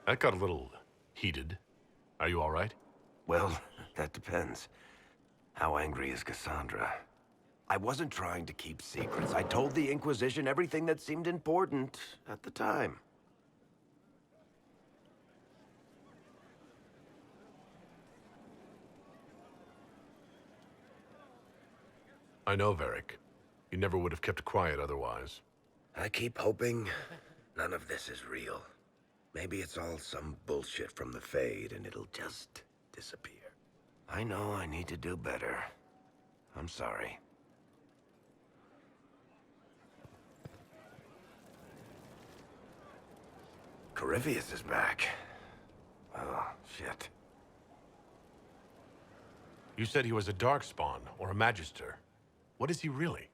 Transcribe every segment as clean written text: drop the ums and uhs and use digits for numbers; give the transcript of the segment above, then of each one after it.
That got a little heated. Are you all right? Well, that depends. How angry is Cassandra? I wasn't trying to keep secrets. I told the Inquisition everything that seemed important at the time. I know, Varric. You never would have kept quiet otherwise. I keep hoping none of this is real. Maybe it's all some bullshit from the Fade and it'll just disappear. I know I need to do better. I'm sorry. Corypheus is back. Oh, shit. You said he was a Darkspawn, or a Magister. What is he really?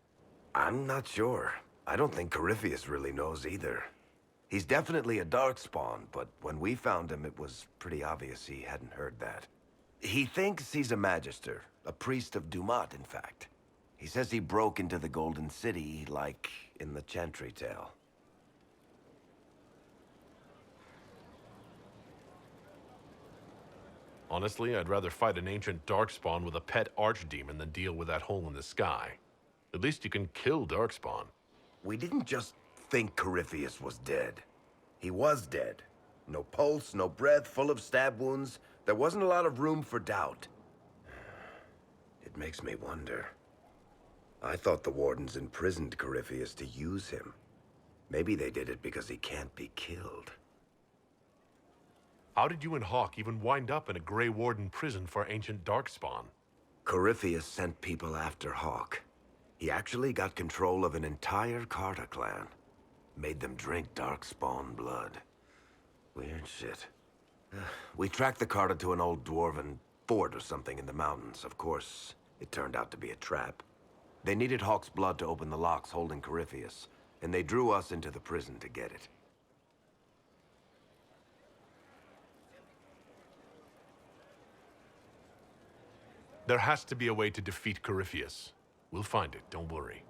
I'm not sure. I don't think Corypheus really knows either. He's definitely a Darkspawn, but when we found him, it was pretty obvious he hadn't heard that. He thinks he's a Magister, a priest of Dumat, in fact. He says he broke into the Golden City, like in the Chantry tale. Honestly, I'd rather fight an ancient Darkspawn with a pet archdemon than deal with that hole in the sky. At least you can kill Darkspawn. We didn't just think Corypheus was dead. He was dead. No pulse, no breath, full of stab wounds. There wasn't a lot of room for doubt. It makes me wonder. I thought the Wardens imprisoned Corypheus to use him. Maybe they did it because he can't be killed. How did you and Hawk even wind up in a Grey Warden prison for ancient Darkspawn? Corypheus sent people after Hawk. He actually got control of an entire Carta clan. Made them drink Darkspawn blood. Weird shit. We tracked the Carta to an old dwarven fort or something in the mountains. Of course, it turned out to be a trap. They needed Hawk's blood to open the locks holding Corypheus, and they drew us into the prison to get it. There has to be a way to defeat Corypheus. We'll find it, don't worry.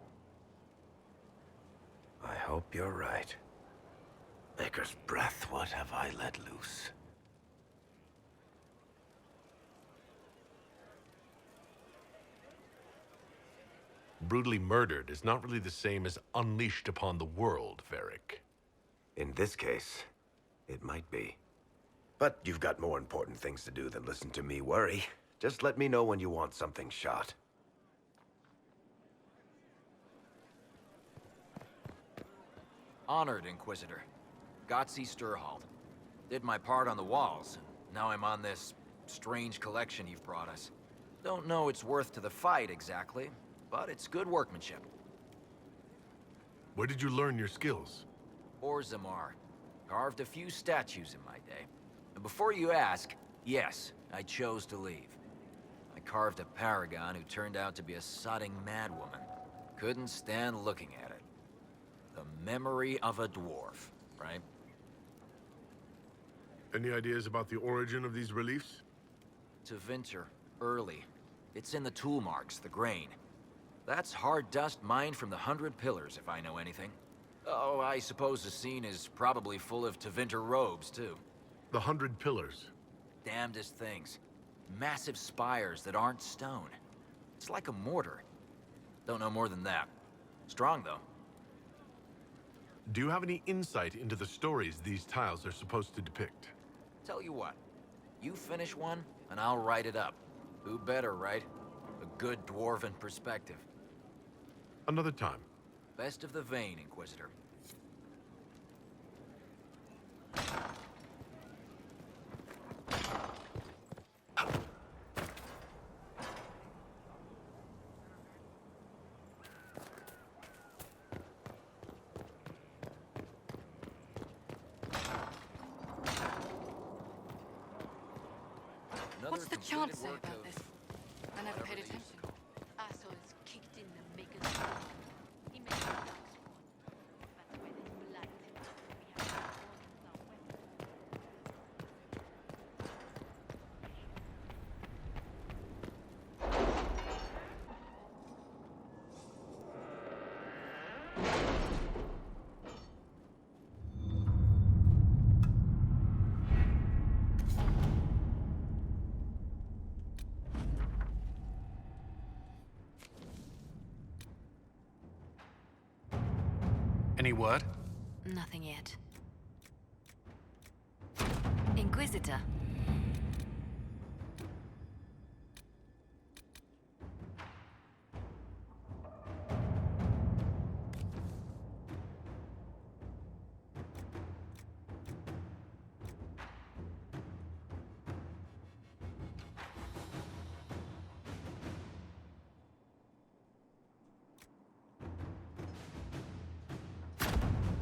I hope you're right. Maker's breath, what have I let loose? Brutally murdered is not really the same as unleashed upon the world, Varric. In this case, it might be. But you've got more important things to do than listen to me worry. Just let me know when you want something shot. Honored, Inquisitor. Gotzi Sturhald. Did my part on the walls. Now I'm on this strange collection you've brought us. Don't know its worth to the fight exactly, but it's good workmanship. Where did you learn your skills? Orzammar. Carved a few statues in my day. And before you ask, yes, I chose to leave. I carved a paragon who turned out to be a sodding madwoman. Couldn't stand looking at it. The memory of a dwarf, right? Any ideas about the origin of these reliefs? Tevinter, early. It's in the tool marks, the grain. That's hard dust mined from the 100 Pillars, if I know anything. Oh, I suppose the scene is probably full of Tevinter robes, too. The 100 Pillars. Damnedest things. Massive spires that aren't stone. It's like a mortar. Don't know more than that. Strong, though. Do you have any insight into the stories these tiles are supposed to depict? Tell you what. You finish one, and I'll write it up. Who better, right? A good dwarven perspective. Another time. Best of the vein, Inquisitor. What's the chance say about this? I never paid attention. Assholes kicked in the maker's block. He made a dark spawn. That's where there's blood. We have Any word? Nothing yet. Inquisitor.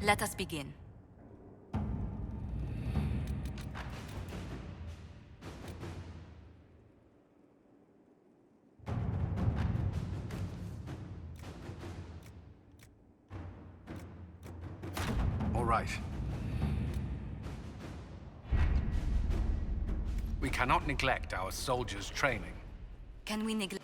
Let us begin. All right. We cannot neglect our soldiers' training. Can we neglect?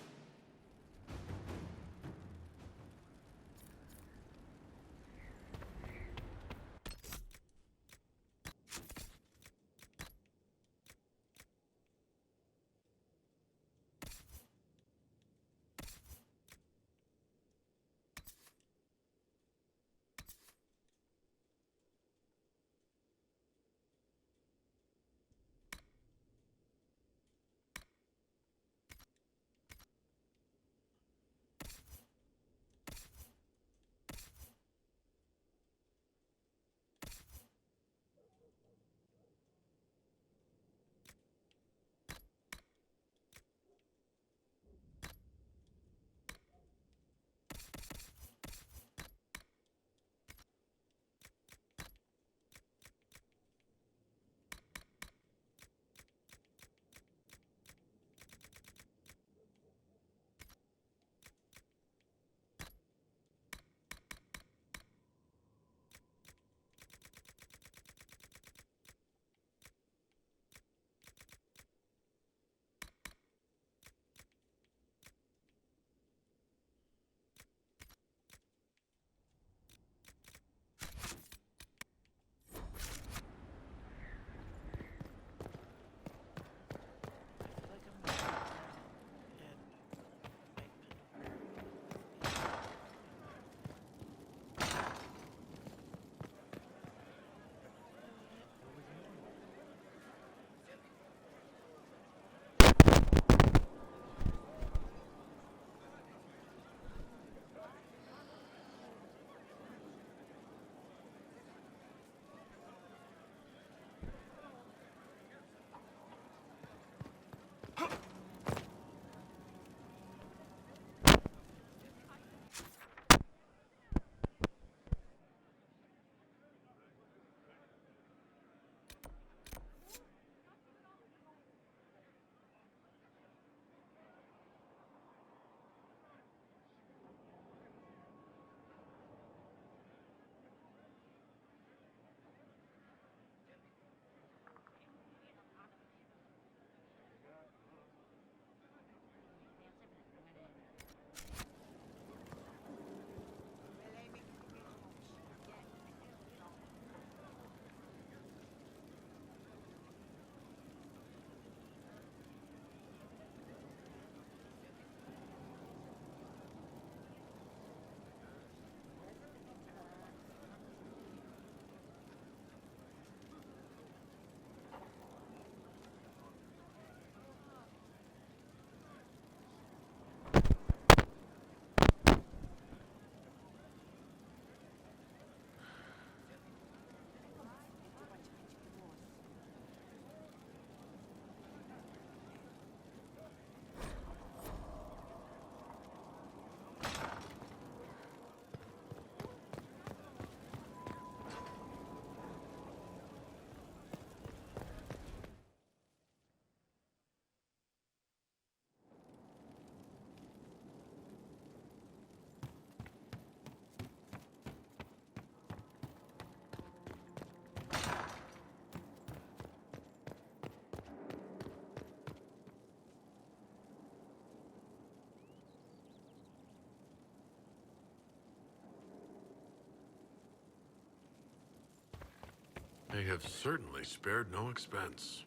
They have certainly spared no expense.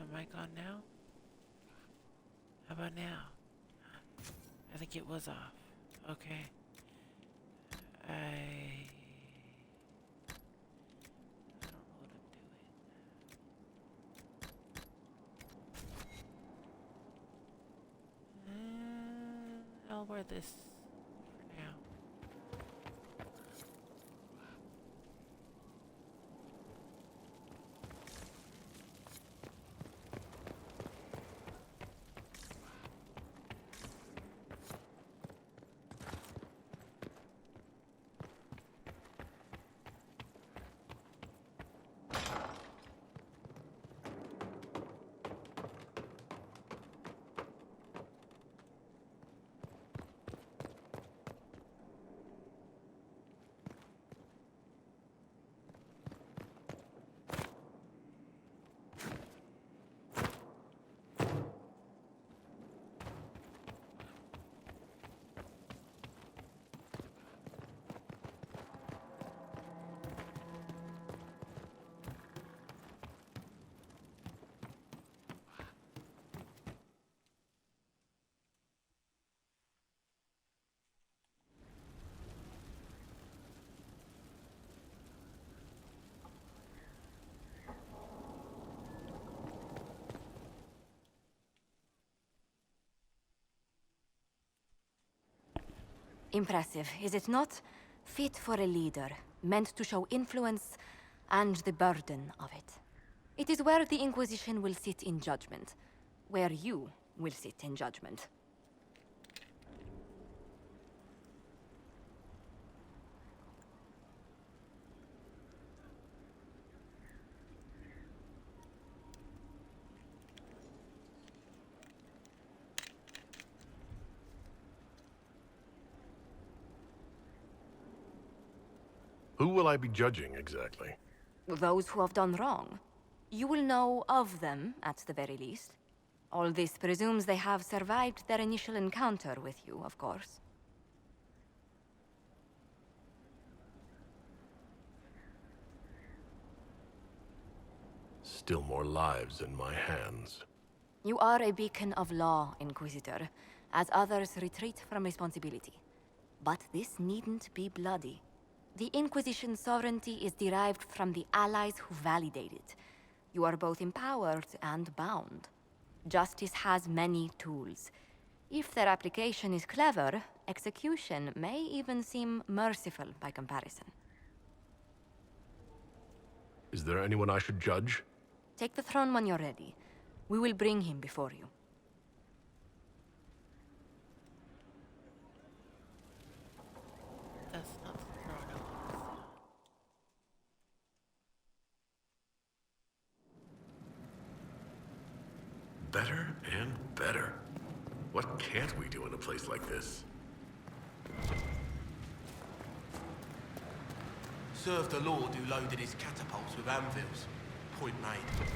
Am I gone now? How about now? I think it was off. Okay. I don't know what I'm doing. I'll wear this for now. Impressive, is it not? Fit for a leader, meant to show influence and the burden of it. It is where the Inquisition will sit in judgment. Where you will sit in judgment. Who will I be judging exactly? Those who have done wrong. You will know of them, at the very least. All this presumes they have survived their initial encounter with you, of course. Still more lives in my hands. You are a beacon of law, Inquisitor, as others retreat from responsibility. But this needn't be bloody. The Inquisition's sovereignty is derived from the allies who validate it. You are both empowered and bound. Justice has many tools. If their application is clever, execution may even seem merciful by comparison. Is there anyone I should judge? Take the throne when you're ready. We will bring him before you. That's not the throne I want to sit on. Better and better. What can't we do in a place like this? Served the lord who loaded his catapults with anvils. Point made.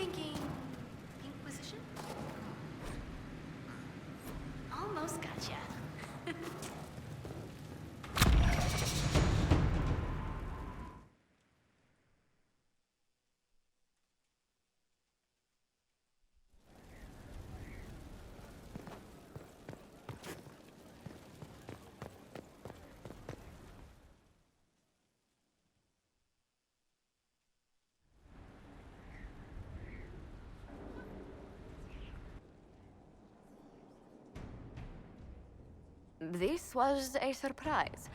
thinking Inquisition? Almost gotcha. This was a surprise.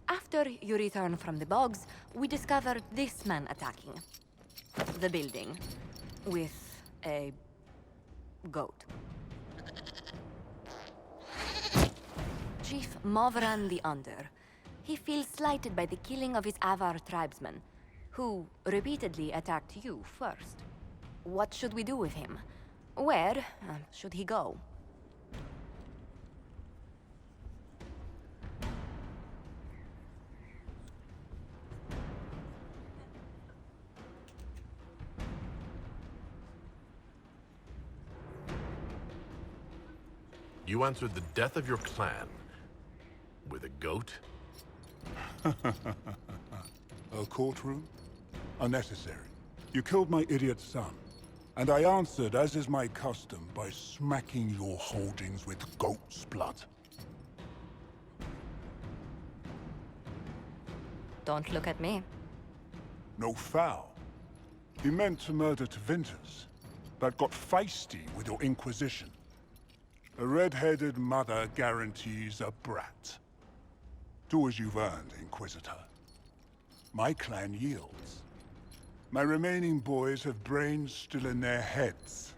After you return from the bogs, we discovered this man attacking the building with a goat. Chief Movran the Under. He feels slighted by the killing of his Avar tribesmen, who repeatedly attacked you first. What should we do with him? Where should he go? You answered the death of your clan with a goat? A courtroom? Unnecessary. You killed my idiot son, and I answered, as is my custom, by smacking your holdings with goat's blood. Don't look at me. No foul. He meant to murder Tevinters, but got feisty with your Inquisition. A red-headed mother guarantees a brat. Do as you've earned, Inquisitor. My clan yields. My remaining boys have brains still in their heads.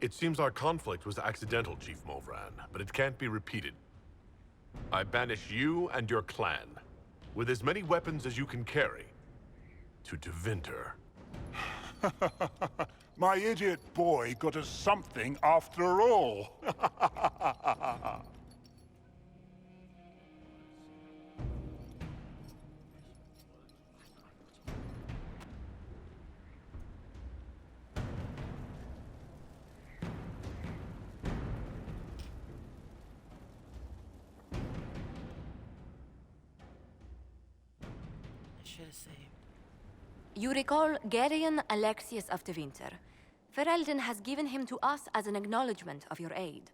It seems our conflict was accidental, Chief Movran, but it can't be repeated. I banish you and your clan, with as many weapons as you can carry, to Tevinter. My idiot boy got us something after all. I should have saved. You recall Gerion Alexius of Tevinter. Ferelden has given him to us as an acknowledgement of your aid.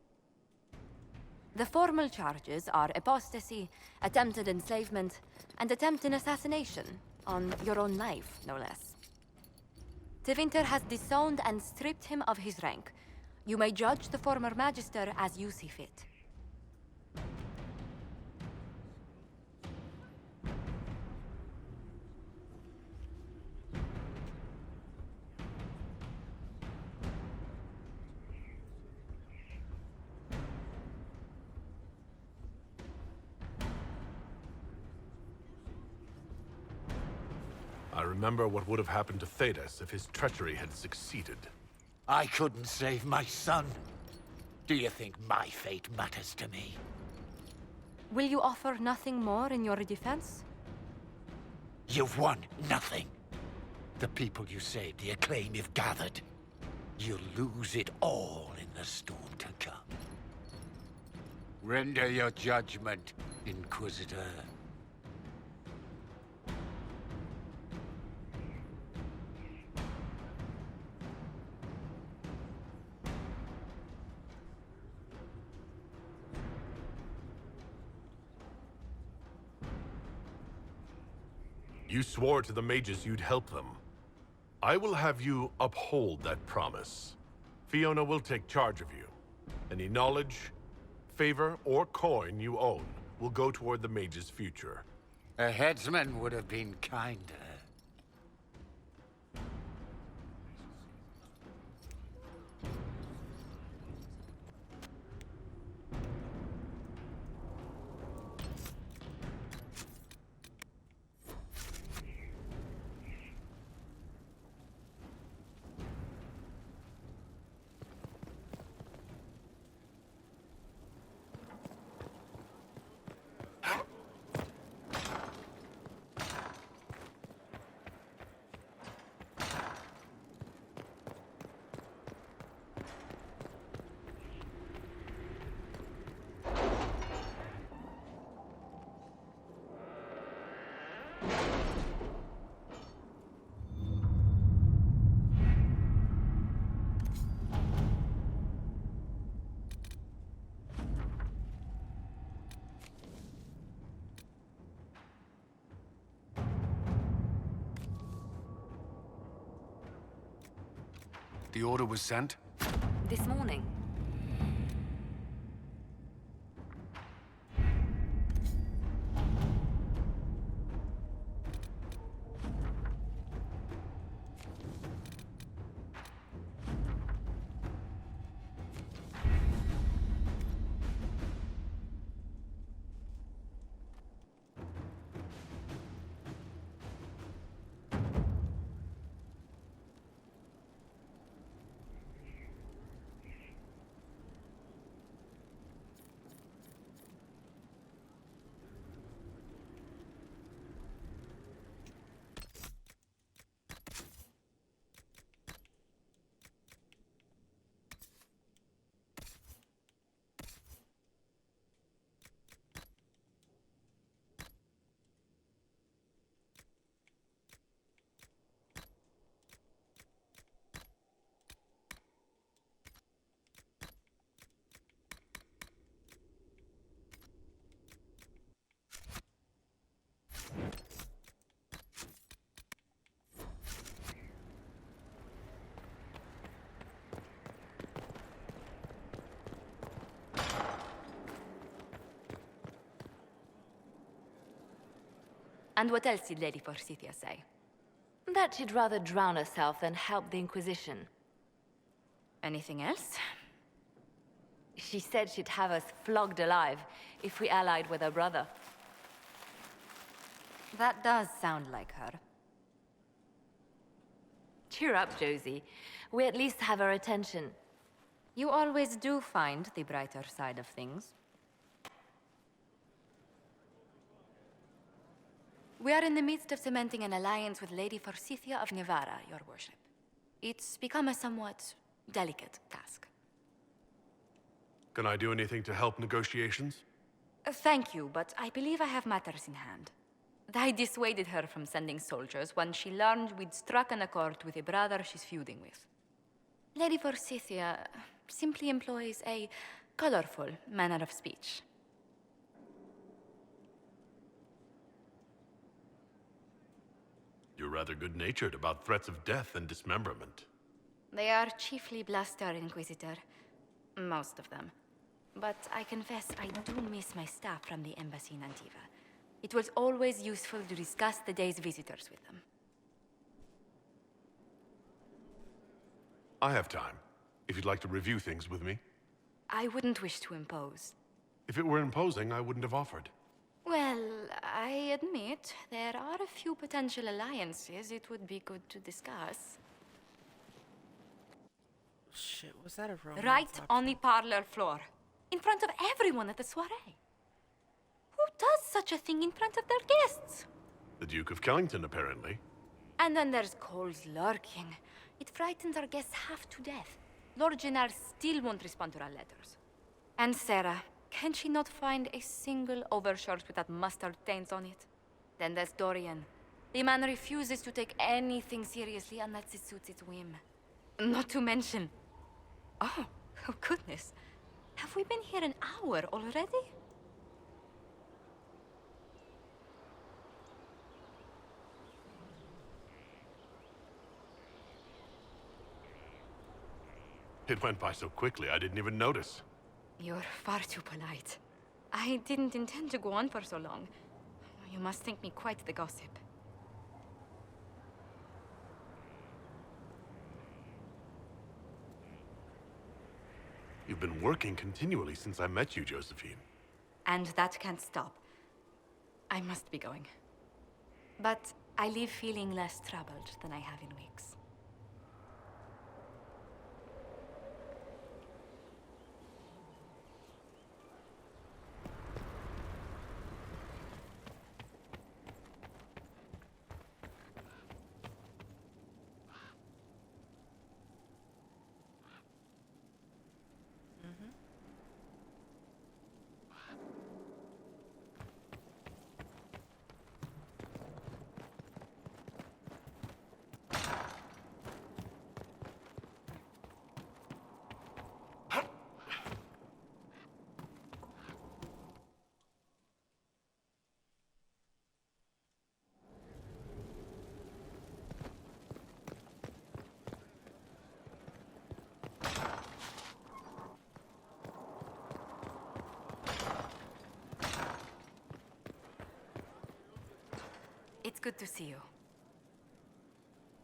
The formal charges are apostasy, attempted enslavement, and attempted assassination on your own life, no less. Tevinter has disowned and stripped him of his rank. You may judge the former magister as you see fit. I remember what would have happened to Thedas if his treachery had succeeded. I couldn't save my son. Do you think my fate matters to me? Will you offer nothing more in your defense? You've won nothing. The people you saved, the acclaim you've gathered. You'll lose it all in the storm to come. Render your judgment, Inquisitor. You swore to the mages you'd help them. I will have you uphold that promise. Fiona will take charge of you. Any knowledge, favor, or coin you own will go toward the mages' future. A headsman would have been kinder. The order was sent? This morning. And what else did Lady Forsythia say? That she'd rather drown herself than help the Inquisition. Anything else? She said she'd have us flogged alive if we allied with her brother. That does sound like her. Cheer up, Josie. We at least have her attention. You always do find the brighter side of things. We are in the midst of cementing an alliance with Lady Forsythia of Navarra, your worship. It's become a somewhat delicate task. Can I do anything to help negotiations? Thank you, but I believe I have matters in hand. I dissuaded her from sending soldiers when she learned we'd struck an accord with a brother she's feuding with. Lady Forsythia simply employs a colorful manner of speech. You're rather good-natured about threats of death and dismemberment. They are chiefly bluster, Inquisitor. Most of them. But I confess I do miss my staff from the embassy in Antiva. It was always useful to discuss the day's visitors with them. I have time, if you'd like to review things with me. I wouldn't wish to impose. If it were imposing, I wouldn't have offered. Well, I admit there are a few potential alliances it would be good to discuss. Shit, was that a romance Right option? on the parlor floor, in front of everyone at the soiree. Who does such a thing in front of their guests? The Duke of Kellington, apparently. And then there's Cole's lurking. It frightens our guests half to death. Lord Gennard still won't respond to our letters. And Sarah, can she not find a single overshirt without mustard stains on it? Then there's Dorian. The man refuses to take anything seriously unless it suits its whim. Not to mention... Oh goodness. Have we been here an hour already? It went by so quickly, I didn't even notice. You're far too polite. I didn't intend to go on for so long. You must think me quite the gossip. You've been working continually since I met you, Josephine. And that can't stop. I must be going. But I leave feeling less troubled than I have in weeks. good to see you.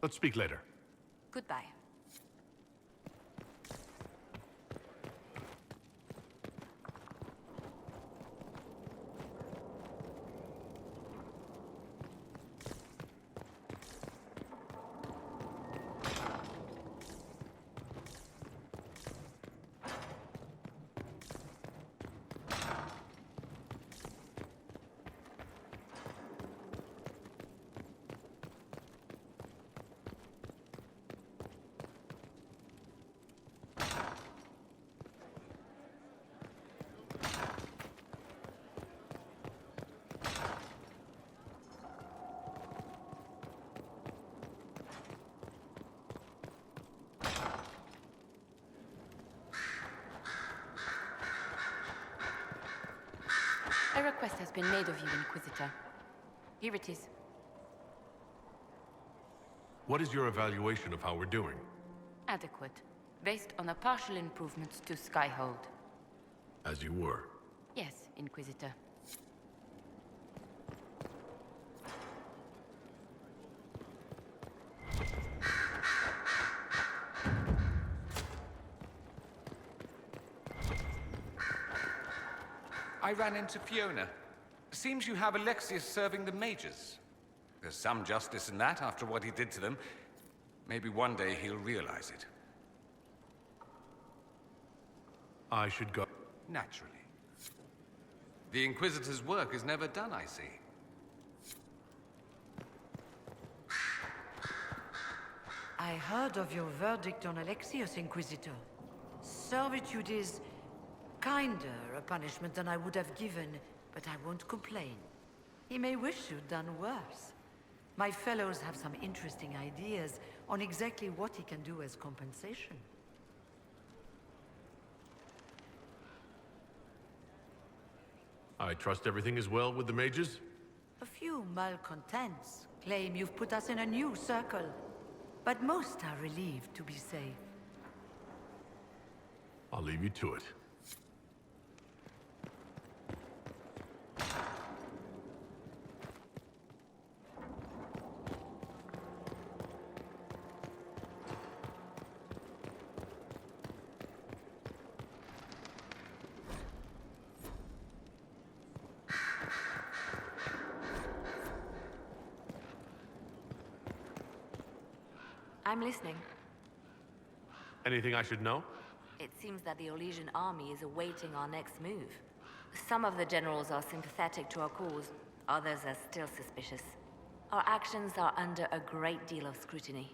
Let's speak later. Goodbye. A request has been made of you, Inquisitor. Here it is. What is your evaluation of how we're doing? Adequate. Based on the partial improvements to Skyhold. As you were. Yes, Inquisitor. I ran into Fiona. Seems you have Alexius serving the mages. There's some justice in that after what he did to them. Maybe one day he'll realize it. I should go. Naturally. The Inquisitor's work is never done, I see. I heard of your verdict on Alexius, Inquisitor. Servitude is kinder a punishment than I would have given, but I won't complain. He may wish you'd done worse. My fellows have some interesting ideas on exactly what he can do as compensation. I trust everything is well with the mages? A few malcontents claim you've put us in a new circle, but most are relieved to be safe. I'll leave you to it. I'm listening. Anything I should know? It seems that the Orlesian army is awaiting our next move. Some of the generals are sympathetic to our cause, others are still suspicious. Our actions are under a great deal of scrutiny.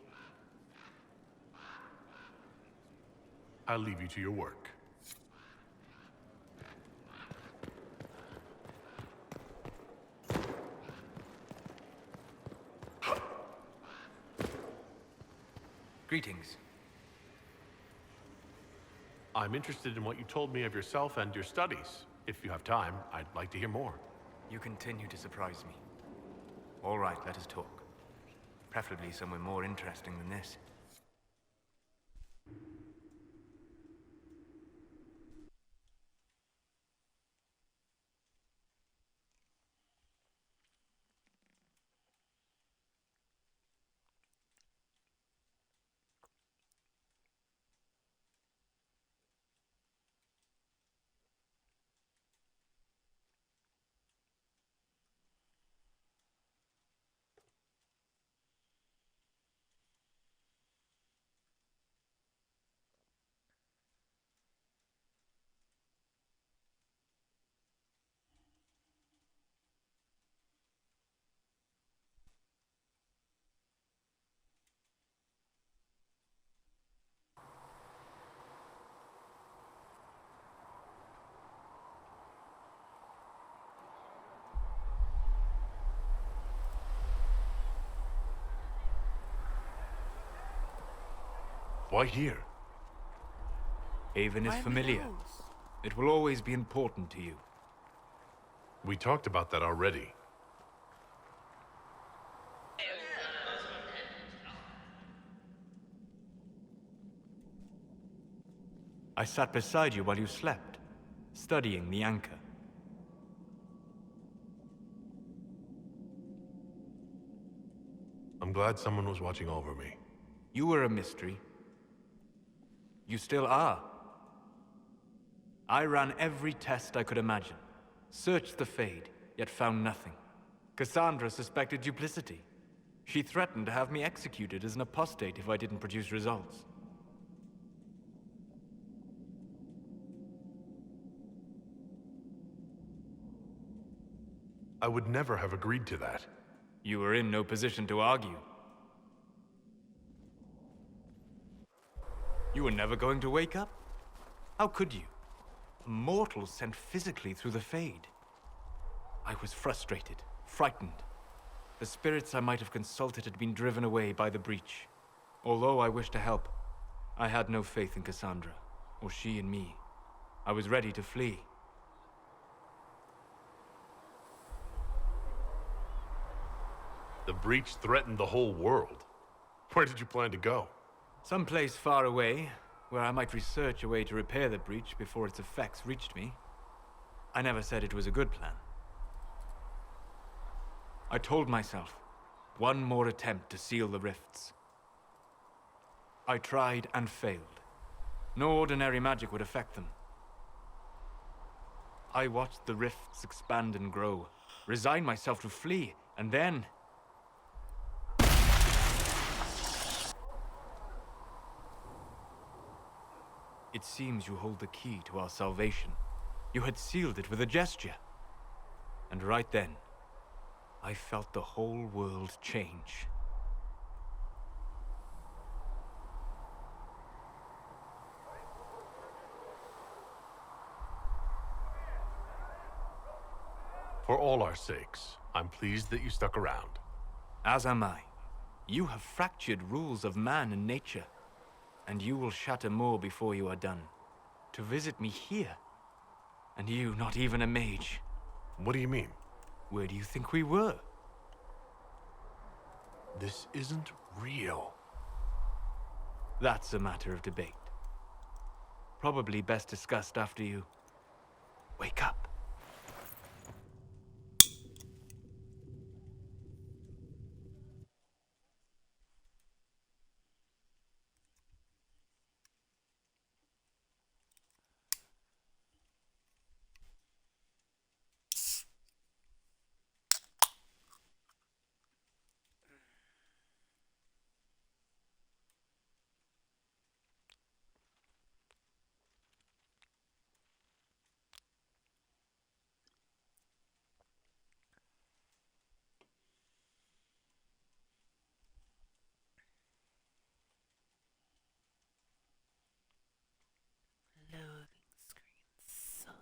I'll leave you to your work. Greetings. I'm interested in what you told me of yourself and your studies. If you have time, I'd like to hear more. You continue to surprise me. All right, let us talk. Preferably somewhere more interesting than this. Why here? Haven is familiar. It will always be important to you. We talked about that already. I sat beside you while you slept, studying the anchor. glad someone was watching over me. You were a mystery. You still are. I ran every test I could imagine. Searched the Fade, yet found nothing. Cassandra suspected duplicity. She threatened to have me executed as an apostate if I didn't produce results. I would never have agreed to that. You were in no position to argue. You were never going to wake up? How could you? A mortal sent physically through the Fade. I was frustrated, frightened. The spirits I might have consulted had been driven away by the breach. Although I wished to help, I had no faith in Cassandra, or she in me. I was ready to flee. The breach threatened the whole world. Where did you plan to go? Someplace far away, where I might research a way to repair the breach before its effects reached me. I never said it was a good plan. I told myself, one more attempt to seal the rifts. I tried and failed. No ordinary magic would affect them. I watched the rifts expand and grow, resigned myself to flee, and then... It seems you hold the key to our salvation. You had sealed it with a gesture. And right then, I felt the whole world change. For all our sakes, I'm pleased that you stuck around. As am I. You have fractured rules of man and nature, and you will shatter more before you are done. To visit me here, and you not even a mage. What do you mean? Where do you think we were? This isn't real. That's a matter of debate. Probably best discussed after you wake up. Loading screens suck.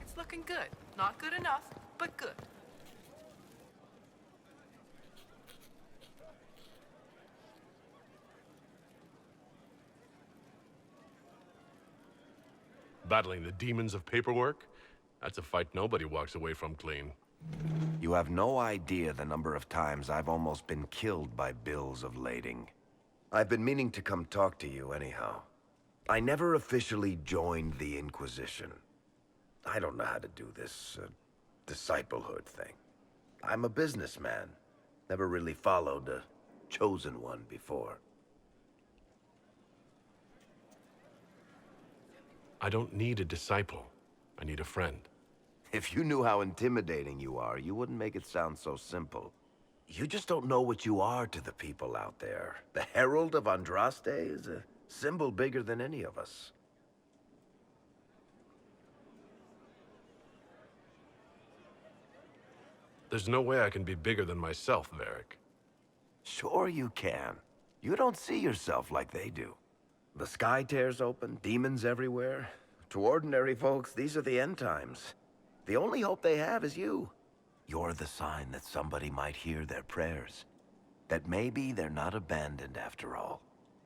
It's looking good. Not good enough, but good. Battling the demons of paperwork? That's a fight nobody walks away from clean. You have no idea the number of times I've almost been killed by bills of lading. I've been meaning to come talk to you anyhow. I never officially joined the Inquisition. I don't know how to do this, disciplehood thing. I'm a businessman. Never really followed a chosen one before. I don't need a disciple. I need a friend. If you knew how intimidating you are, you wouldn't make it sound so simple. You just don't know what you are to the people out there. The Herald of Andraste is a symbol bigger than any of us. There's no way I can be bigger than myself, Varric. Sure you can. You don't see yourself like they do. The sky tears open, demons everywhere. To ordinary folks, these are the end times. The only hope they have is you. You're the sign that somebody might hear their prayers. That maybe they're not abandoned after all.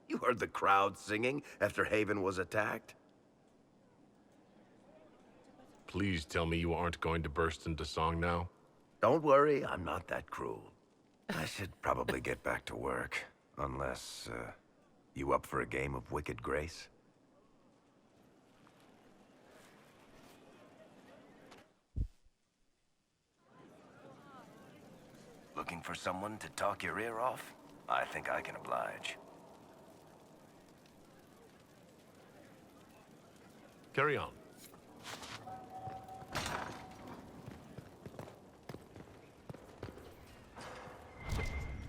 You heard the crowd singing after Haven was attacked? Please tell me you aren't going to burst into song now. Don't worry, I'm not that cruel. I should probably get back to work. Unless, you up for a game of Wicked Grace? Looking for someone to talk your ear off? I think I can oblige. Carry on.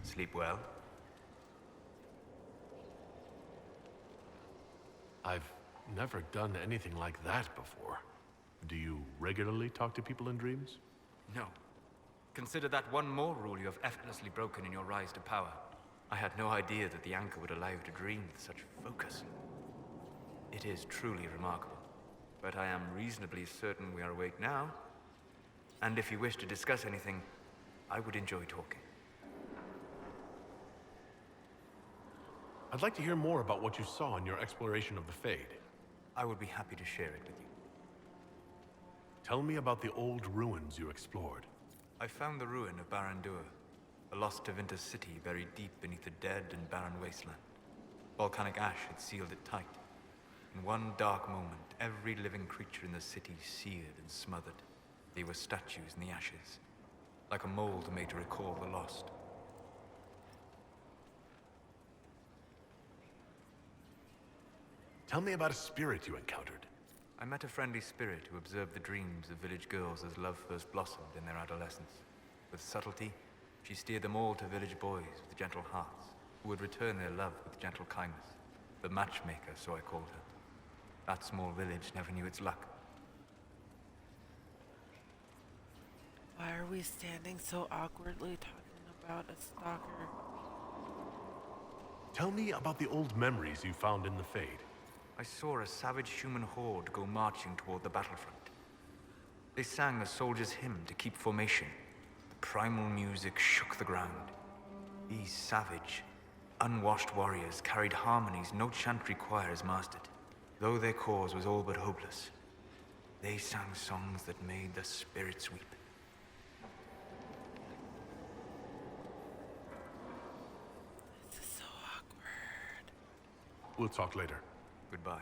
Sleep well? I've never done anything like that before. Do you regularly talk to people in dreams? No. Consider that one more rule you have effortlessly broken in your rise to power. I had no idea that the anchor would allow you to dream with such focus. It is truly remarkable. But I am reasonably certain we are awake now. And if you wish to discuss anything, I would enjoy talking. I'd like to hear more about what you saw in your exploration of the Fade. I would be happy to share it with you. Tell me about the old ruins you explored. I found the ruin of Barandur, a lost Tevinter city buried deep beneath a dead and barren wasteland. Volcanic ash had sealed it tight. In one dark moment, every living creature in the city seared and smothered. They were statues in the ashes, like a mold made to recall the lost. Tell me about a spirit you encountered. I met a friendly spirit who observed the dreams of village girls as love first blossomed in their adolescence. With subtlety, she steered them all to village boys with gentle hearts, who would return their love with gentle kindness. The matchmaker, so I called her. That small village never knew its luck. Why are we standing so awkwardly talking about a stalker? Tell me about the old memories you found in the Fade. I saw a savage human horde go marching toward the battlefront. They sang a soldier's hymn to keep formation. The primal music shook the ground. These savage, unwashed warriors carried harmonies no chantry choirs mastered. Though their cause was all but hopeless, they sang songs that made the spirits weep. This is so awkward. We'll talk later. Goodbye.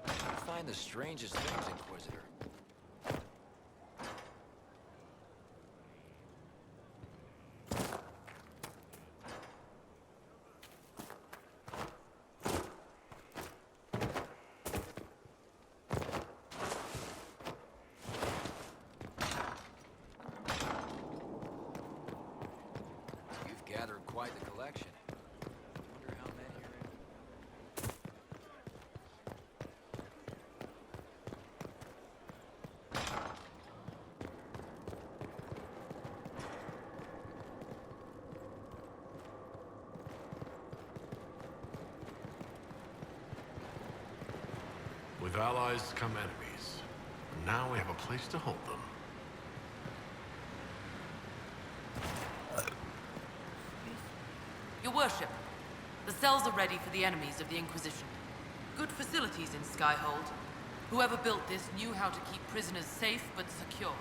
You find the strangest things, Inquisitor. You've gathered quite the collection. Wonder how many are in. With allies come enemies. Now we have a place to hold them. Your worship, the cells are ready for the enemies of the Inquisition. Good facilities in Skyhold. Whoever built this knew how to keep prisoners safe but secure.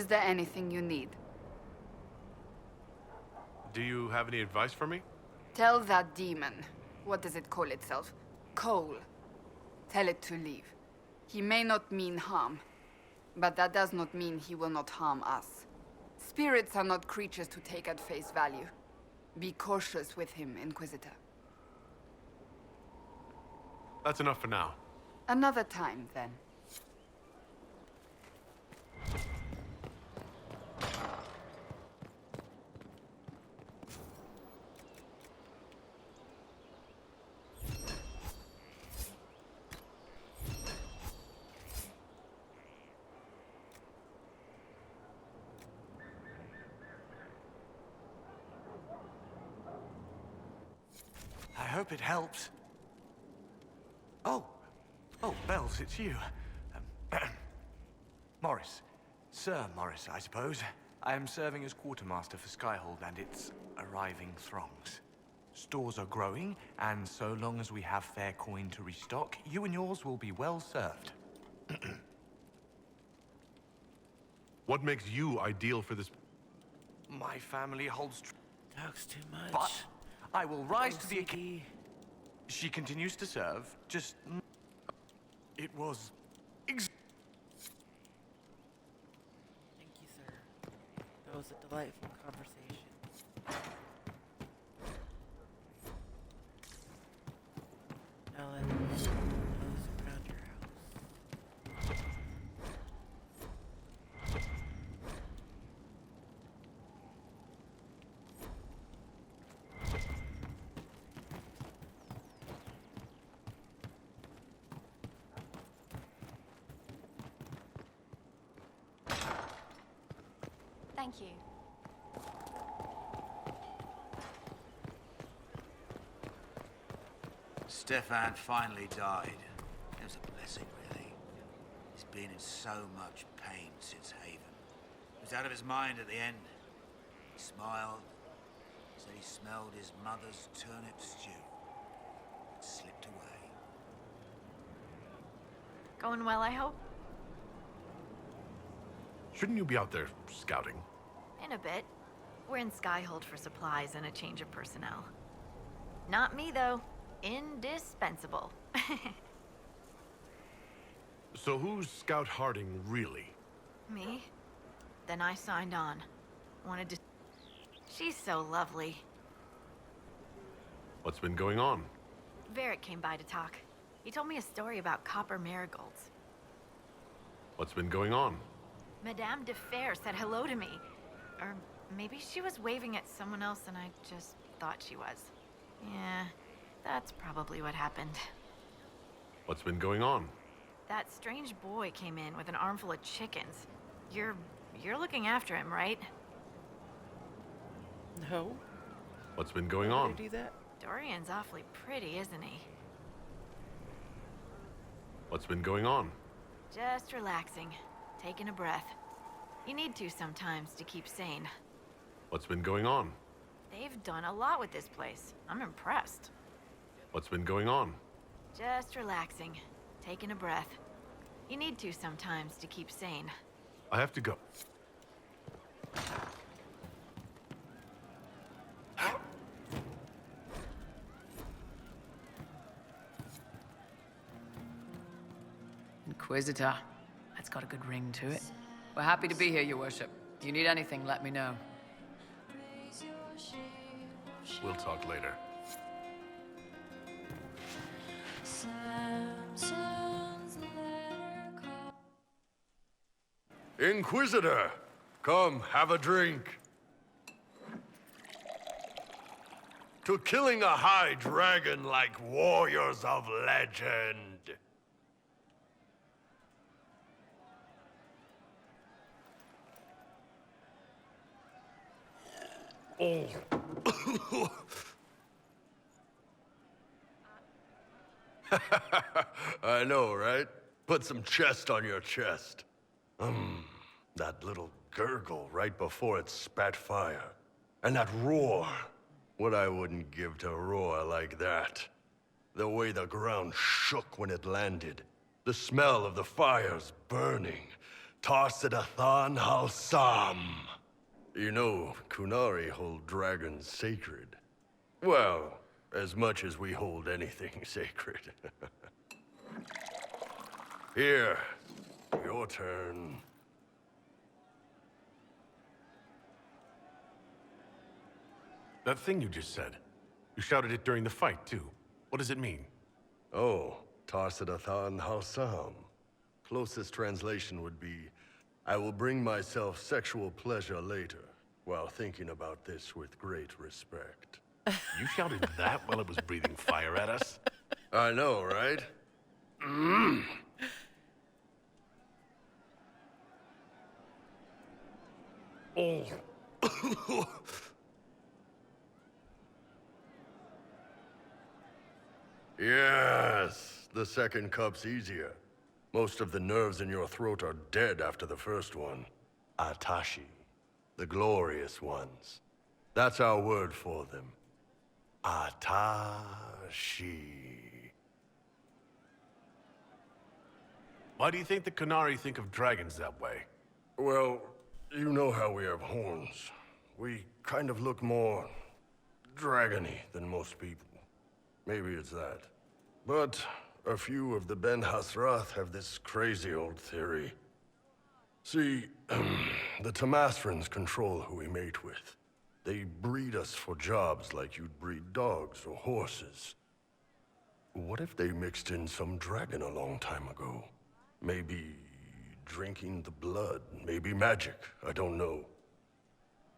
Is there anything you need? Do you have any advice for me? Tell that demon. What does it call itself? Cole. Tell it to leave. He may not mean harm, but that does not mean he will not harm us. Spirits are not creatures to take at face value. Be cautious with him, Inquisitor. That's enough for now. Another time, then. I hope it helps. Oh, Bells, it's you. Morris. Sir Morris, I suppose. I am serving as quartermaster for Skyhold and its arriving throngs. Stores are growing, and so long as we have fair coin to restock, you and yours will be well served. What makes you ideal for this? My family holds... Talks too much. But I will rise to the OCD. occasion. She continues to serve, just... It was... Thank you, sir. That was a delightful conversation. Ellen, those around your house. Thank you. Stefan finally died. It was a blessing, really. He's been in so much pain since Haven. He was out of his mind at the end. He smiled, said he smelled his mother's turnip stew, and slipped away. Going well, I hope? Shouldn't you be out there scouting? In a bit. We're in Skyhold for supplies and a change of personnel. Not me, though. Indispensable. So who's Scout Harding, really? Me? Then I signed on. Wanted to... She's so lovely. What's been going on? Varric came by to talk. He told me a story about copper marigolds. What's been going on? Madame de Fer said hello to me. Or maybe she was waving at someone else and I just thought she was. Yeah, that's probably what happened. What's been going on? That strange boy came in with an armful of chickens. You're looking after him, right? No. What's been going Why on? would I do that? Dorian's awfully pretty, isn't he? What's been going on? Just relaxing, taking a breath. You need to sometimes to keep sane. What's been going on? They've done a lot with this place. I'm impressed. What's been going on? Just relaxing, taking a breath. You need to sometimes to keep sane. I have to go. Inquisitor. That's got a good ring to it. We're happy to be here, Your Worship. If you need anything, let me know. We'll talk later. Inquisitor, come have a drink. To killing a high dragon like warriors of legend. Oh. I know, right? Put some chest on your chest. That little gurgle right before it spat fire. And that roar. What I wouldn't give to roar like that. The way the ground shook when it landed. The smell of the fires burning. Tarsidathan Halsam. You know, Kunari hold dragons sacred. Well, as much as we hold anything sacred. Here, your turn. That thing you just said. You shouted it during the fight, too. What does it mean? Oh, Tarsidathan Halsam. Closest translation would be, I will bring myself sexual pleasure later, while thinking about this with great respect. You shouted that while it was breathing fire at us? I know, right? Oh. Yes, the second cup's easier. Most of the nerves in your throat are dead after the first one. Atashi, the glorious ones. That's our word for them. Atashi. Why do you think the Kunari think of dragons that way? Well, you know how we have horns. We kind of look more dragony than most people. Maybe it's that. But a few of the Ben Hasrath have this crazy old theory. See, the Tamasrans control who we mate with. They breed us for jobs like you'd breed dogs or horses. What if they mixed in some dragon a long time ago? Maybe drinking the blood, maybe magic, I don't know.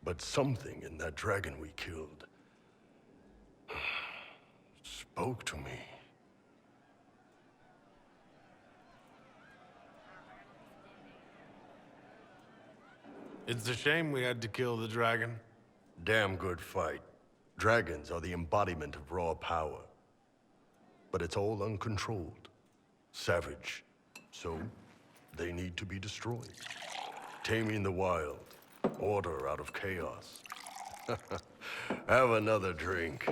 But something in that dragon we killed spoke to me. It's a shame we had to kill the dragon. Damn good fight. Dragons are the embodiment of raw power. But it's all uncontrolled. Savage. So, they need to be destroyed. Taming the wild. Order out of chaos. Have another drink.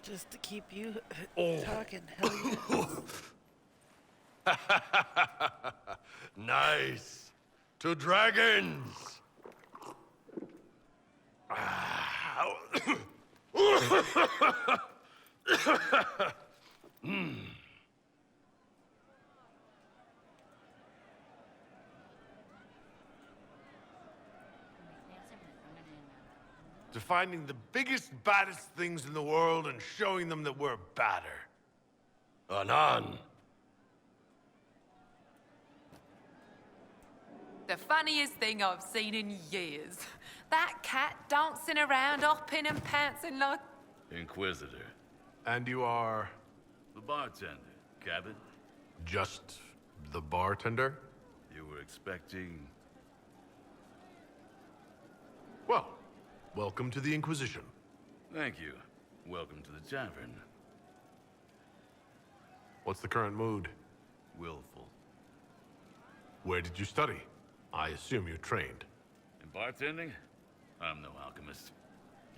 Just to keep you talking, hell yeah. Nice. To dragons. To finding the biggest, baddest things in the world and showing them that we're badder. Anan. The funniest thing I've seen in years. That cat dancing around, hopping and pouncing like... Inquisitor. And you are? The bartender, Cabot. Just the bartender? You were expecting... Well, welcome to the Inquisition. Thank you. Welcome to the tavern. What's the current mood? Willful. Where did you study? I assume you're trained. In bartending? I'm no alchemist.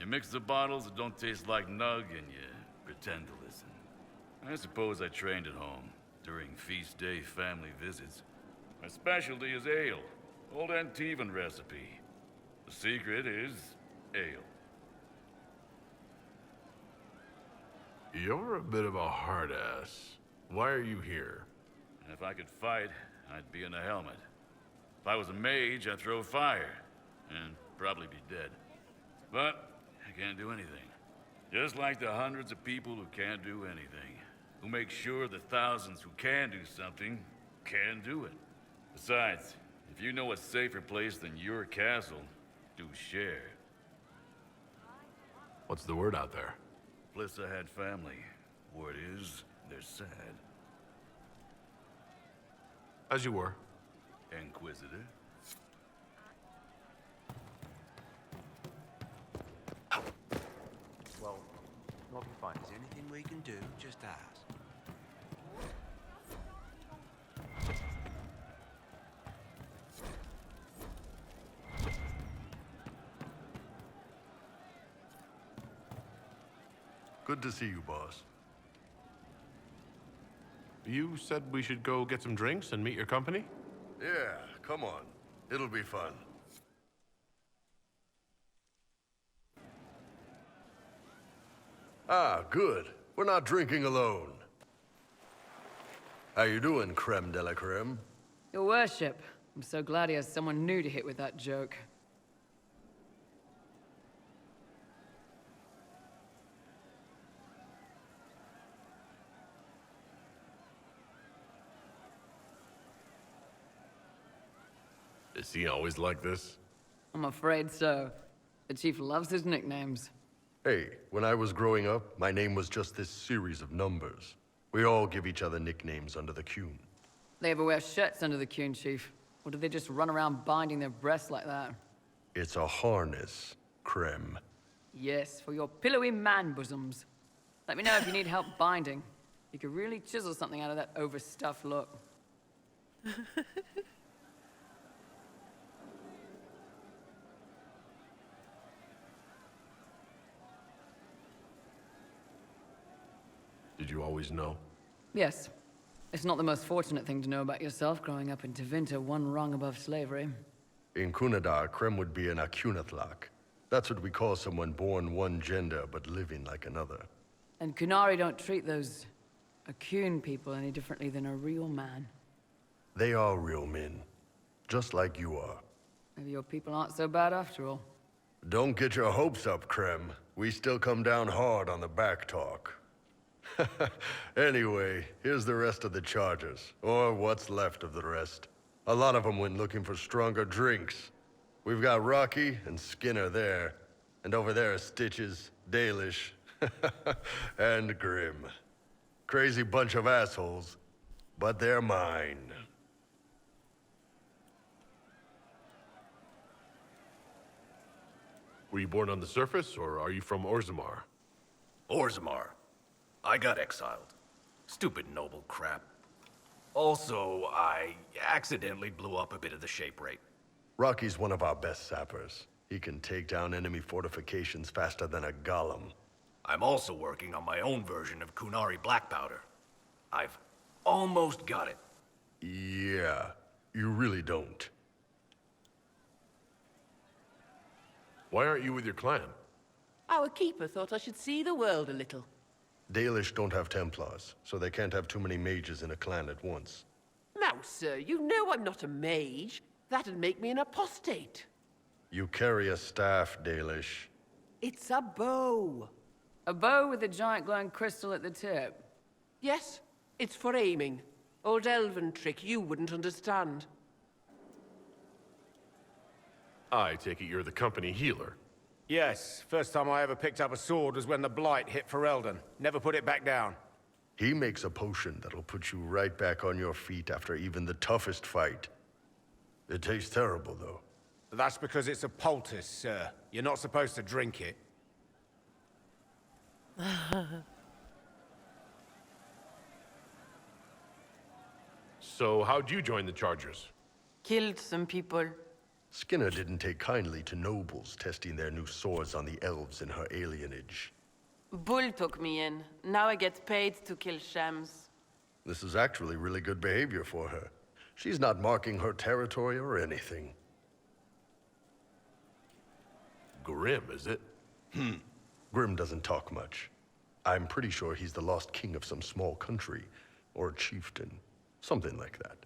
You mix the bottles that don't taste like nug and you pretend to listen. I suppose I trained at home, during feast day family visits. My specialty is ale. Old Antivan recipe. The secret is ale. You're a bit of a hard-ass. Why are you here? If I could fight, I'd be in a helmet. If I was a mage, I'd throw fire, and probably be dead. But I can't do anything. Just like the hundreds of people who can't do anything. Who make sure the thousands who can do something, can do it. Besides, if you know a safer place than your castle, do share. What's the word out there? Flissa had family. Word is, they're sad. As you were. Inquisitor. Well, not fine. Is there anything we can do? Just ask. Good to see you, boss. you said we should go get some drinks and meet your company? Yeah, come on. It'll be fun. Ah, good. We're not drinking alone. How you doing, creme de la creme? Your worship. I'm so glad he has someone new to hit with that joke. Is he always like this? I'm afraid so. The chief loves his nicknames. Hey, when I was growing up, my name was just this series of numbers. We all give each other nicknames under the Qun. They ever wear shirts under the Qun, Chief? Or do they just run around binding their breasts like that? It's a harness, creme. Yes, for your pillowy man bosoms. Let me know if you need help binding. You could really chisel something out of that overstuffed look. Did you always know? Yes. It's not the most fortunate thing to know about yourself, growing up in Tevinter, one rung above slavery. In Kunadar, creme would be an Akunathlak. That's what we call someone born one gender but living like another. And Kunari don't treat those Akun people any differently than a real man. They are real men, just like you are. Maybe your people aren't so bad after all. Don't get your hopes up, creme. We still come down hard on the back talk. Anyway, here's the rest of the chargers, or what's left of the rest. A lot of them went looking for stronger drinks. We've got Rocky and Skinner there, and over there are Stitches, Dalish, and Grim. Crazy bunch of assholes, but they're mine. Were you born on the surface, or are you from Orzammar? Orzammar. I got exiled. Stupid noble crap. Also, I accidentally blew up a bit of the shape rate. Rocky's one of our best sappers. He can take down enemy fortifications faster than a golem. I'm also working on my own version of Kunari black powder. I've almost got it. Yeah, you really don't. Why aren't you with your clan? Our keeper thought I should see the world a little. Dalish don't have Templars, so they can't have too many mages in a clan at once. Now, sir, you know I'm not a mage. That'd make me an apostate. You carry a staff, Dalish. It's a bow. A bow with a giant glowing crystal at the tip. Yes, it's for aiming. Old elven trick you wouldn't understand. I take it you're the company healer. Yes, first time I ever picked up a sword was when the Blight hit Ferelden. Never put it back down. He makes a potion that'll put you right back on your feet after even the toughest fight. It tastes terrible, though. That's because it's a poultice, sir. You're not supposed to drink it. So how'd you join the Chargers? Killed some people. Skinner didn't take kindly to nobles testing their new swords on the elves in her alienage. Bull took me in. Now I get paid to kill shams. This is actually really good behavior for her. She's not marking her territory or anything. Grim, is it? Grim doesn't talk much. I'm pretty sure he's the lost king of some small country, or chieftain. Something like that.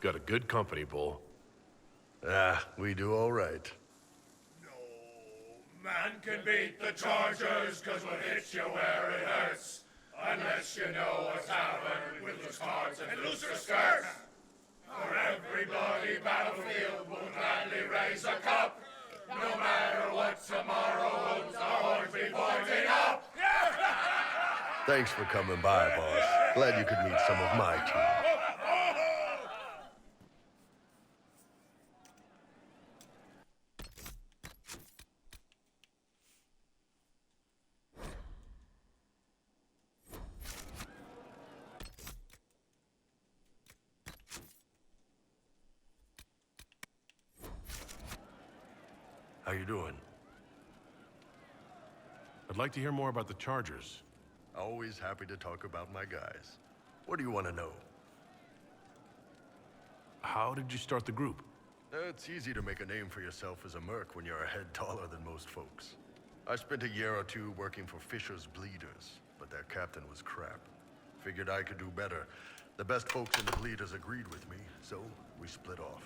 Got a good company, Bull. Ah, we do all right. Man can beat the Chargers, cause we'll hit you where it hurts. Unless you know what's happened with loose cards and looser skirts. For every bloody battlefield, we'll gladly raise a cup. No matter what tomorrow holds, our horns be pointing up. Thanks for coming by, boss. Glad you could meet some of my team. How you doing? I'd like to hear more about the Chargers. Always happy to talk about my guys. What do you want to know? How did you start the group? It's easy to make a name for yourself as a merc when you're a head taller than most folks. I spent a year or two working for Fisher's Bleeders, but their captain was crap. Figured I could do better. The best folks in the Bleeders agreed with me, so we split off.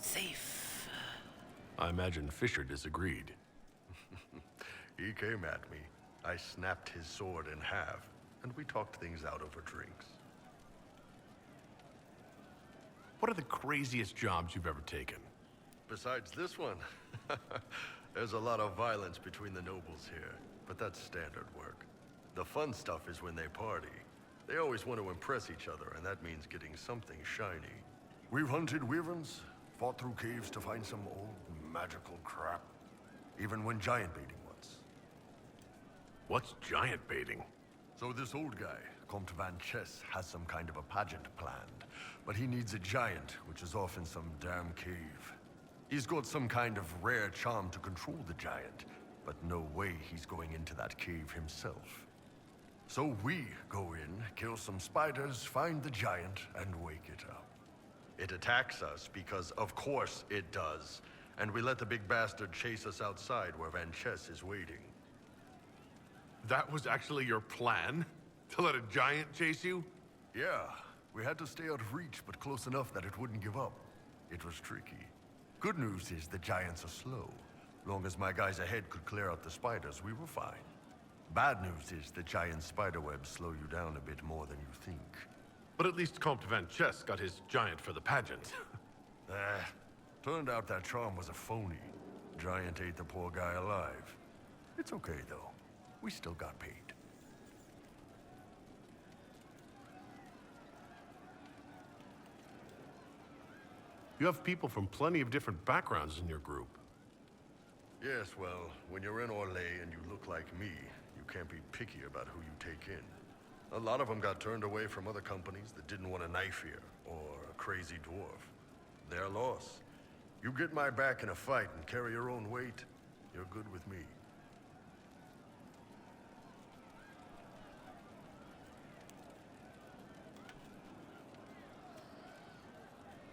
Safe. I imagine Fisher disagreed. He came at me. I snapped his sword in half, and we talked things out over drinks. What are the craziest jobs you've ever taken? Besides this one, there's a lot of violence between the nobles here, but that's standard work. The fun stuff is when they party. They always want to impress each other, and that means getting something shiny. We've hunted wyverns, fought through caves to find some old magical crap. Even went giant baiting once. What's giant baiting? So this old guy, Comte Van Chess, has some kind of a pageant planned, but he needs a giant, which is off in some damn cave. He's got some kind of rare charm to control the giant, but no way he's going into that cave himself. So we go in, kill some spiders, find the giant, and wake it up. It attacks us because, of course, it does, and we let the big bastard chase us outside where Van Chess is waiting. That was actually your plan? To let a giant chase you? Yeah, we had to stay out of reach, but close enough that it wouldn't give up. It was tricky. Good news is the giants are slow. Long as my guys ahead could clear out the spiders, we were fine. Bad news is the giant spiderwebs slow you down a bit more than you think. But at least Comte Van Chess got his giant for the pageant. Turned out that charm was a phony. Giant ate the poor guy alive. It's okay, though. We still got paid. You have people from plenty of different backgrounds in your group. Yes, well, when you're in Orlais and you look like me, you can't be picky about who you take in. A lot of them got turned away from other companies that didn't want a knife here, or a crazy dwarf. Their loss. You get my back in a fight and carry your own weight, you're good with me.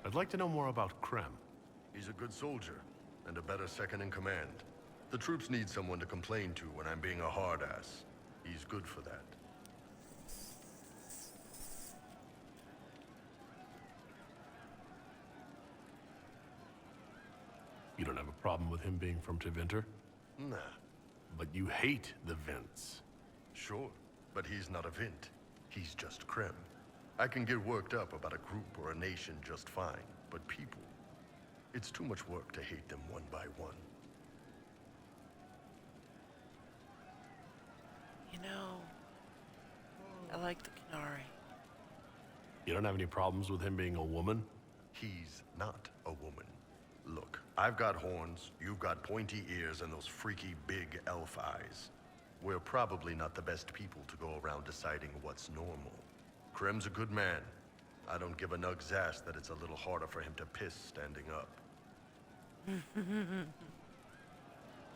I'd like to know more about Krem. He's a good soldier, and a better second in command. The troops need someone to complain to when I'm being a hard-ass. He's good for that. You don't have a problem with him being from Tevinter? Nah. But you hate the Vints. Sure, but he's not a Vint. He's just Krem. I can get worked up about a group or a nation just fine, but people, it's too much work to hate them one by one. You know, I like the Canary. You don't have any problems with him being a woman? He's not a woman. Look, I've got horns, you've got pointy ears, and those freaky big elf eyes. We're probably not the best people to go around deciding what's normal. Krem's a good man. I don't give a nug's ass that it's a little harder for him to piss standing up.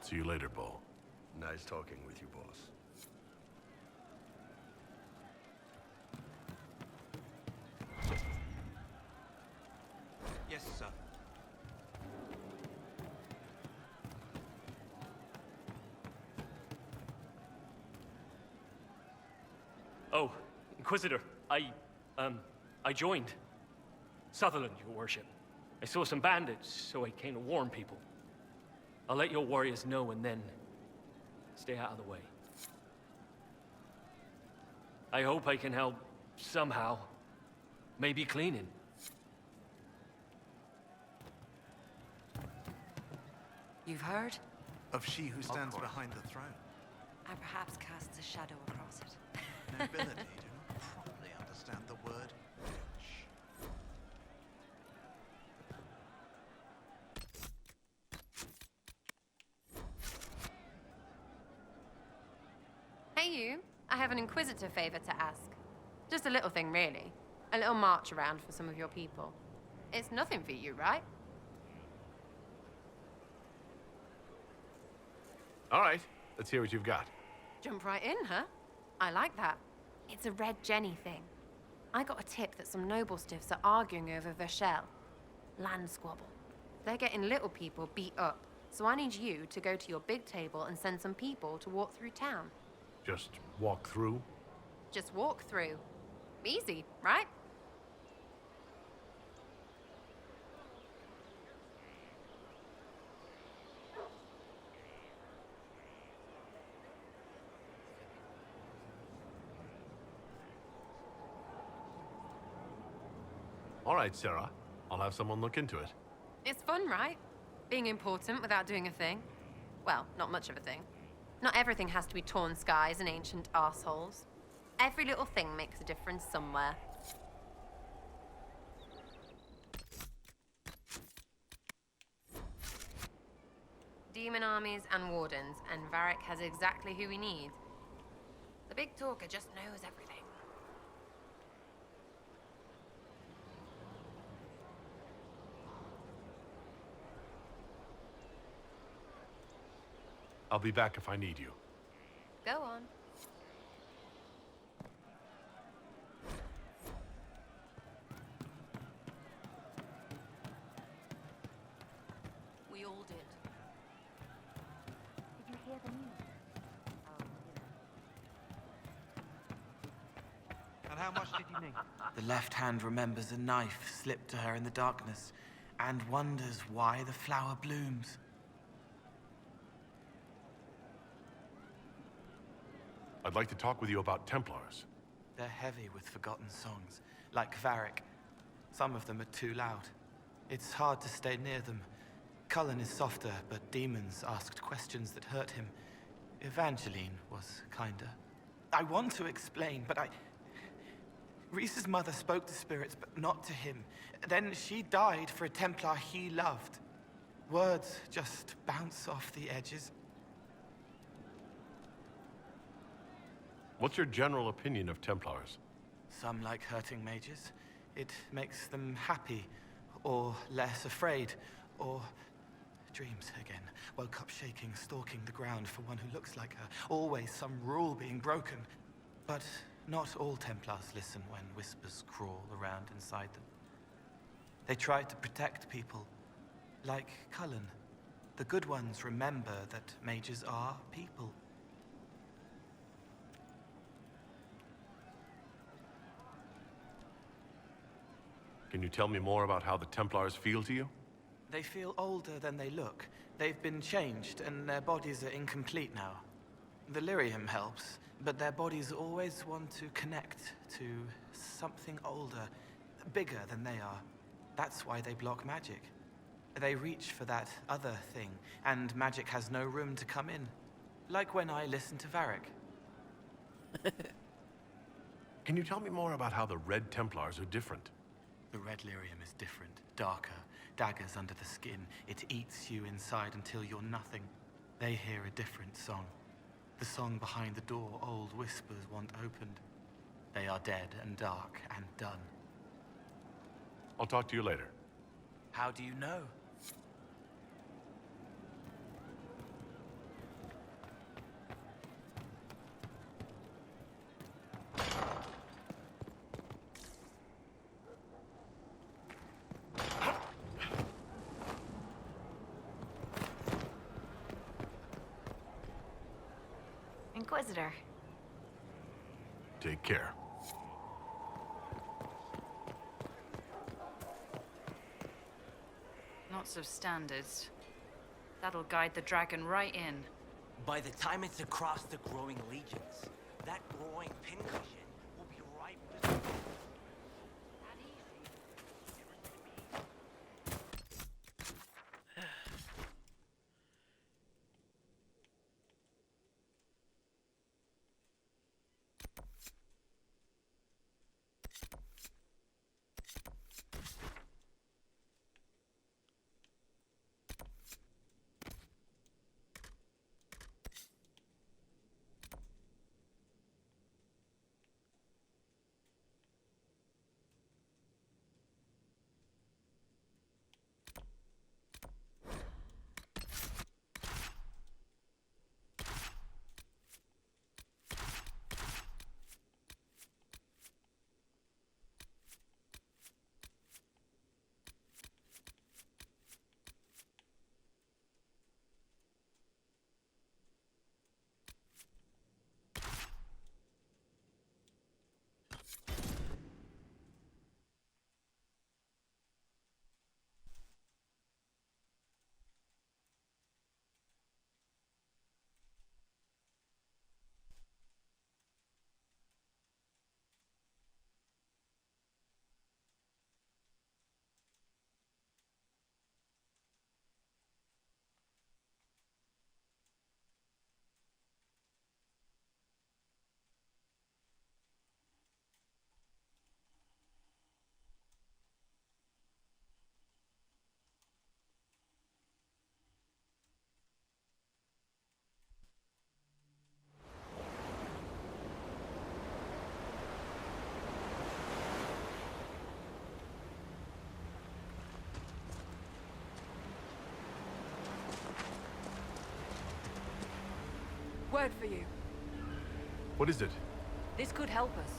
See you later, Bo. Nice talking with you, boss. Yes, sir. Oh, Inquisitor, I joined. Sutherland, your worship. I saw some bandits, so I came to warn people. I'll let your warriors know and then stay out of the way. I hope I can help somehow. Maybe cleaning. You've heard? Of she who stands behind the throne. I perhaps casts a shadow across it. Nobility do not properly understand the word bitch. Hey you, I have an Inquisitor favor to ask. Just a little thing, really. A little march around for some of your people. It's nothing for you, right? All right, let's hear what you've got. Jump right in, huh? I like that. It's a Red Jenny thing. I got a tip that some noble stiffs are arguing over Vershel. Land squabble. They're getting little people beat up, so I need you to go to your big table and send some people to walk through town. Just walk through? Just walk through. Easy, right? All right, Sarah. I'll have someone look into it. It's fun, right? Being important without doing a thing. Well, not much of a thing. Not everything has to be torn skies and ancient arseholes. Every little thing makes a difference somewhere. Demon armies and wardens, and Varric has exactly who we need. The big talker just knows everything. I'll be back if I need you. Go on. We all did. Did you hear the news? And how much did you need? The left hand remembers a knife slipped to her in the darkness and wonders why the flower blooms. I'd like to talk with you about Templars. They're heavy with forgotten songs, like Varric. Some of them are too loud. It's hard to stay near them. Cullen is softer, but demons asked questions that hurt him. Evangeline was kinder. I want to explain, but Reese's mother spoke to spirits, but not to him. Then she died for a Templar he loved. Words just bounce off the edges. What's your general opinion of Templars? Some like hurting mages. It makes them happy, or less afraid, or dreams again. Woke up shaking, stalking the ground for one who looks like her. Always some rule being broken. But not all Templars listen when whispers crawl around inside them. They try to protect people, like Cullen. The good ones remember that mages are people. Can you tell me more about how the Templars feel to you? They feel older than they look. They've been changed, and their bodies are incomplete now. The lyrium helps, but their bodies always want to connect to something older, bigger than they are. That's why they block magic. They reach for that other thing, and magic has no room to come in. Like when I listen to Varric. Can you tell me more about how the Red Templars are different? The red lyrium is different, darker, daggers under the skin. It eats you inside until you're nothing. They hear a different song. The song behind the door old whispers want opened. They are dead and dark and done. I'll talk to you later. How do you know? Inquisitor. Take care. Lots of standards. That'll guide the dragon right in. By the time it's across the growing legions, that growing pincushion will be ripe with... word for you. What is it? This could help us.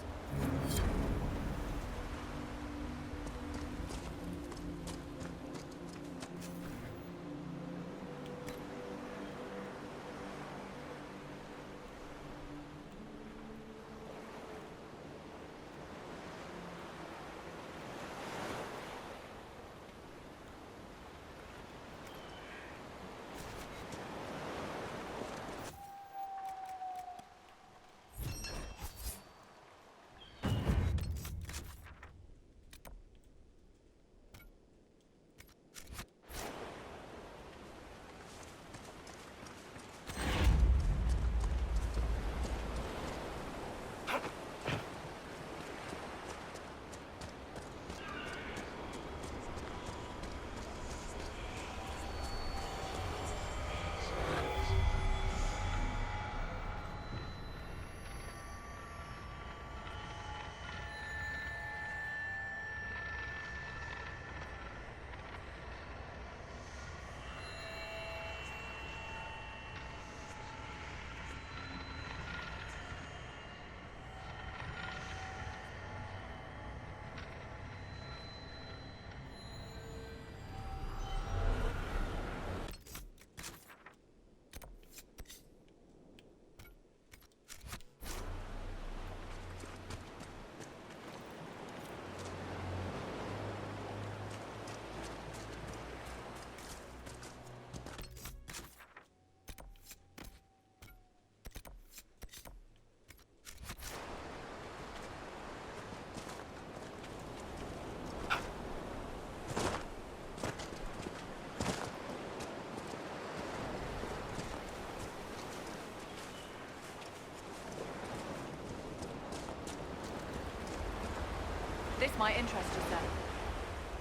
This might interest you, sir.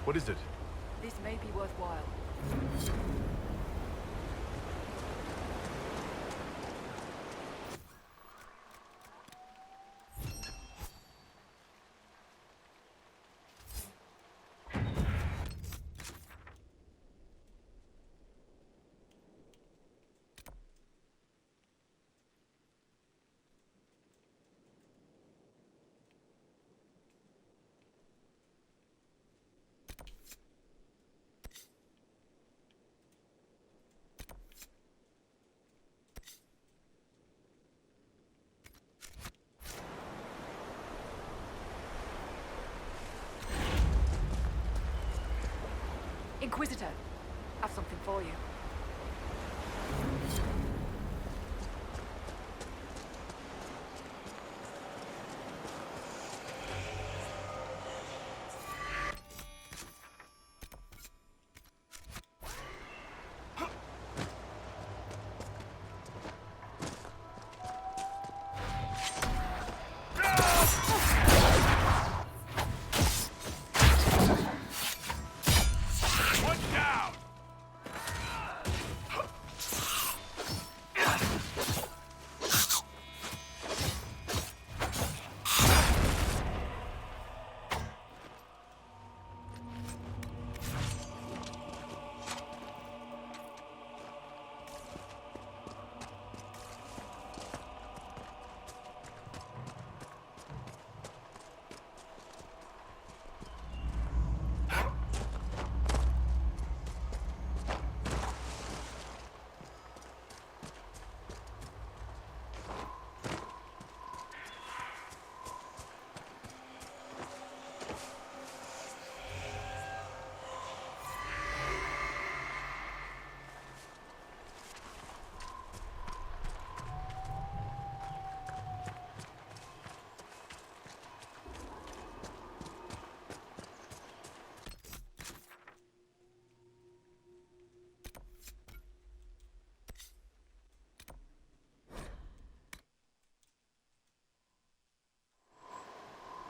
What is it? This may be worthwhile. Inquisitor, I have something for you.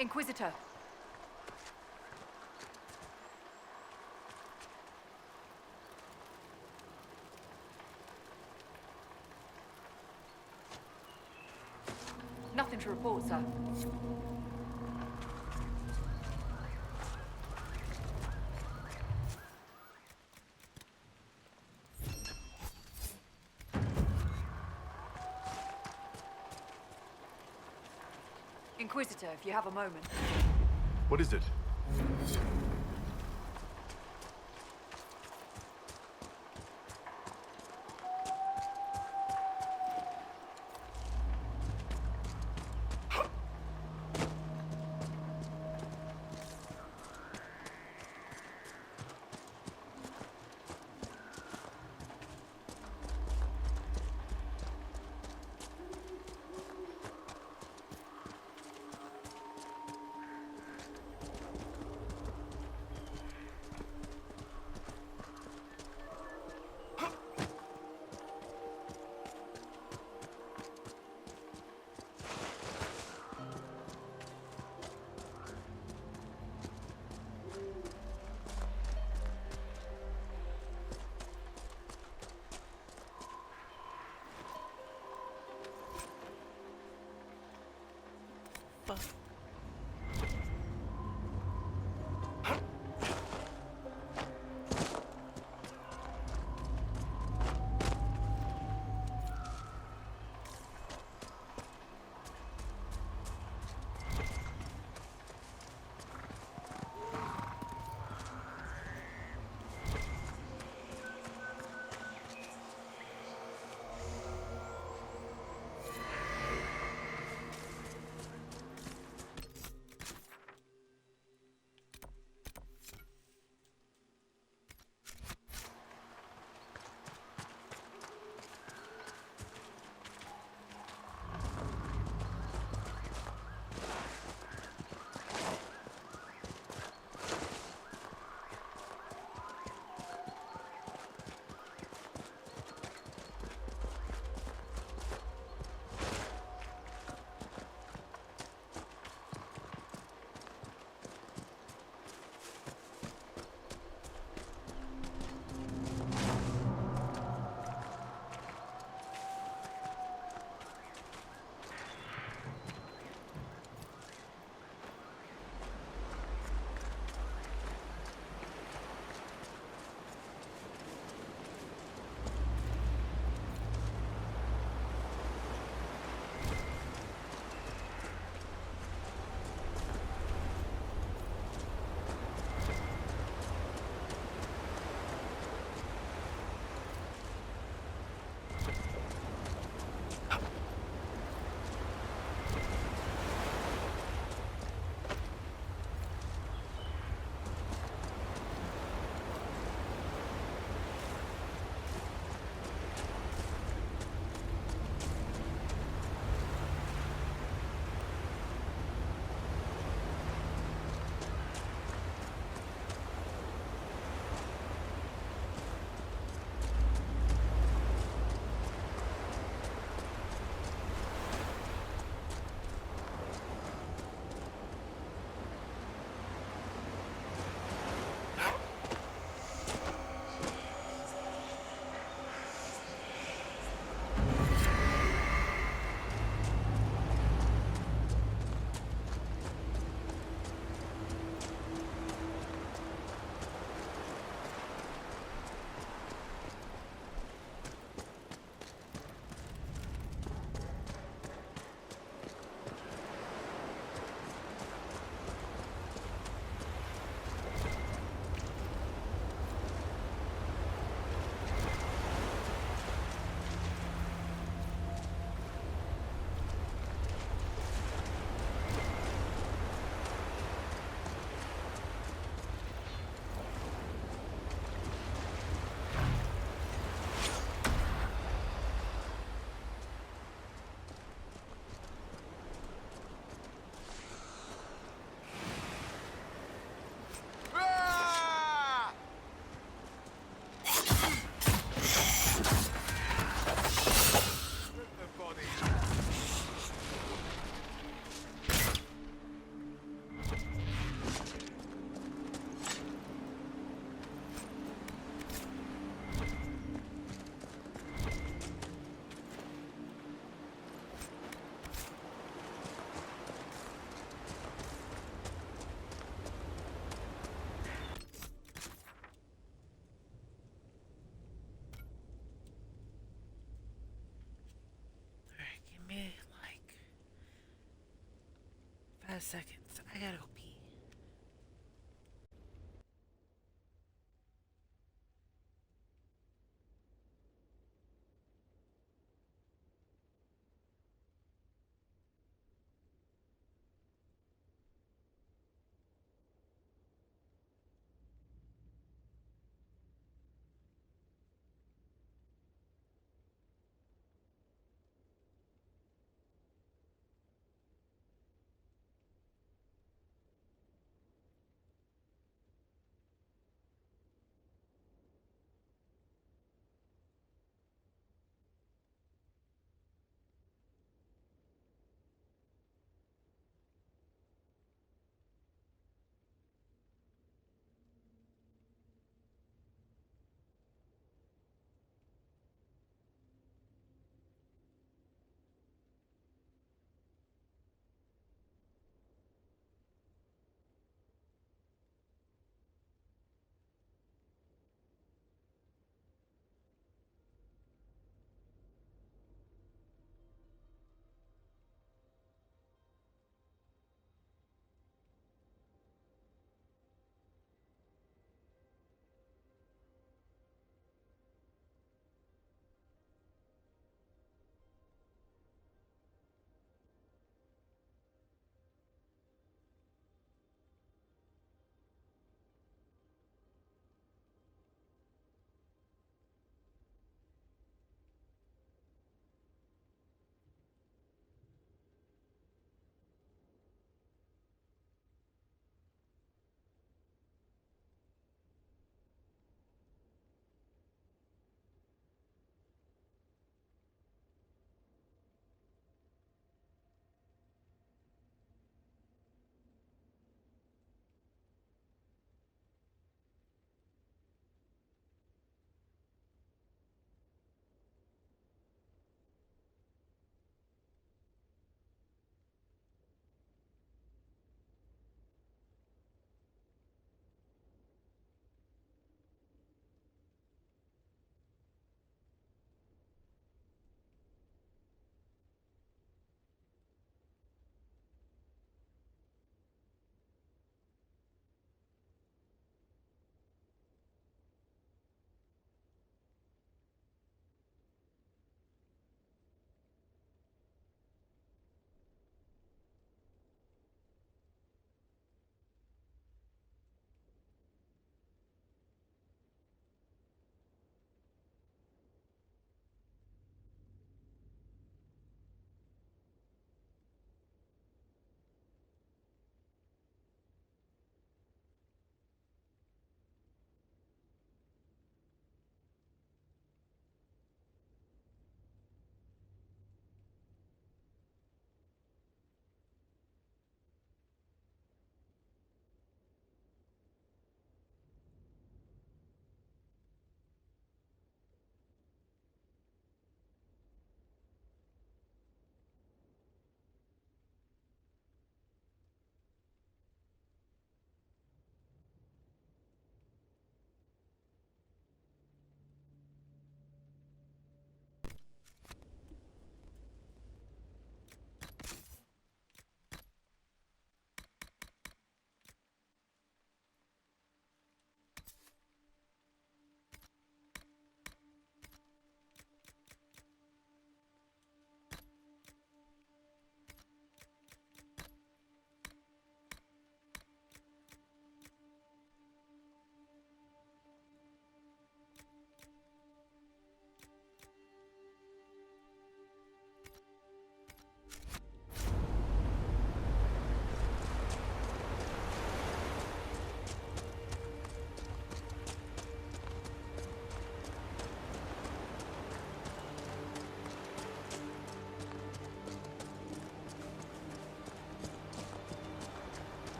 Inquisitor. Nothing to report, sir. Inquisitor, if you have a moment. What is it? 5 seconds. I gotta go pee.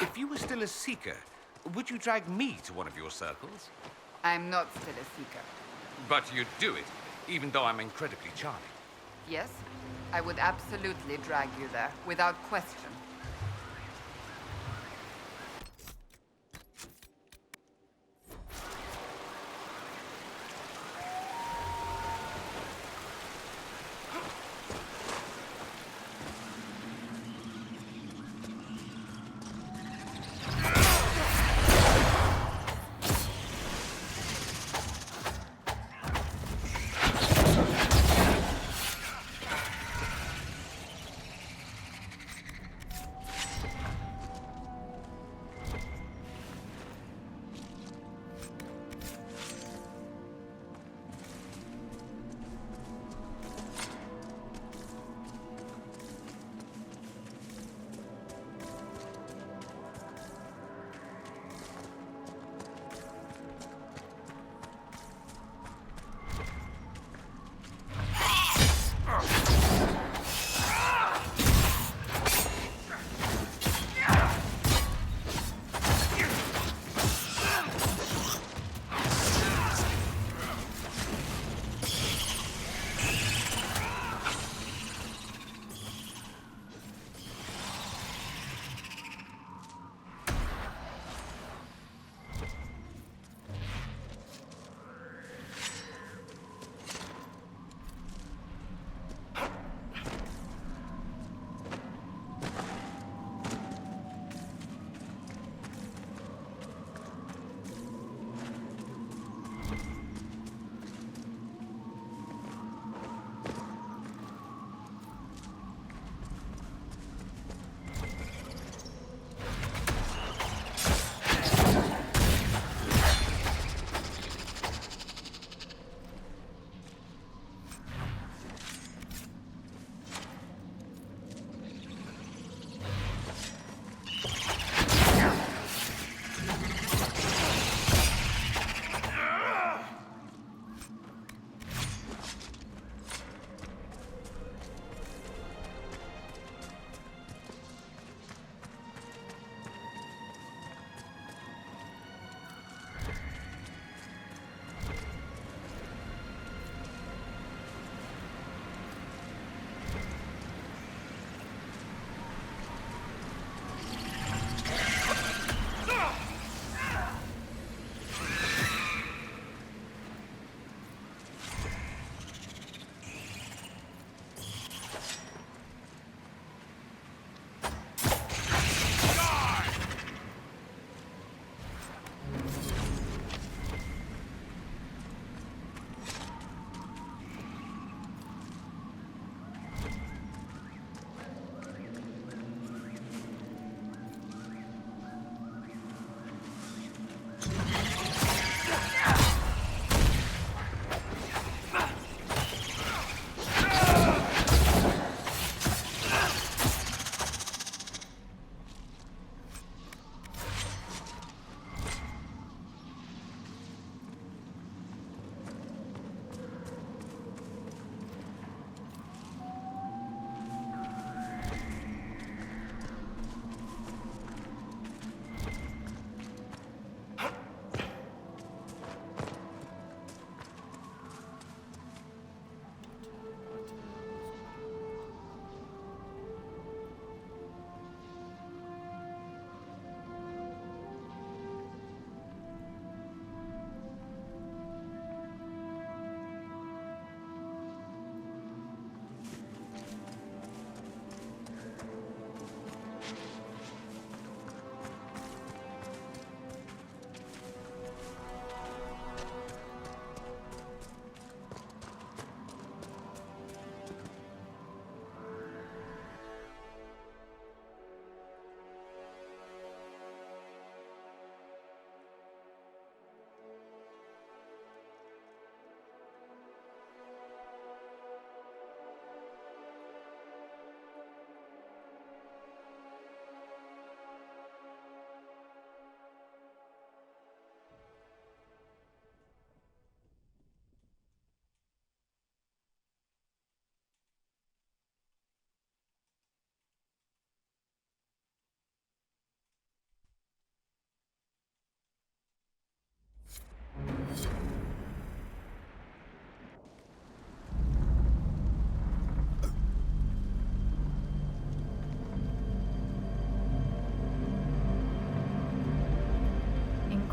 If you were still a Seeker, would you drag me to one of your circles? I'm not still a Seeker. But you'd do it, even though I'm incredibly charming. Yes, I would absolutely drag you there, without question.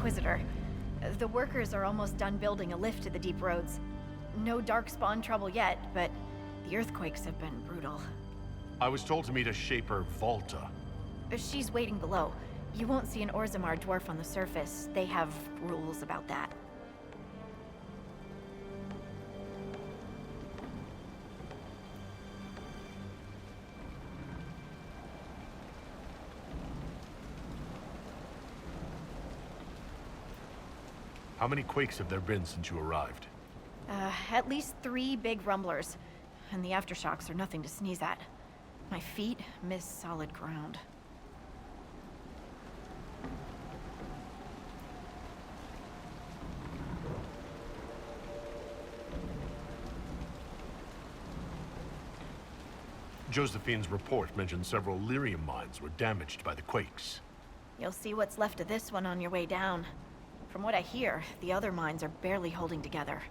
Inquisitor. The workers are almost done building a lift to the deep roads. No darkspawn trouble yet, but the earthquakes have been brutal. I was told to meet a Shaper Volta. She's waiting below. You won't see an Orzammar dwarf on the surface. They have rules about that. How many quakes have there been since you arrived? At least 3 big rumblers. And the aftershocks are nothing to sneeze at. My feet miss solid ground. Josephine's report mentioned several lyrium mines were damaged by the quakes. You'll see what's left of this one on your way down. From what I hear, the other mines are barely holding together.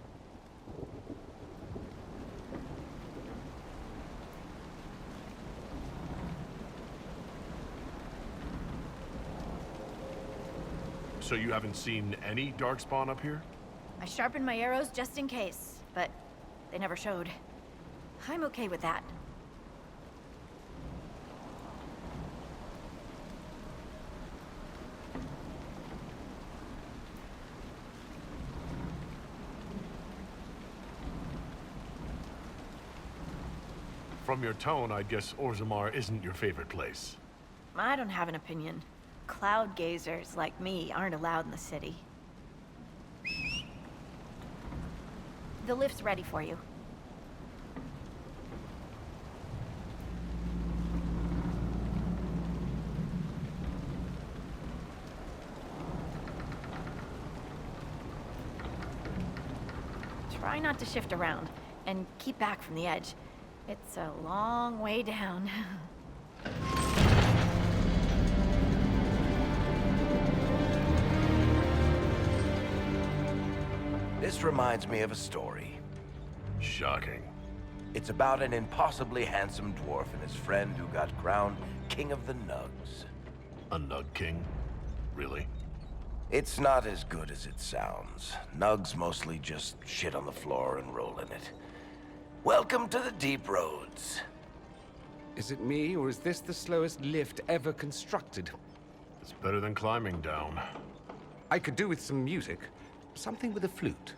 So you haven't seen any darkspawn up here? I sharpened my arrows just in case, but they never showed. I'm okay with that. From your tone, I'd guess Orzammar isn't your favorite place. I don't have an opinion. Cloud gazers like me aren't allowed in the city. The lift's ready for you. Try not to shift around, and keep back from the edge. It's a long way down. This reminds me of a story. Shocking. It's about an impossibly handsome dwarf and his friend who got crowned King of the Nugs. A Nug King? Really? It's not as good as it sounds. Nugs mostly just shit on the floor and roll in it. Welcome to the deep roads. Is it me, or is this the slowest lift ever constructed? It's better than climbing down. I could do with some music. Something with a flute.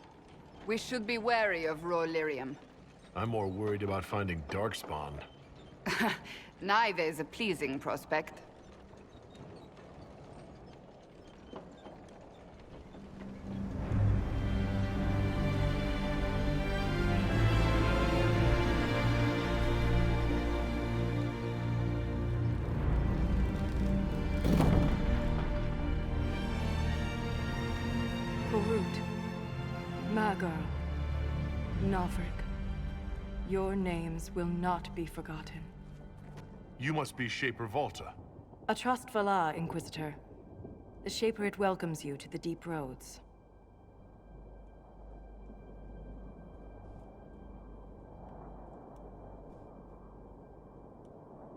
We should be wary of raw lyrium. I'm more worried about finding darkspawn. Neither is a pleasing prospect. Magor, Navrik, your names will not be forgotten. You must be Shaper Volta. A trust Valar, Inquisitor. The Shaper it welcomes you to the deep roads.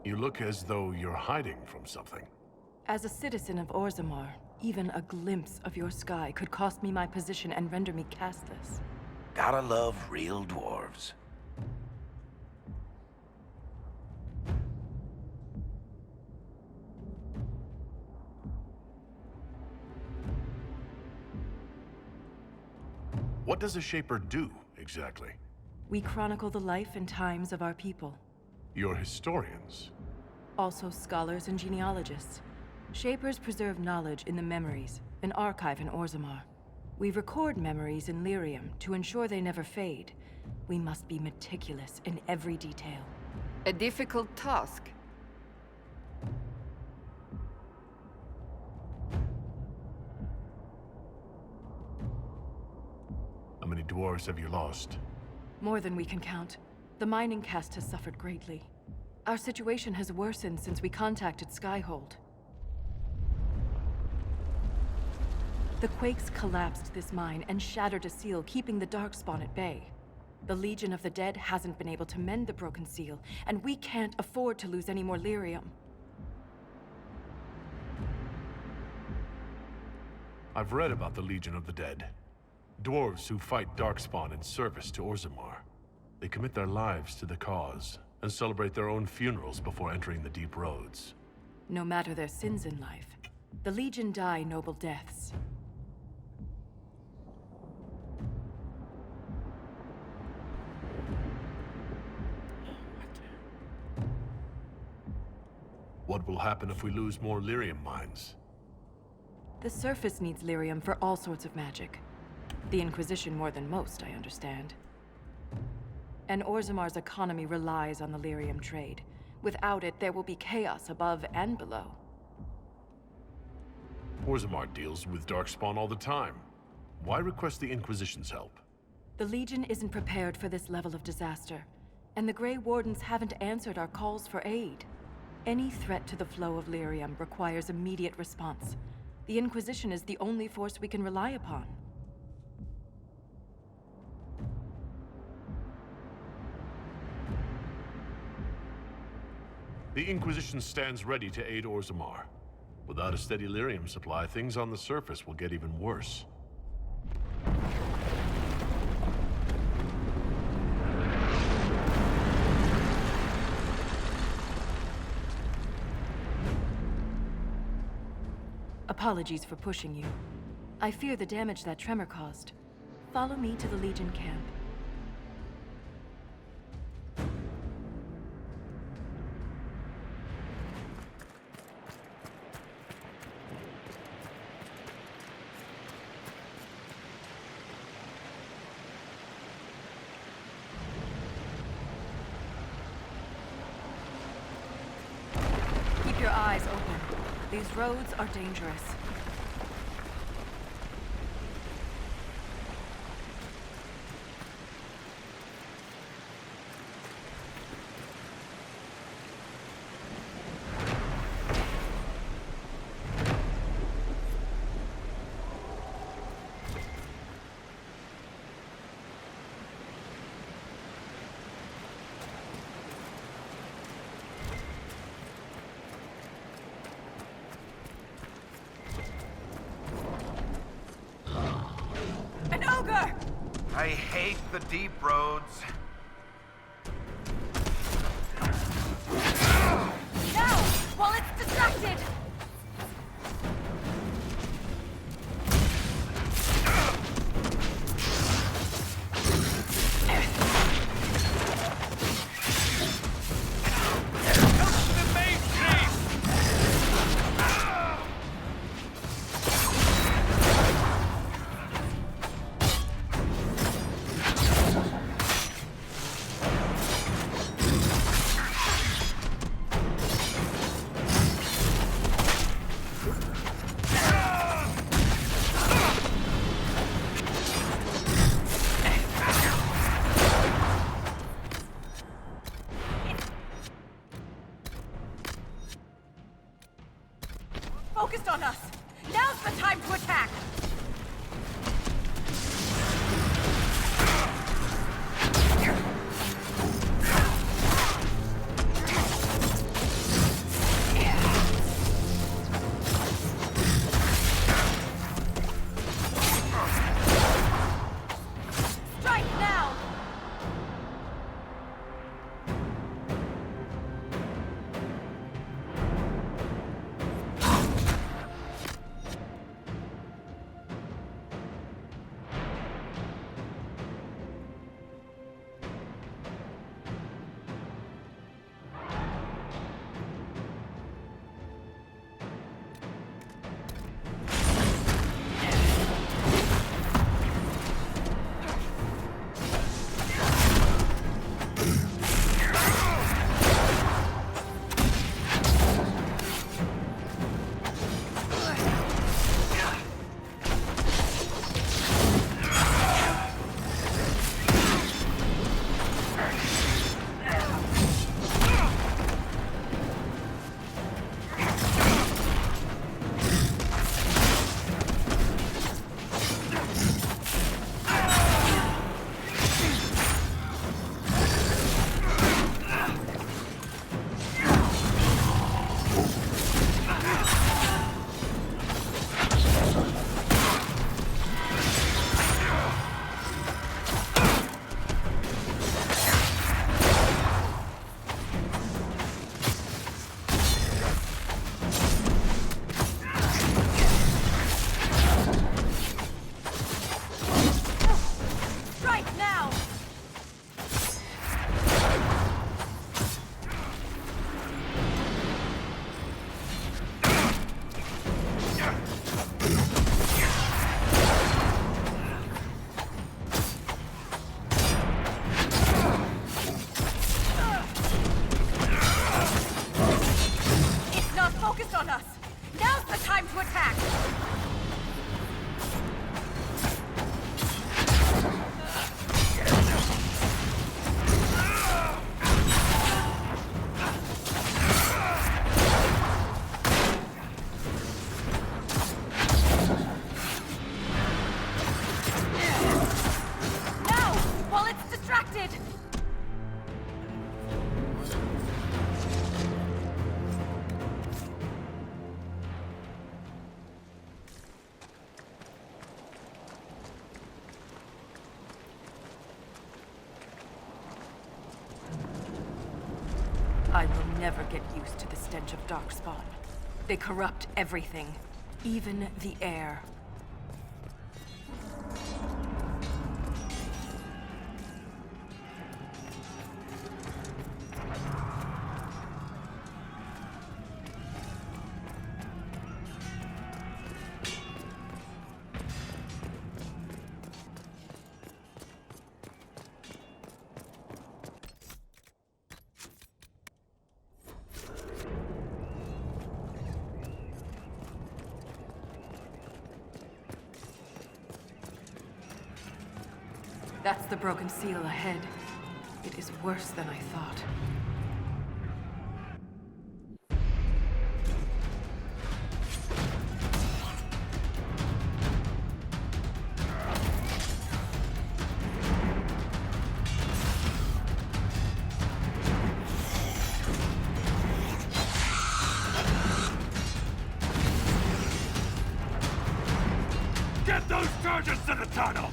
You look as though you're hiding from something. As a citizen of Orzammar, even a glimpse of your sky could cost me my position and render me castless. Gotta love real dwarves. What does a Shaper do, exactly? We chronicle the life and times of our people. You're historians. Also scholars and genealogists. Shapers preserve knowledge in the memories, an archive in Orzammar. We record memories in lyrium to ensure they never fade. We must be meticulous in every detail. A difficult task. How many dwarves have you lost? More than we can count. The mining caste has suffered greatly. Our situation has worsened since we contacted Skyhold. The quakes collapsed this mine and shattered a seal, keeping the Darkspawn at bay. The Legion of the Dead hasn't been able to mend the broken seal, and we can't afford to lose any more lyrium. I've read about the Legion of the Dead. Dwarves who fight Darkspawn in service to Orzammar. They commit their lives to the cause, and celebrate their own funerals before entering the Deep Roads. No matter their sins in life, the Legion die noble deaths. What will happen if we lose more lyrium mines? The surface needs lyrium for all sorts of magic. The Inquisition more than most, I understand. And Orzammar's economy relies on the lyrium trade. Without it, there will be chaos above and below. Orzammar deals with Darkspawn all the time. Why request the Inquisition's help? The Legion isn't prepared for this level of disaster, and the Grey Wardens haven't answered our calls for aid. Any threat to the flow of lyrium requires immediate response. The Inquisition is the only force we can rely upon. The Inquisition stands ready to aid Orzammar. Without a steady lyrium supply, things on the surface will get even worse. Apologies for pushing you. I fear the damage that tremor caused. Follow me to the Legion camp. Keep your eyes open. These roads are dangerous. I hate the deep roads. Now, while it's distracted! never get used to the stench of Darkspawn. They corrupt everything, even the air. That's the broken seal ahead. It is worse than I thought. Get those charges to the tunnels!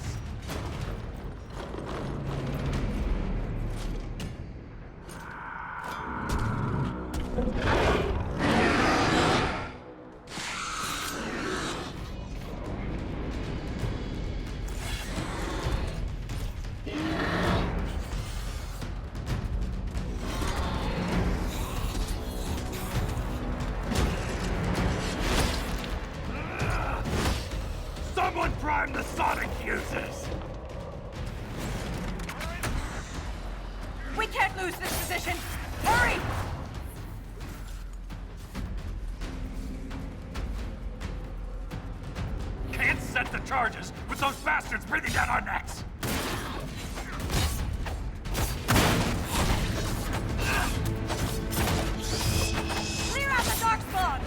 Someone prime the sonic fuses! We can't lose this position! Hurry! Can't set the charges with those bastards breathing down our necks! Clear out the Darkspawn!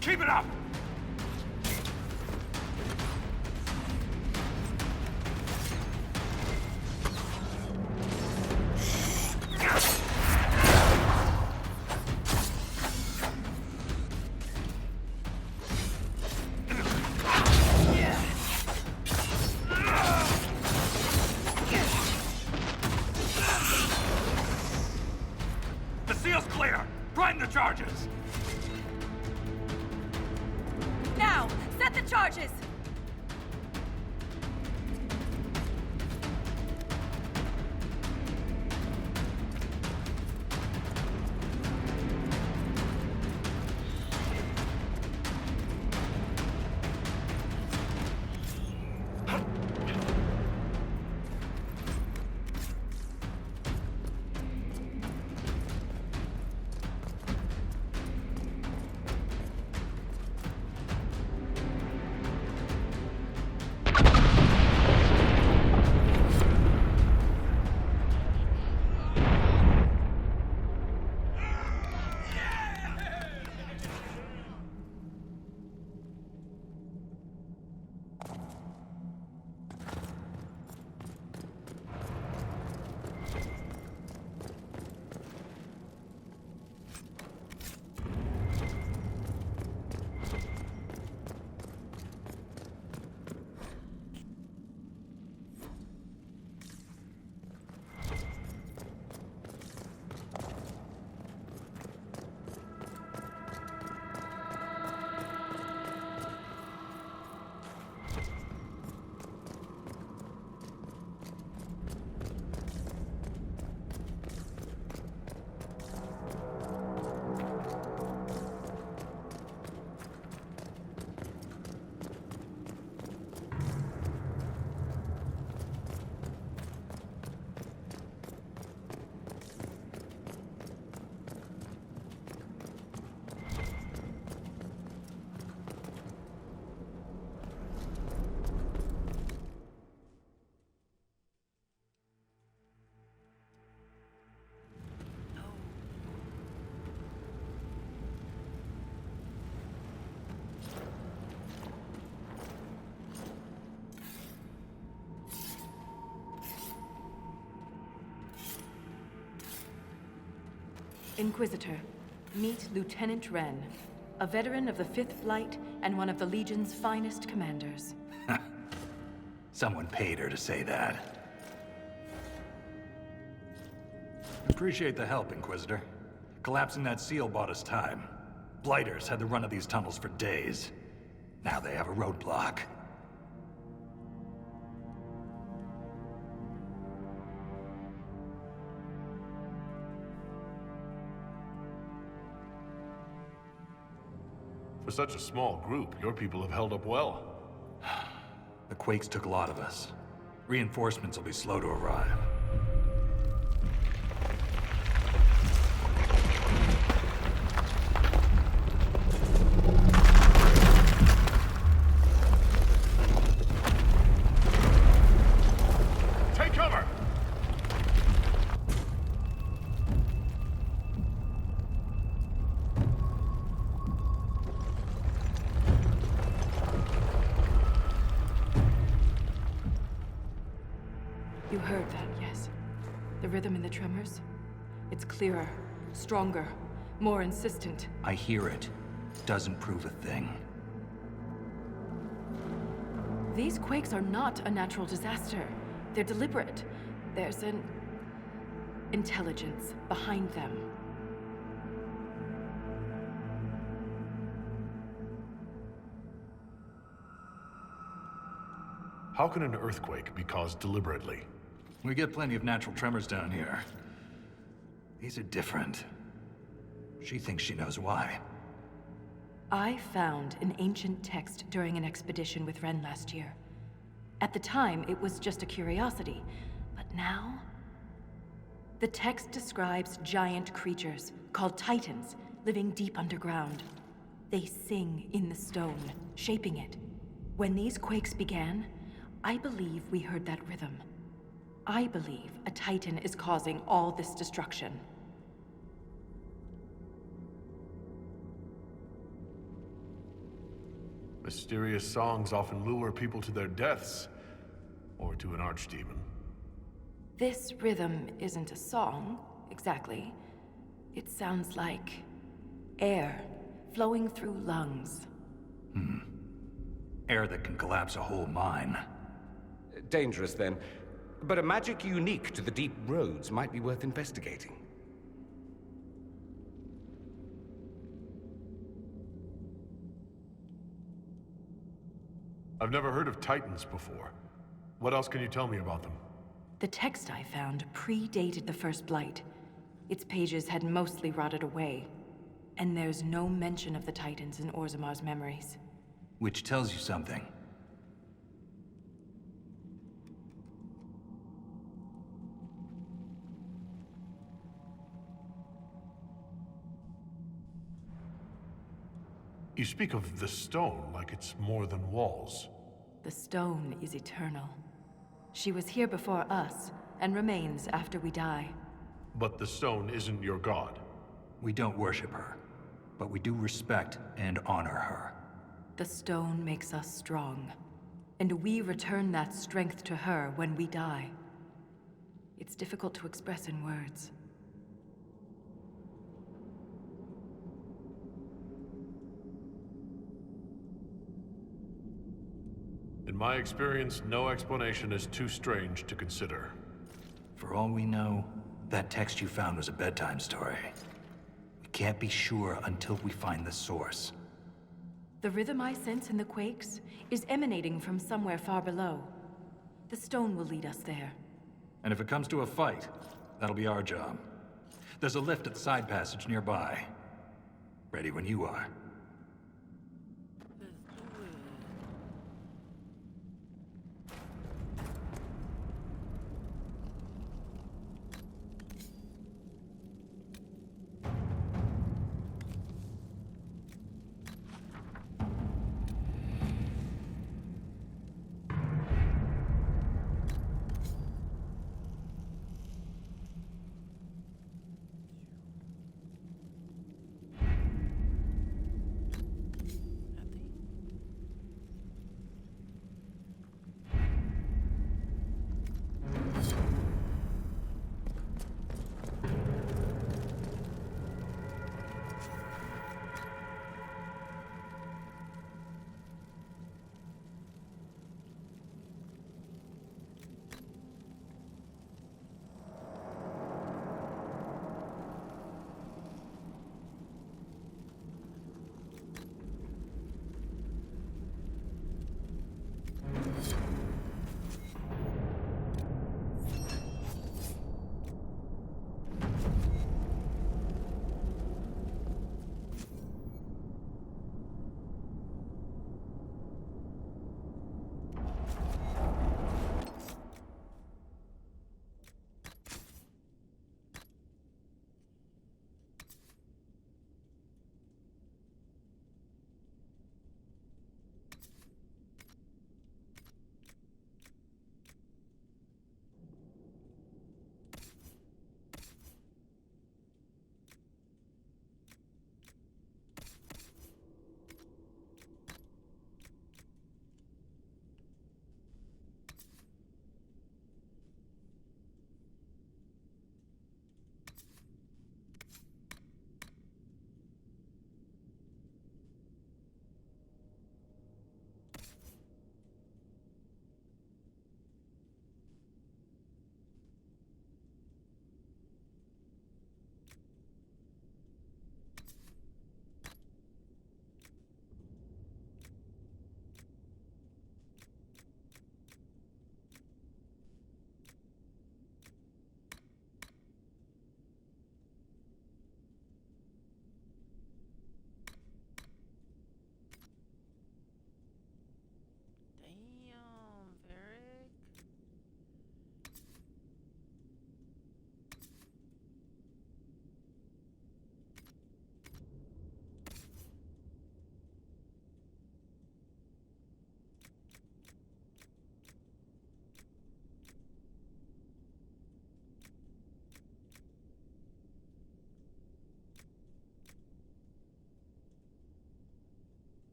Keep it up! The seal's clear! Prime the charges! Now! Set the charges! Inquisitor, meet Lieutenant Wren, a veteran of the 5th Flight and one of the Legion's finest commanders. Someone paid her to say that. Appreciate the help, Inquisitor. Collapsing that seal bought us time. Blighters had the run of these tunnels for days. Now they have a roadblock. For such a small group, your people have held up well. The Quakes took a lot of us. Reinforcements will be slow to arrive. Take cover! You heard that, yes? The rhythm in the tremors? It's clearer, stronger, more insistent. I hear it. Doesn't prove a thing. These quakes are not a natural disaster. They're deliberate. There's an intelligence behind them. How can an earthquake be caused deliberately? We get plenty of natural tremors down here. These are different. She thinks she knows why. I found an ancient text during an expedition with Wren last year. At the time, it was just a curiosity, but now... The text describes giant creatures, called Titans, living deep underground. They sing in the stone, shaping it. When these quakes began, I believe we heard that rhythm. I believe a Titan is causing all this destruction. Mysterious songs often lure people to their deaths, or to an archdemon. This rhythm isn't a song, exactly. It sounds like air flowing through lungs. Air that can collapse a whole mine. Dangerous, then. But a magic unique to the deep roads might be worth investigating. I've never heard of Titans before. What else can you tell me about them? The text I found predated the First Blight. Its pages had mostly rotted away. And there's no mention of the Titans in Orzamar's memories. Which tells you something. You speak of the stone like it's more than walls. The stone is eternal. She was here before us, and remains after we die. But the stone isn't your god. We don't worship her, but we do respect and honor her. The stone makes us strong, and we return that strength to her when we die. It's difficult to express in words. In my experience, no explanation is too strange to consider. For all we know, that text you found was a bedtime story. We can't be sure until we find the source. The rhythm I sense in the quakes is emanating from somewhere far below. The stone will lead us there. And if it comes to a fight, that'll be our job. There's a lift at the side passage nearby. Ready when you are.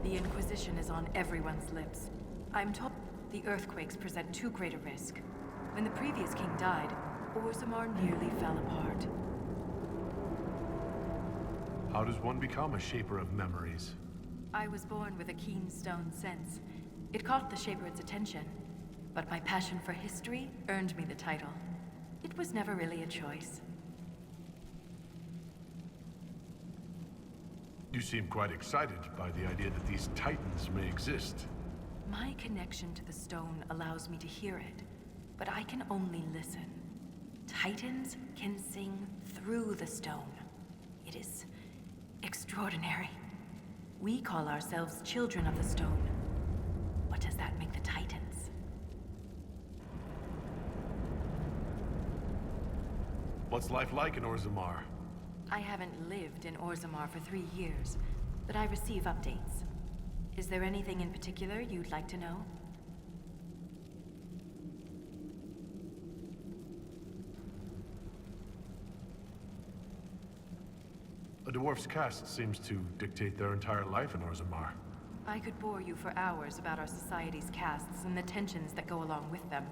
The Inquisition is on everyone's lips. I'm told the earthquakes present too great a risk. When the previous king died, Orzammar nearly fell apart. How does one become a shaper of memories? I was born with a keen stone sense. It caught the Shaper's attention, but my passion for history earned me the title. It was never really a choice. You seem quite excited by the idea that these titans may exist. My connection to the stone allows me to hear it, but I can only listen. Titans can sing through the stone. It is extraordinary. We call ourselves children of the stone. What does that make the Titans? What's life like in Orzammar? I haven't lived in Orzammar for 3 years, but I receive updates. Is there anything in particular you'd like to know? A dwarf's caste seems to dictate their entire life in Orzammar. I could bore you for hours about our society's castes and the tensions that go along with them.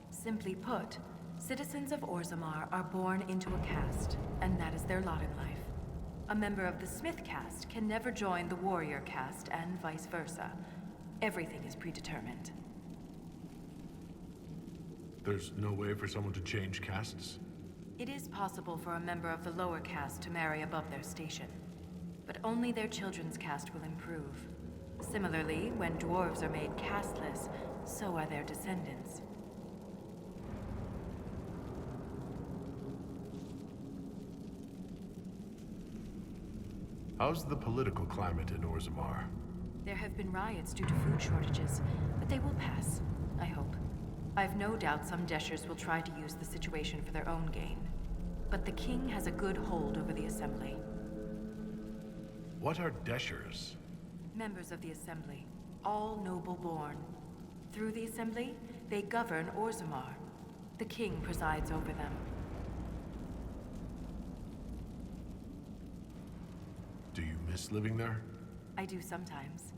Simply put, citizens of Orzammar are born into a caste, and that is their lot in life. A member of the Smith caste can never join the warrior caste, and vice versa. Everything is predetermined. There's no way for someone to change castes? It is possible for a member of the lower caste to marry above their station, but only their children's caste will improve. Similarly, when dwarves are made casteless, so are their descendants. How's the political climate in Orzammar? There have been riots due to food shortages, but they will pass, I hope. I've no doubt some Deshers will try to use the situation for their own gain. But the king has a good hold over the Assembly. What are Deshers? Members of the Assembly, all noble-born. Through the Assembly, they govern Orzammar. The king presides over them. Do you miss living there? I do sometimes.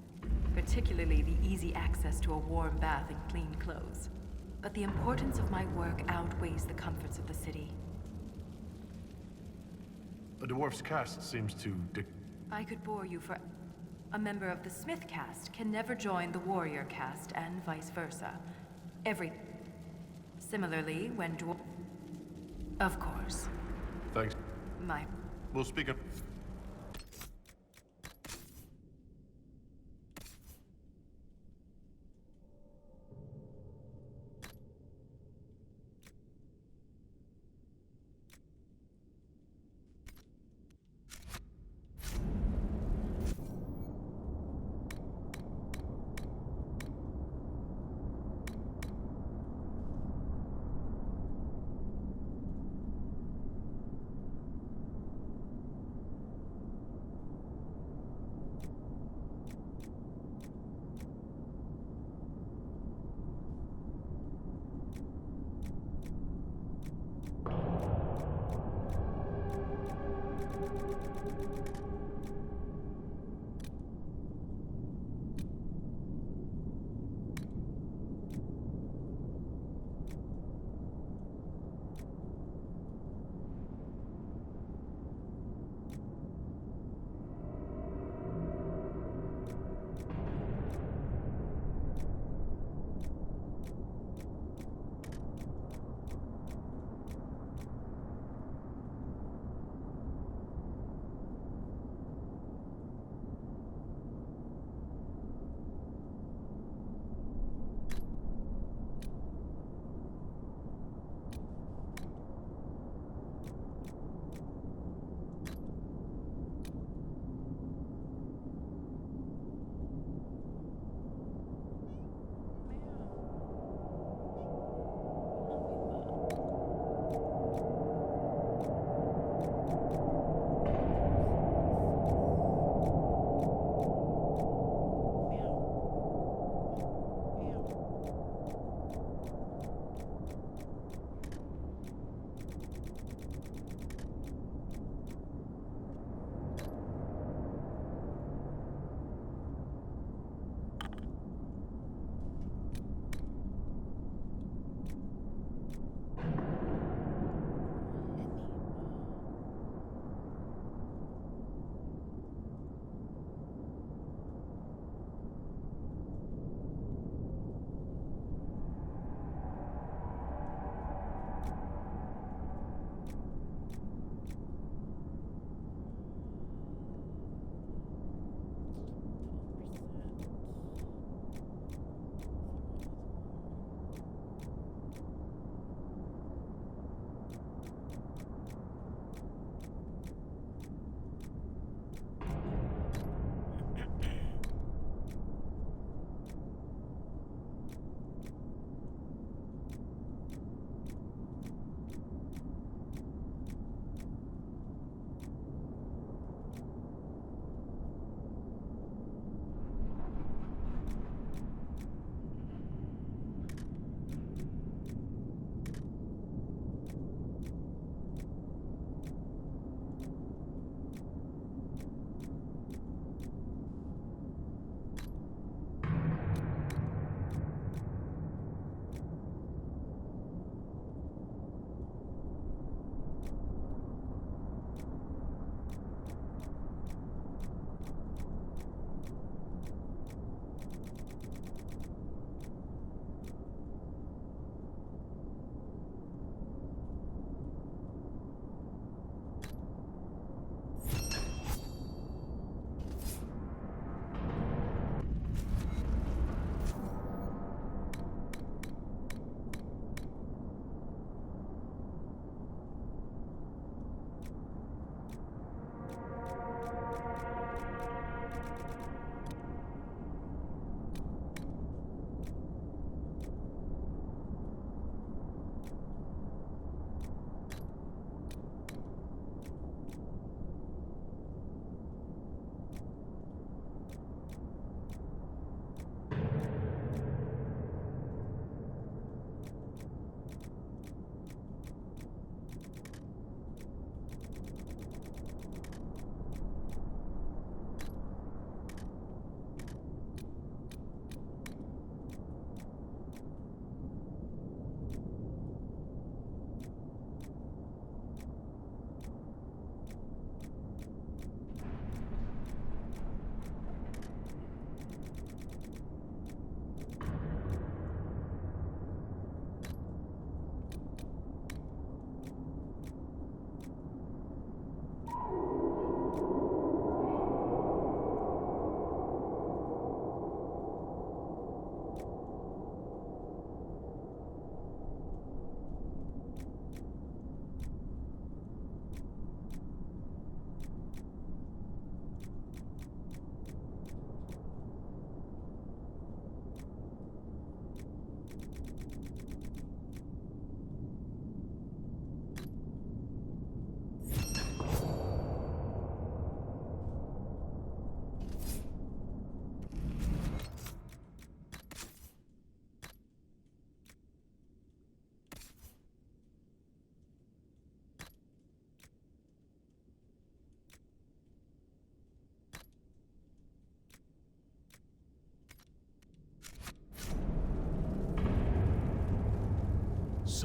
Particularly the easy access to a warm bath and clean clothes. But the importance of my work outweighs the comforts of the city. A dwarf's caste seems to I could bore you for... A member of the Smith caste can never join the warrior caste, and vice versa. Similarly, when Of course. Thanks. My... We'll speak of...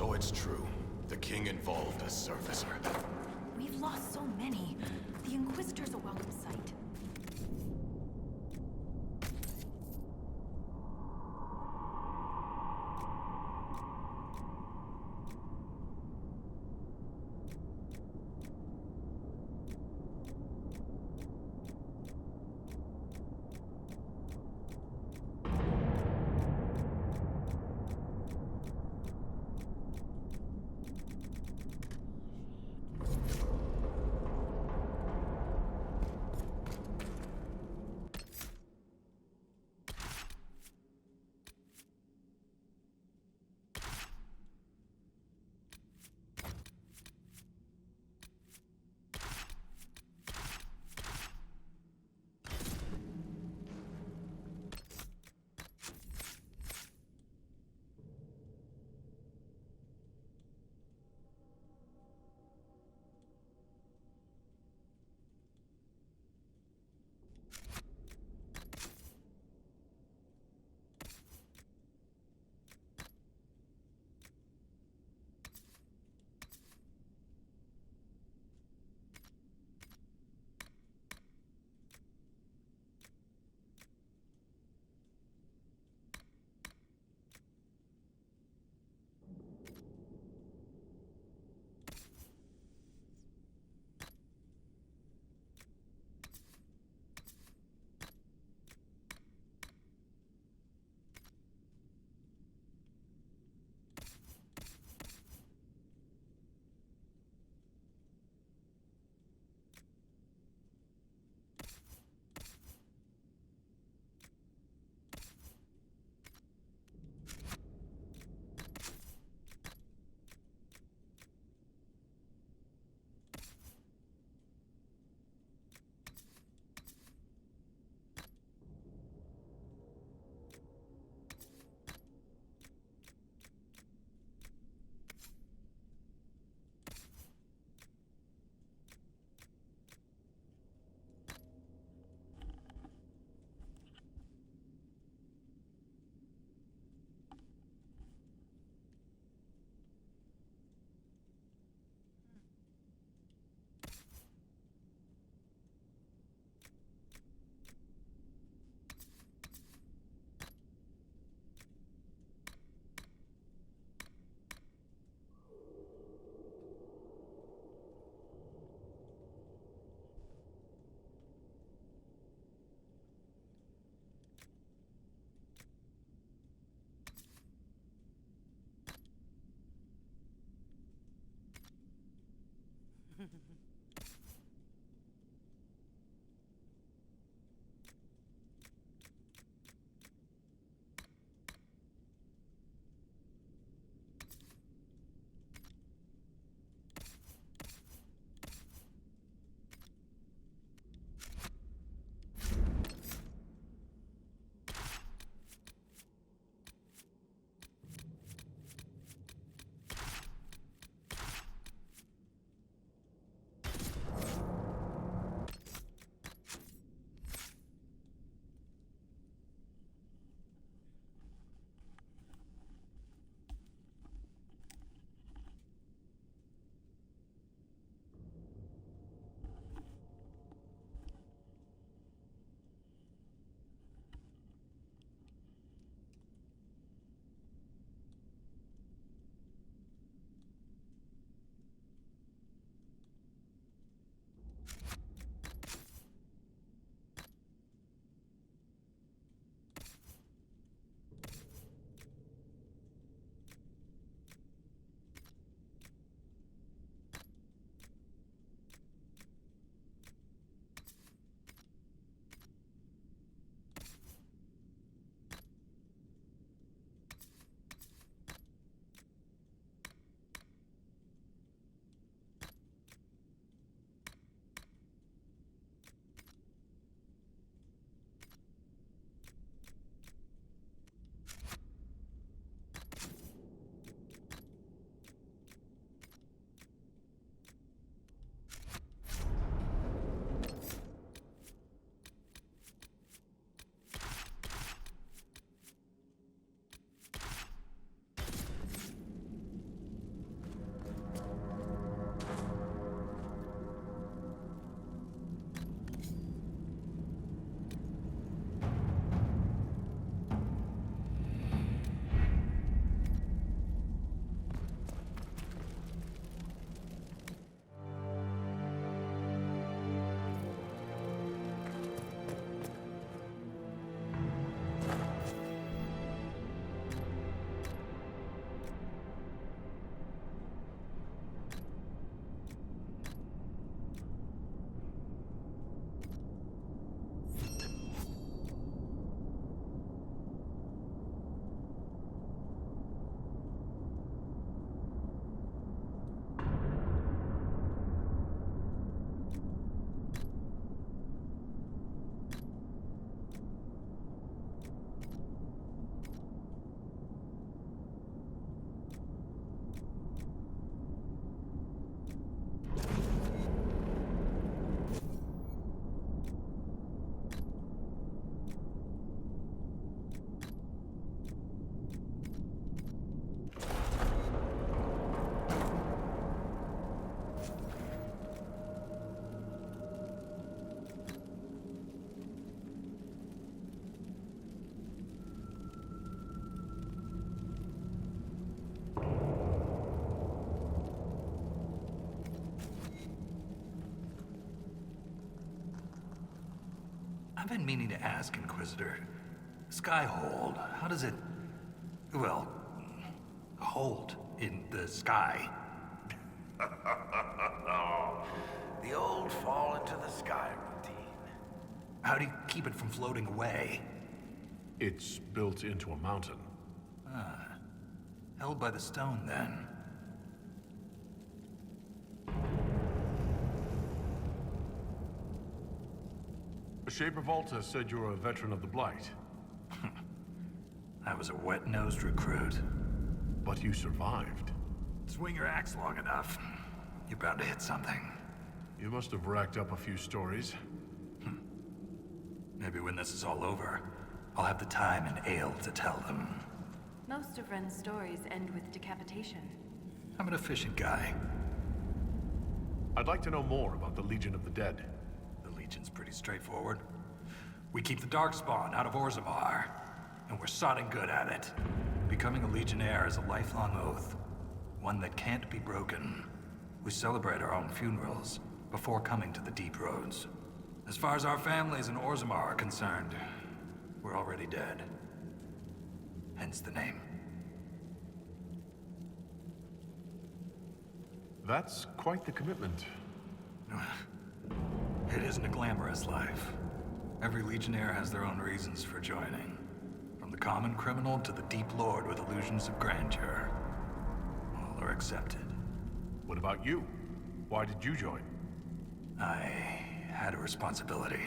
So it's true. The king involved a surfacer. We've lost so many. The Inquisitor's a welcome sight. I've been meaning to ask, Inquisitor. Skyhold, how does it... well, hold in the sky? The old fall into the sky routine. How do you keep it from floating away? It's built into a mountain. Ah. Held by the stone, then. Shaper Volta said you're a veteran of the Blight. I was a wet-nosed recruit. But you survived. Swing your axe long enough. You're bound to hit something. You must have racked up a few stories. Maybe when this is all over, I'll have the time and ale to tell them. Most of Ren's stories end with decapitation. I'm an efficient guy. I'd like to know more about the Legion of the Dead. The Legion's pretty straightforward. We keep the Darkspawn out of Orzammar, and we're sodding good at it. Becoming a Legionnaire is a lifelong oath, one that can't be broken. We celebrate our own funerals before coming to the Deep Roads. As far as our families in Orzammar are concerned, we're already dead. Hence the name. That's quite the commitment. It isn't a glamorous life. Every Legionnaire has their own reasons for joining. From the common criminal to the Deep Lord with illusions of grandeur. All are accepted. What about you? Why did you join? I had a responsibility.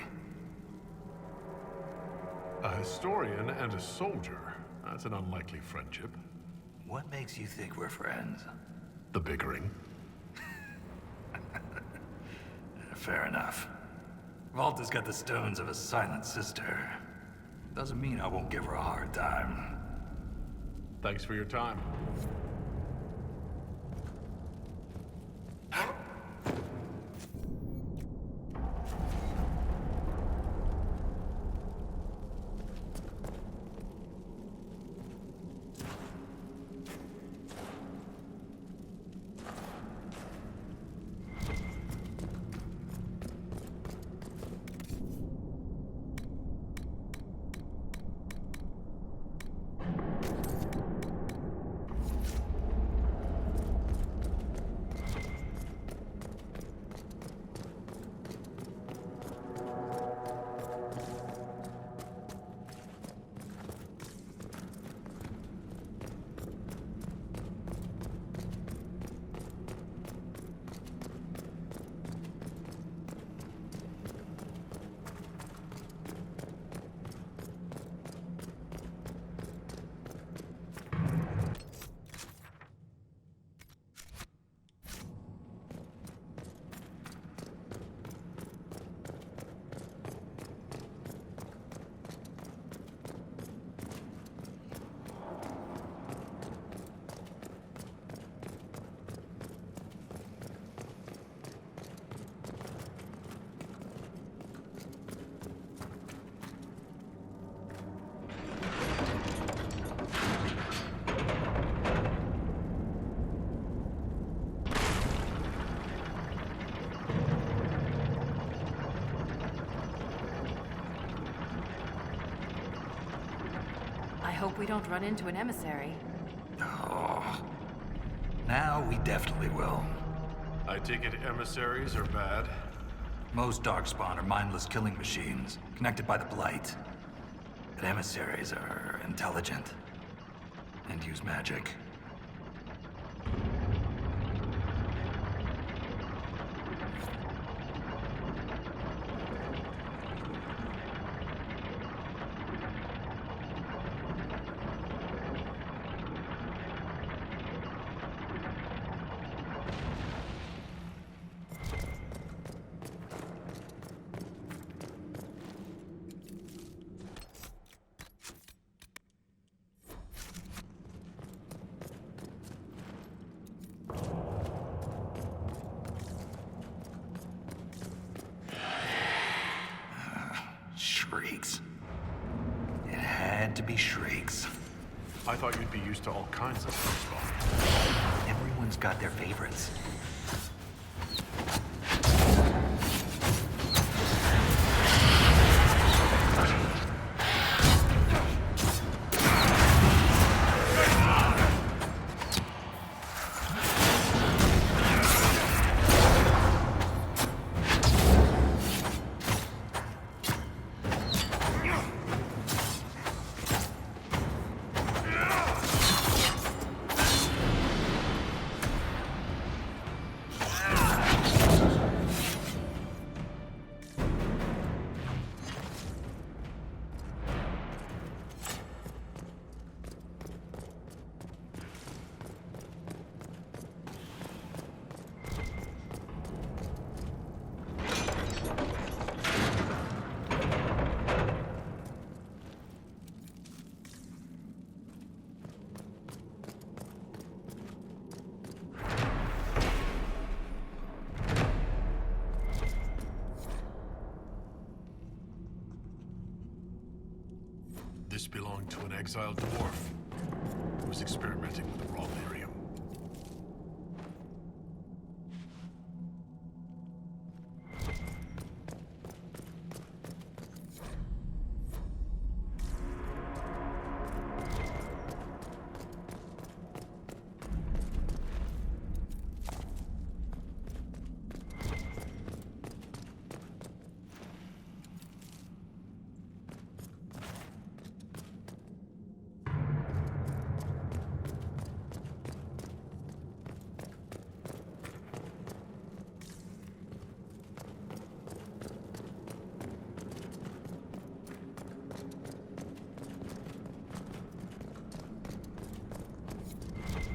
A historian and a soldier. That's an unlikely friendship. What makes you think we're friends? The bickering. Fair enough. Volta's got the stones of a silent sister. Doesn't mean I won't give her a hard time. Thanks for your time. I hope we don't run into an emissary. Oh. Now we definitely will. I take it emissaries are bad? Most Darkspawn are mindless killing machines, connected by the Blight. But emissaries are intelligent. And use magic. Shrieks. It had to be shrieks. I thought you'd be used to all kinds of Darkspawn. Everyone's got their favorites. This belonged to an exiled dwarf who was experimenting with the raw lyrium.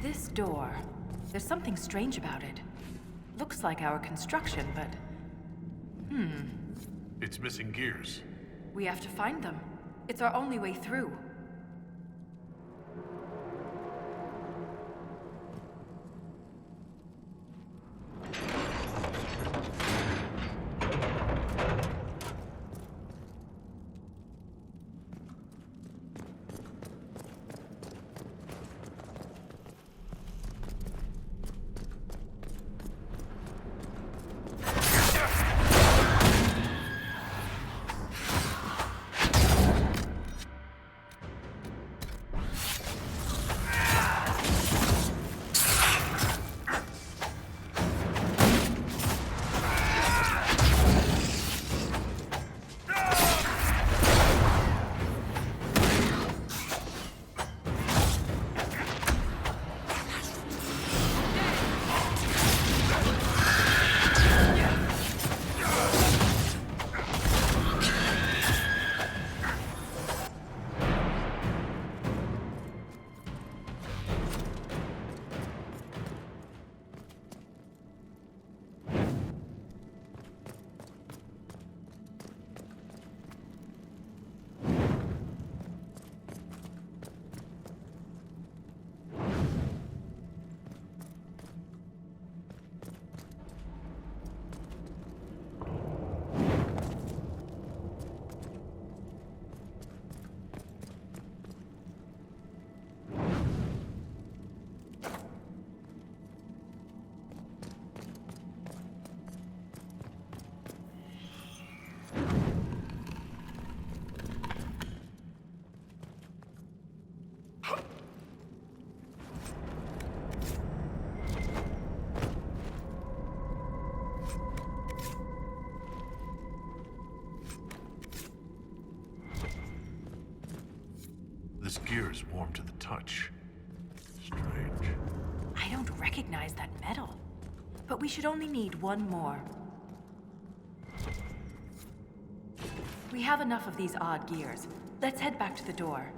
This door, there's something strange about it. Looks like our construction, but... It's missing gears. We have to find them. It's our only way through. This gear is warm to the touch. Strange. I don't recognize that metal. But we should only need one more. We have enough of these odd gears. Let's head back to the door.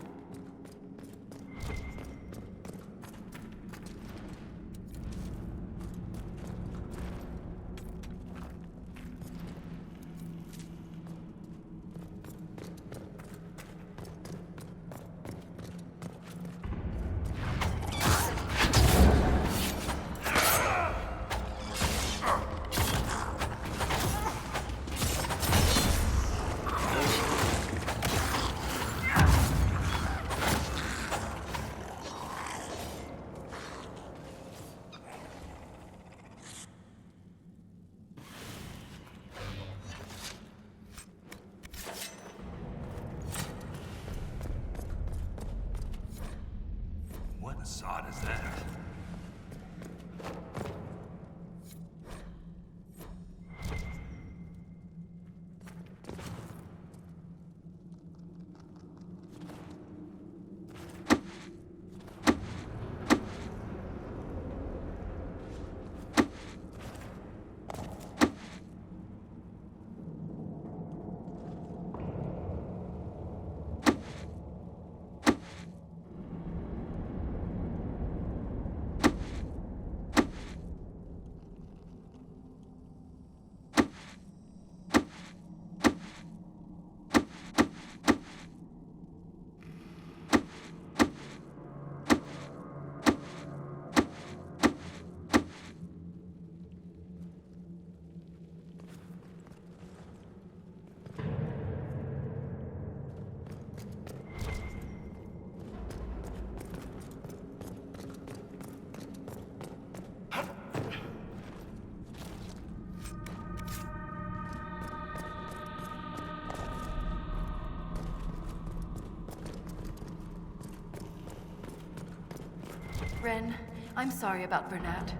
Ren, I'm sorry about Bernat.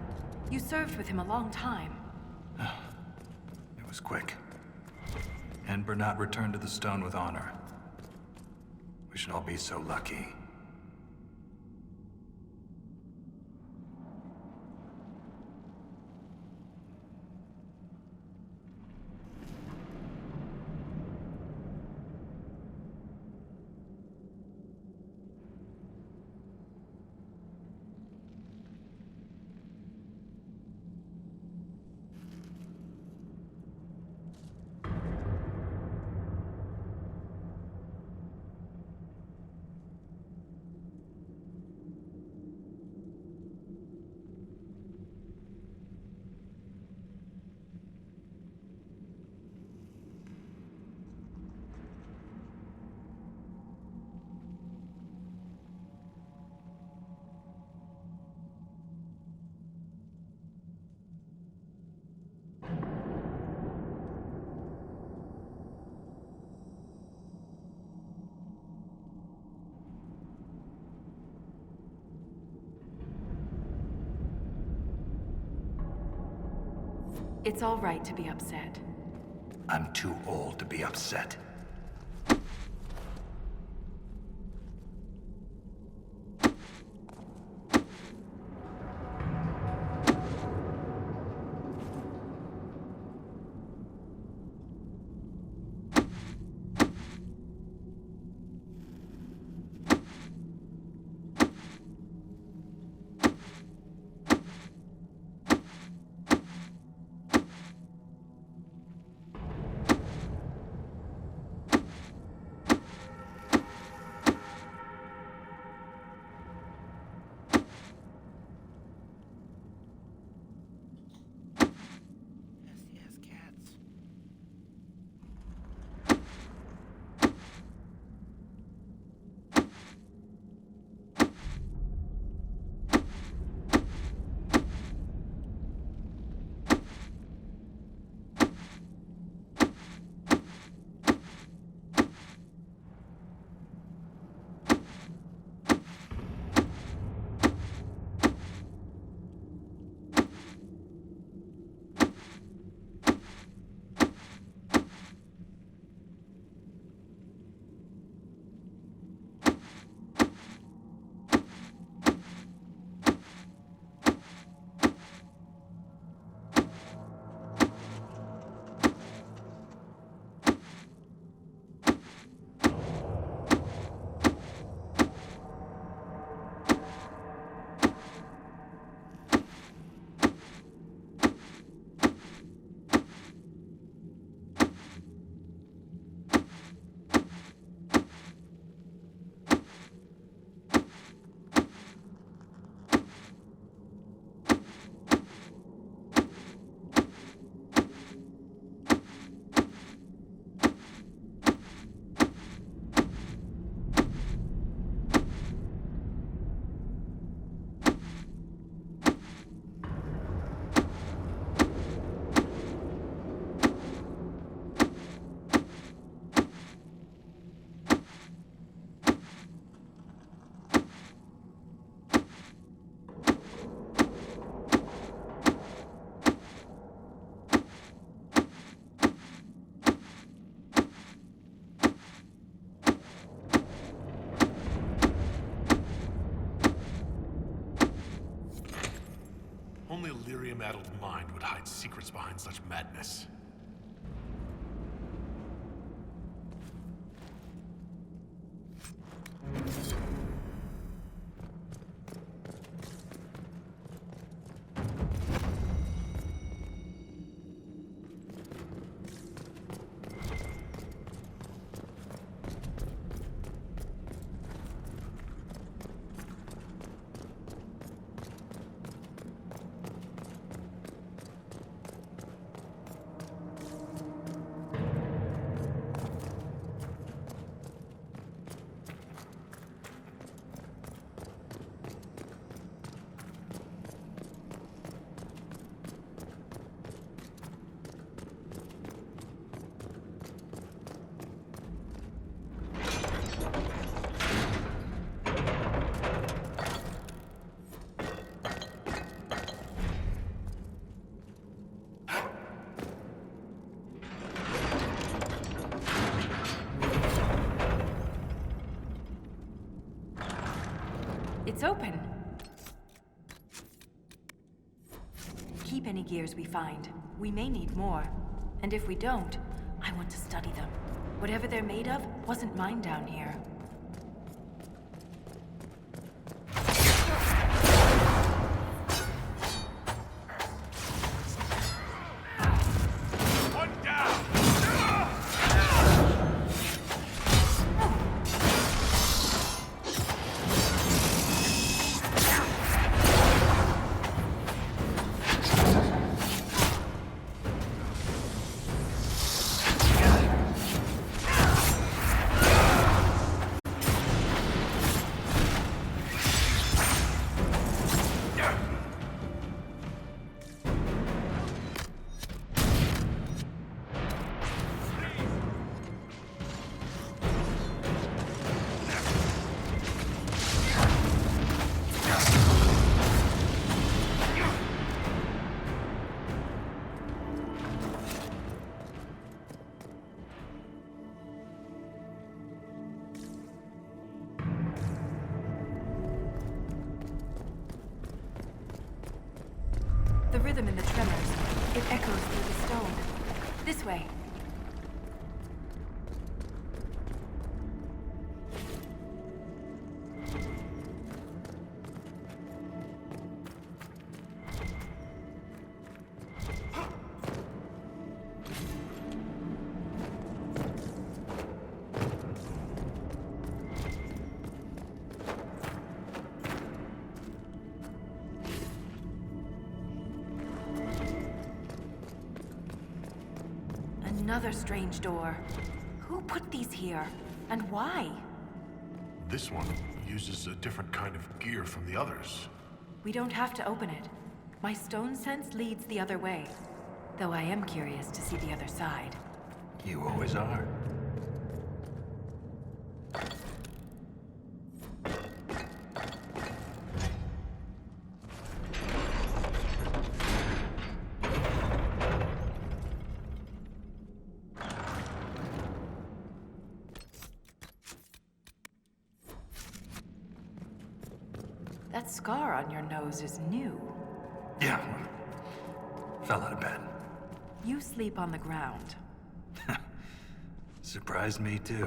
You served with him a long time. It was quick. And Bernat returned to the stone with honor. We should all be so lucky. It's all right to be upset. I'm too old to be upset. Only a lyrium-addled mind would hide secrets behind such madness. It's open. Keep any gears we find. We may need more. And if we don't, I want to study them. Whatever they're made of wasn't mine down here. The rhythm in the tremors. It echoes through the stone. This way. Another strange door. Who put these here? And why? This one uses a different kind of gear from the others. We don't have to open it. My stone sense leads the other way. Though I am curious to see the other side. You always are. That scar on your nose is new. Yeah. Fell out of bed. You sleep on the ground. Surprised me too.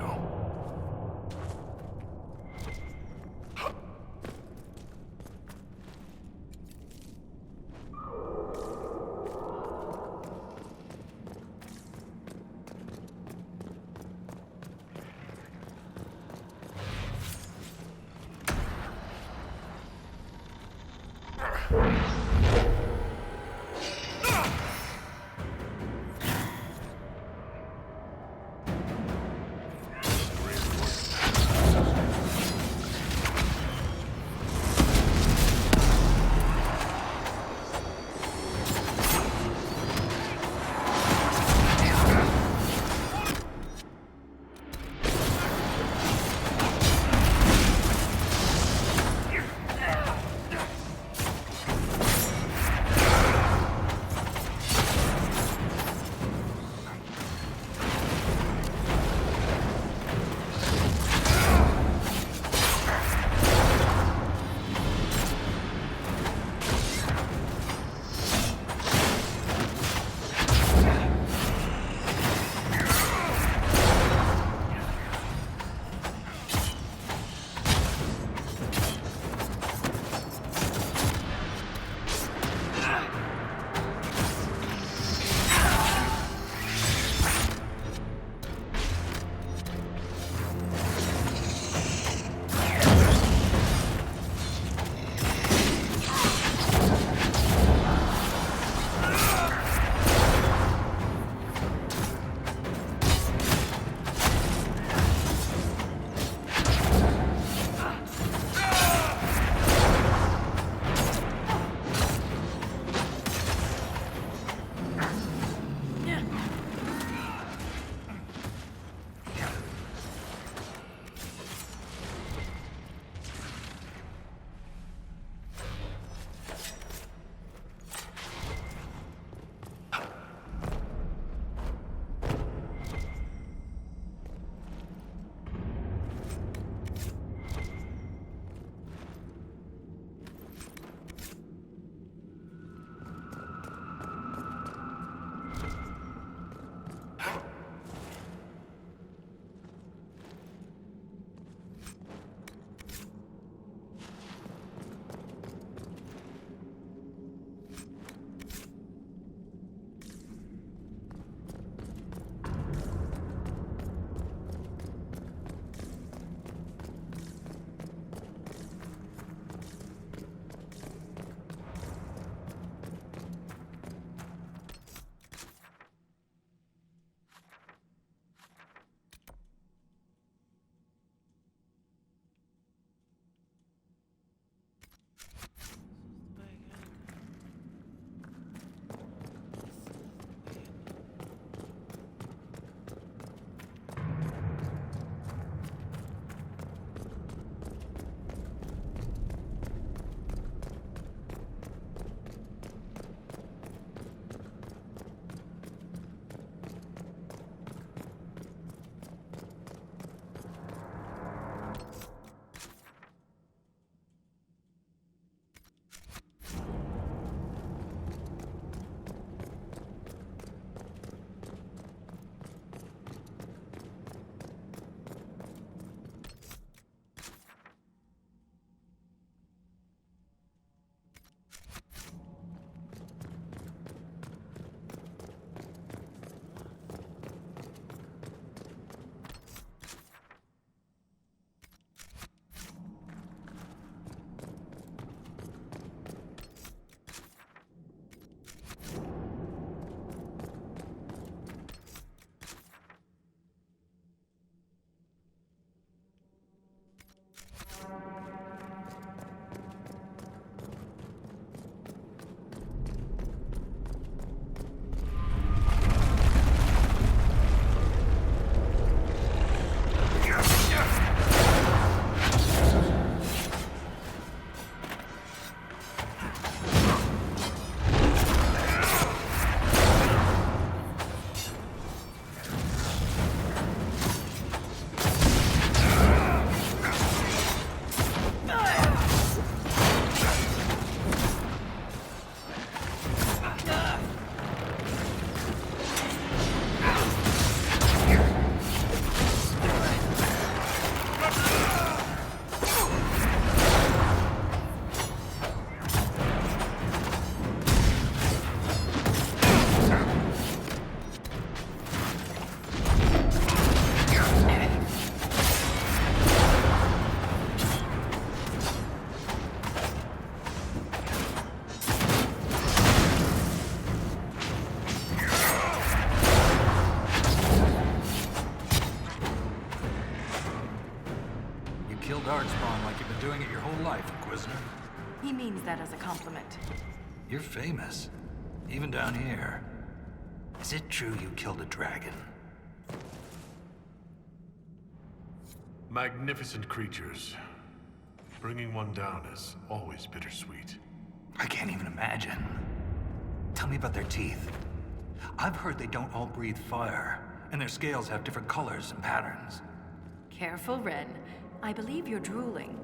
Darkspawn like you've been doing it your whole life, Inquisitor. He means that as a compliment. You're famous. Even down here. Is it true you killed a dragon? Magnificent creatures. Bringing one down is always bittersweet. I can't even imagine. Tell me about their teeth. I've heard they don't all breathe fire, and their scales have different colors and patterns. Careful, Ren. I believe you're drooling.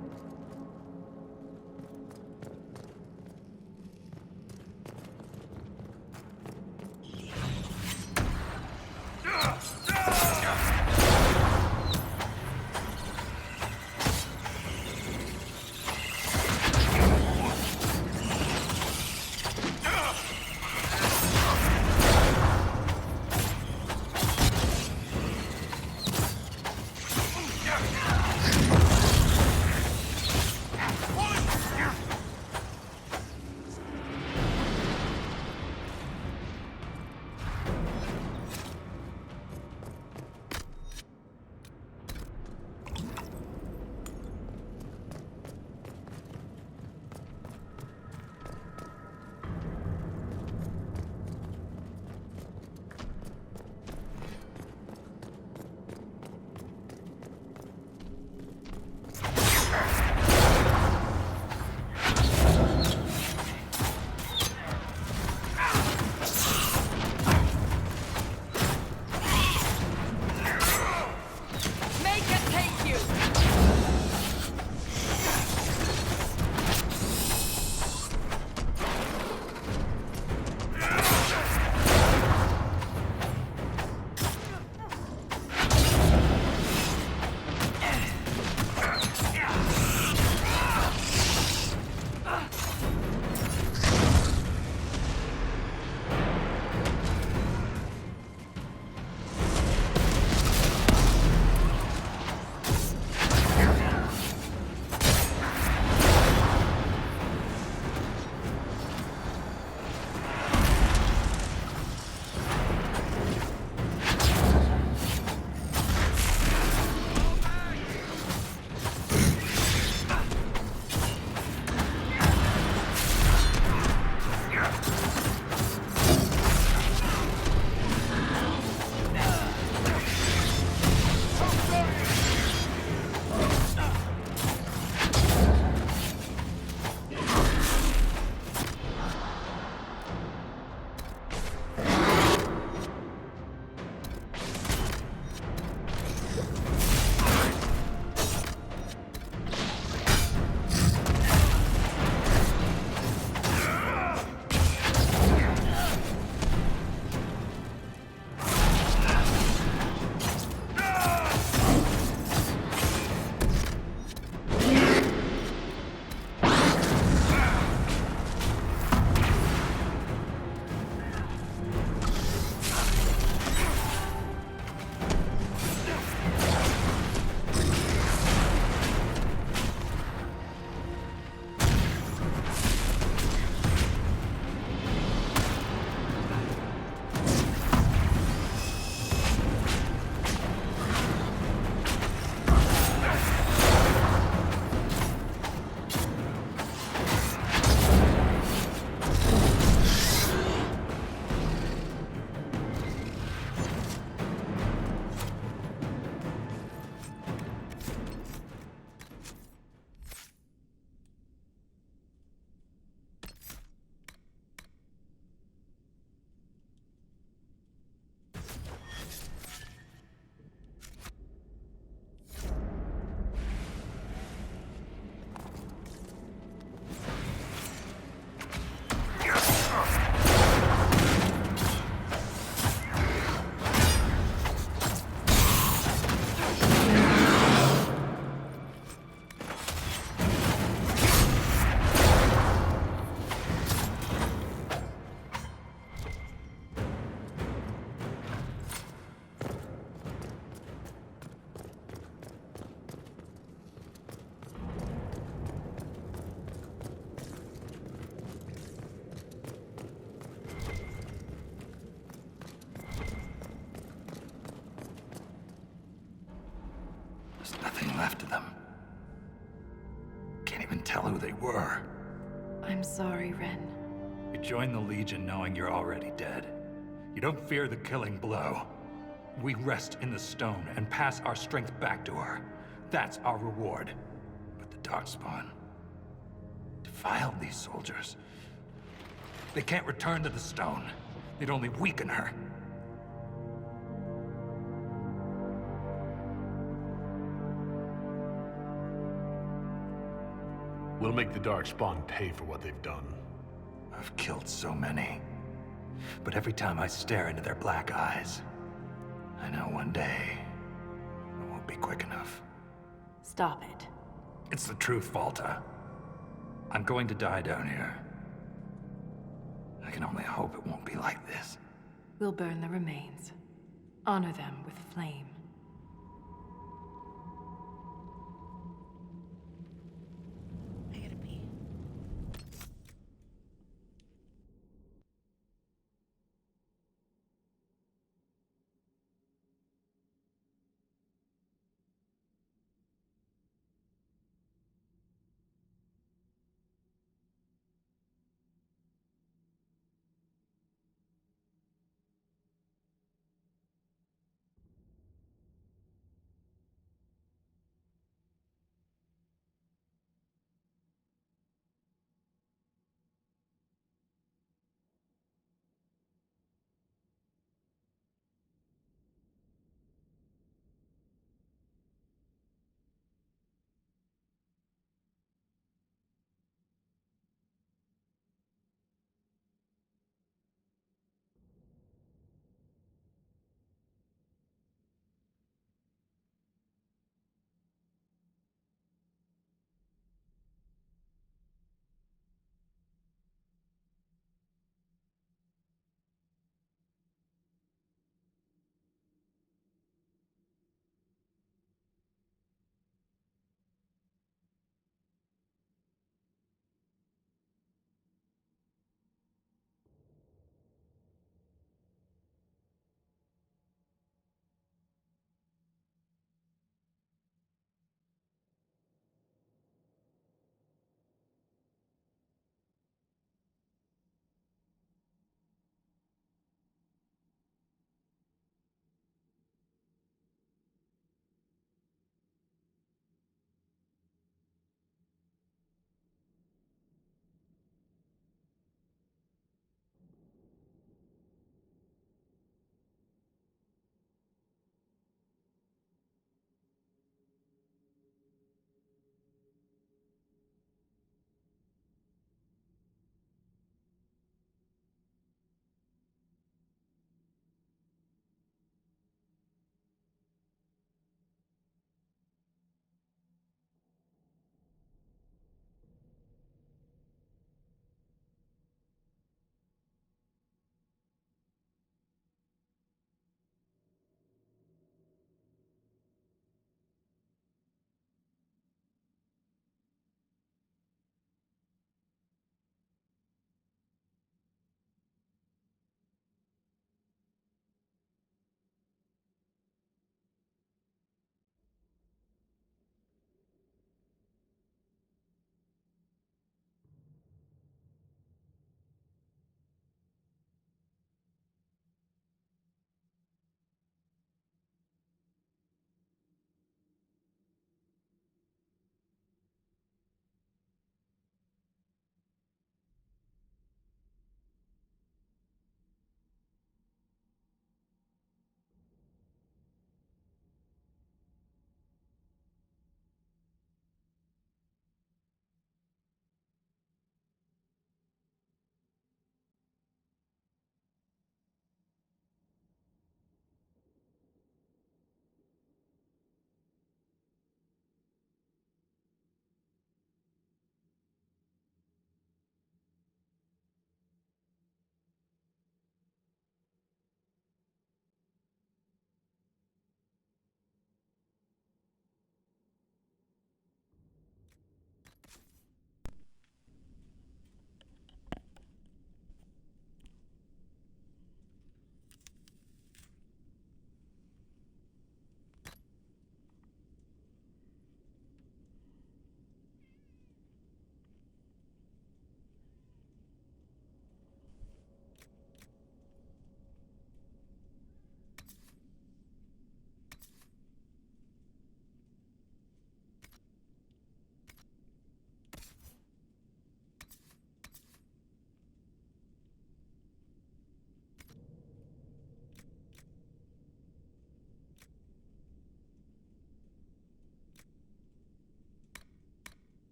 There's nothing left of them. didn't tell who they were. I'm sorry, Ren. You joined the Legion knowing you're already dead. You don't fear the killing blow. We rest in the stone and pass our strength back to her. That's our reward. But the Darkspawn defiled these soldiers. They can't return to the stone. They'd only weaken her. We'll make the Darkspawn pay for what they've done. I've killed so many. But every time I stare into their black eyes, I know one day it won't be quick enough. Stop it. It's the truth, Volta. I'm going to die down here. I can only hope it won't be like this. We'll burn the remains. Honor them with flame. I gotta pee.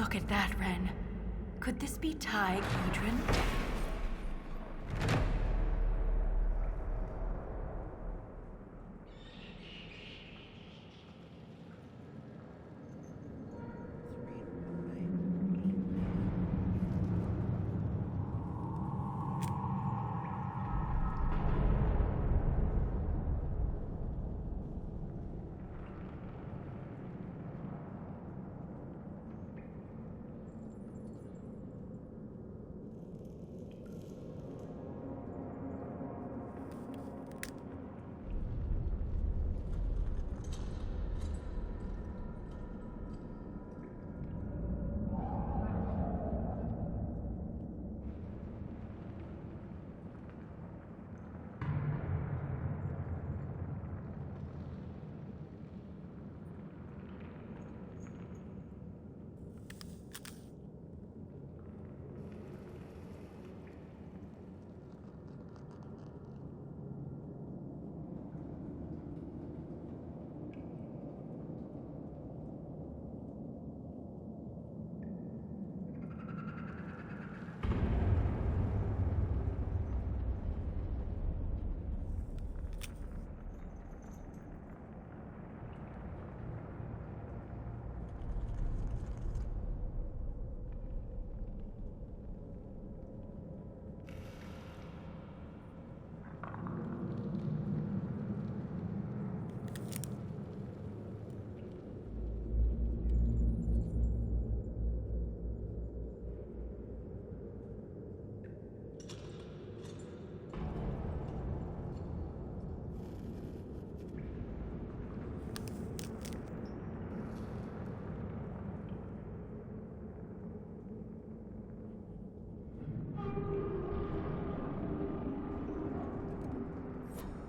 Look at that, Ren. Could this be Tai Kedron?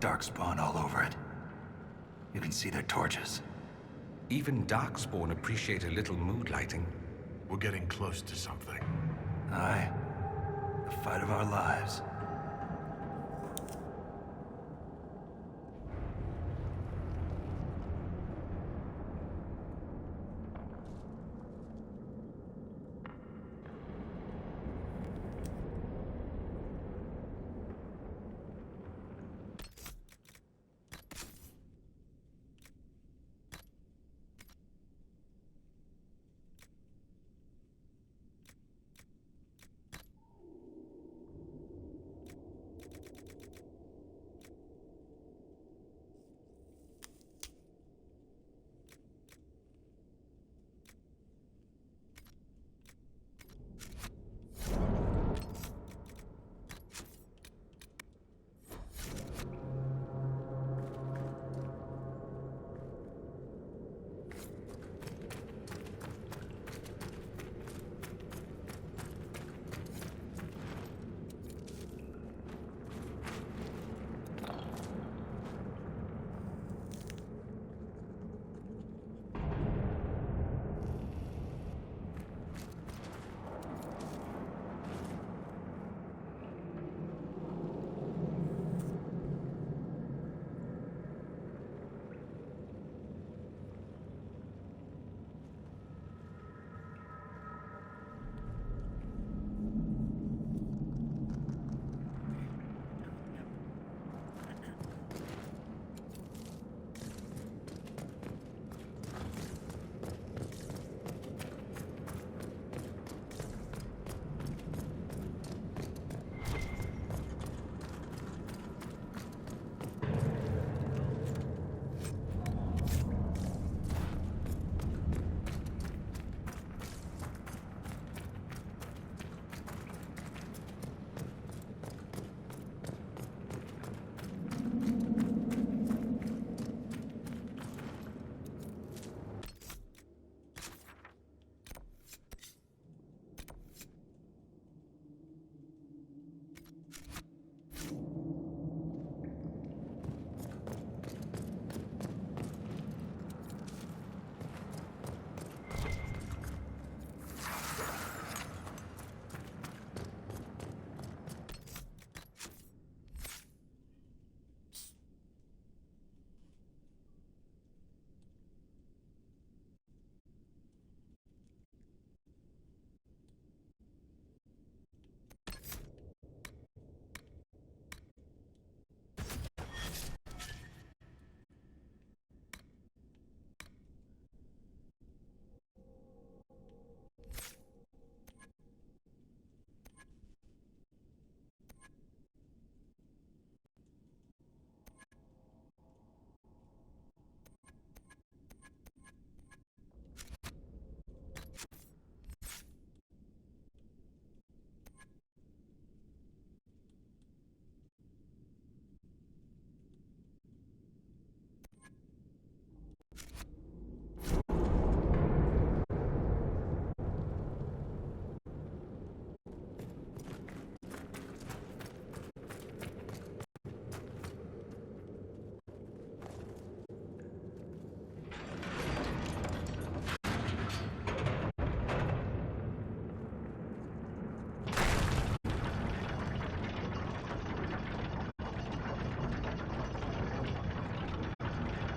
Darkspawn all over it. You can see their torches. Even Darkspawn appreciate a little mood lighting. We're getting close to something. Aye. The fight of our lives.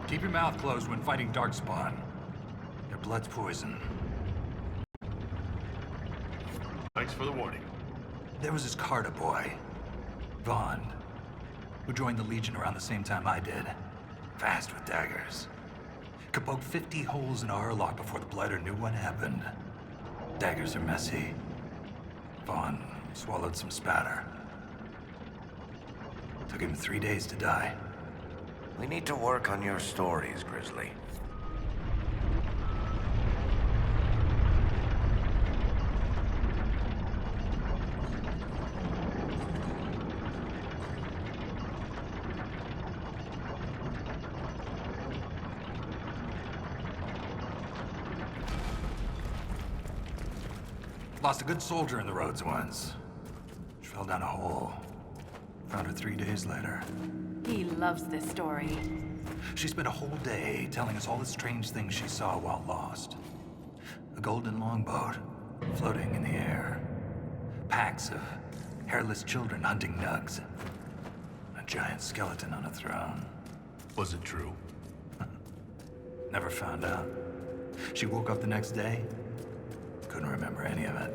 Keep your mouth closed when fighting Darkspawn. Their blood's poison. Thanks for the warning. There was this Carter boy, Vaughn, who joined the Legion around the same time I did. Fast with daggers. Could poke 50 holes in a Hurlock before the Blighter knew what happened. Daggers are messy. Vaughn swallowed some spatter. Took him 3 days to die. We need to work on your stories, Grizzly. Lost a good soldier in the roads once. She fell down a hole. Found her 3 days later. He loves this story. She spent a whole day telling us all the strange things she saw while lost. A golden longboat floating in the air. Packs of hairless children hunting nugs. A giant skeleton on a throne. Was it true? Never found out. She woke up the next day. Couldn't remember any of it.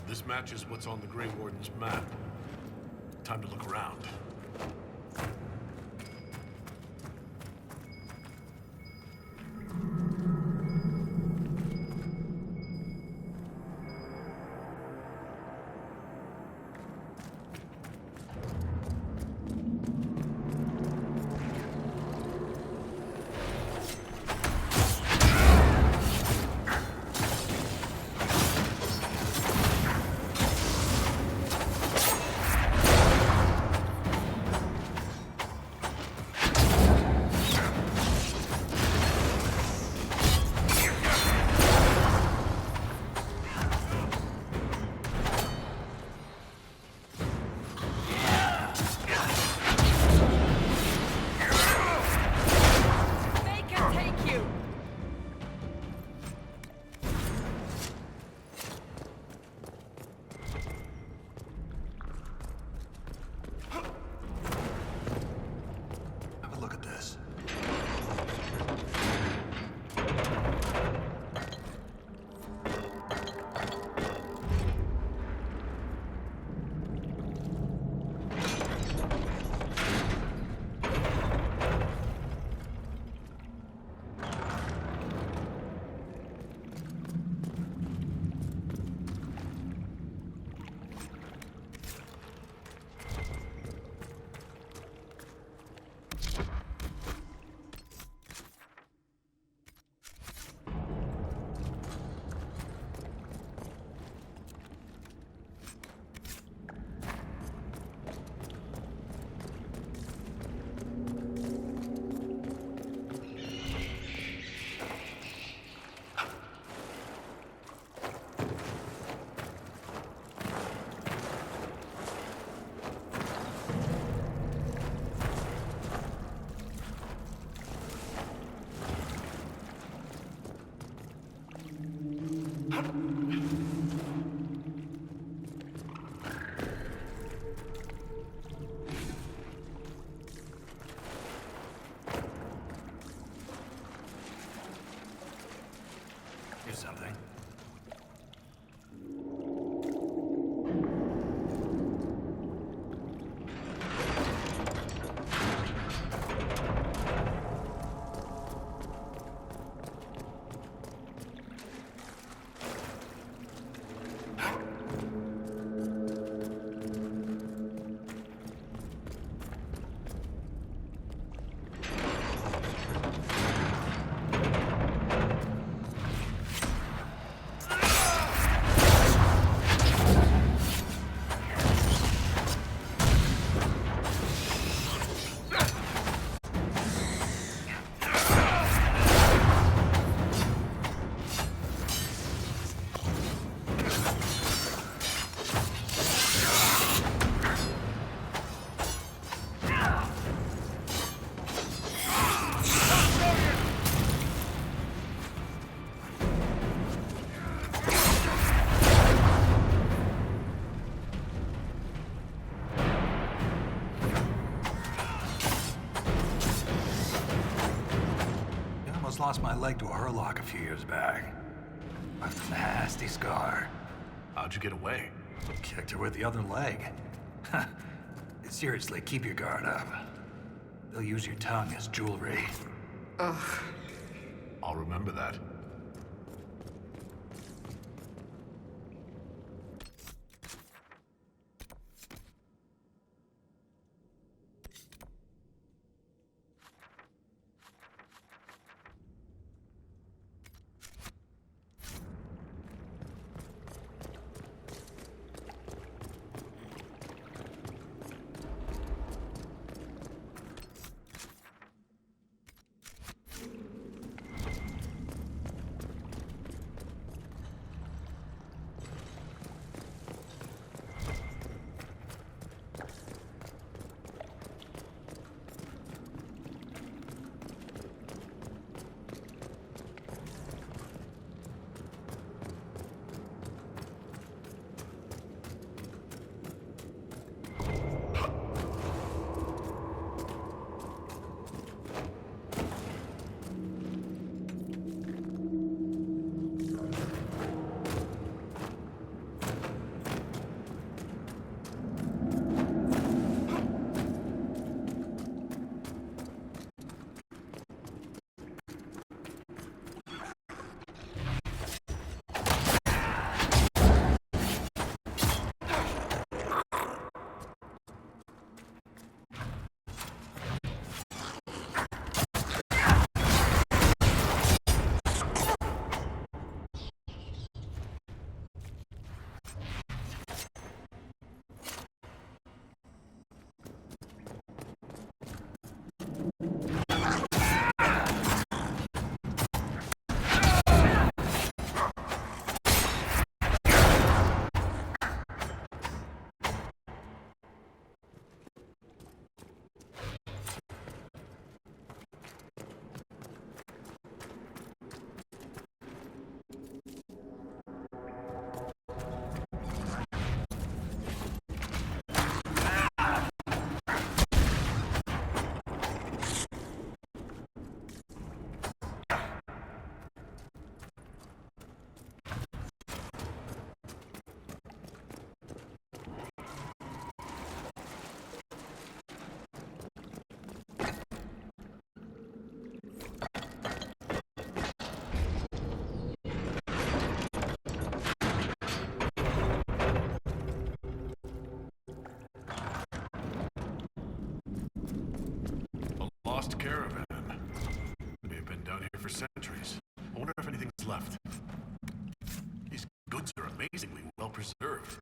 This matches what's on the Grey Warden's map. Time to look around. something. Lost my leg to a hurlock a few years back. Left a nasty scar. How'd you get away? Kicked her with the other leg. Seriously, keep your guard up. They'll use your tongue as jewelry. Ugh. I'll remember that. Lost caravan. May have been down here for centuries. I wonder if anything's left. These goods are amazingly well preserved.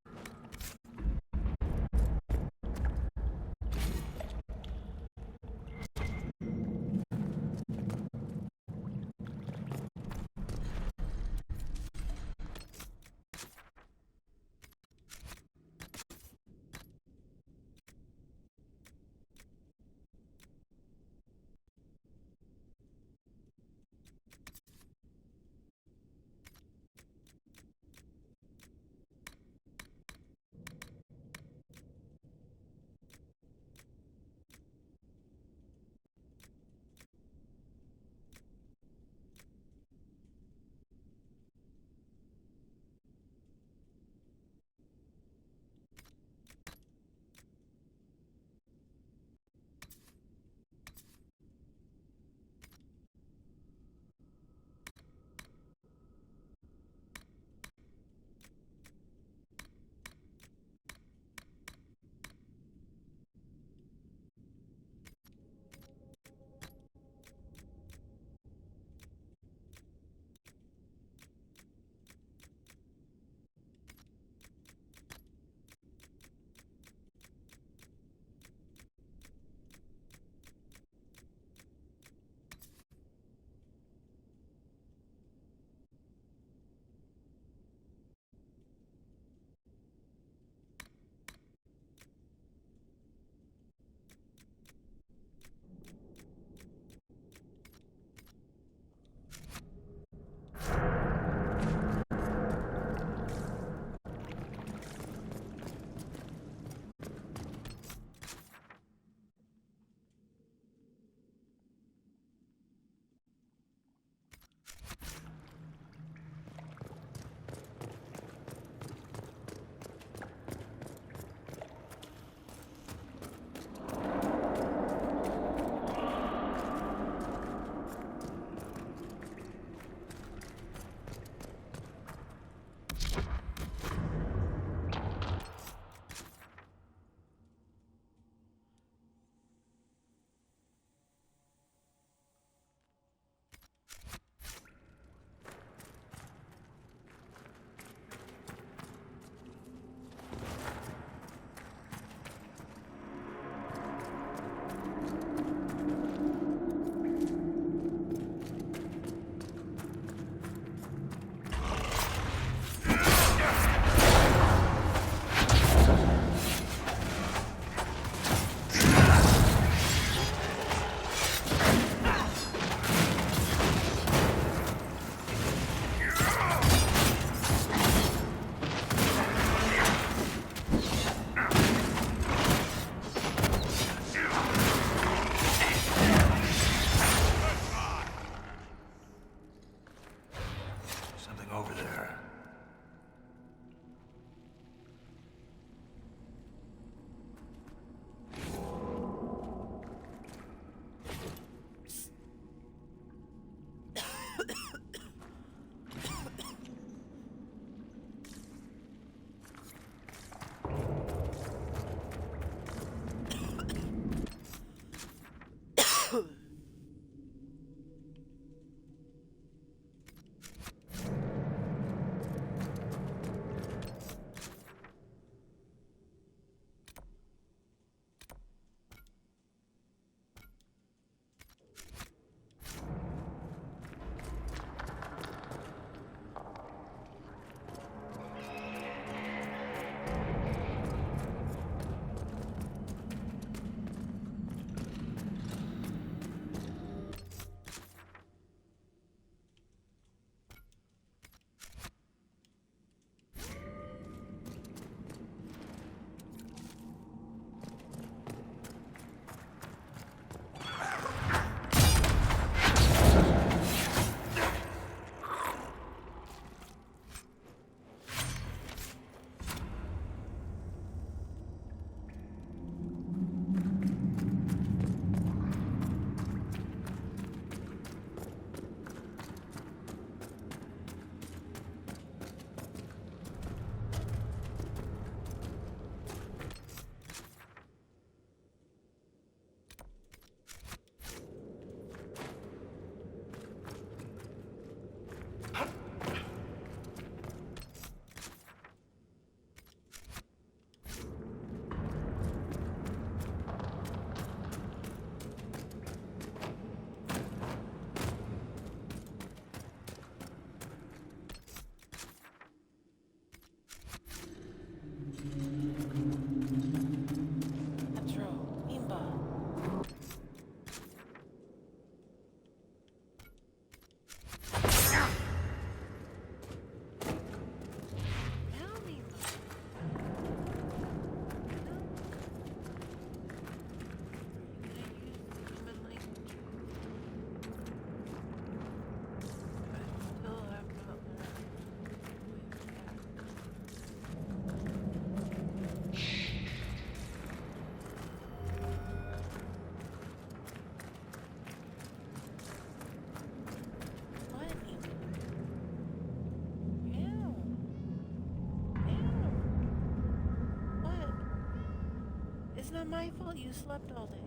It's not my fault you slept all day.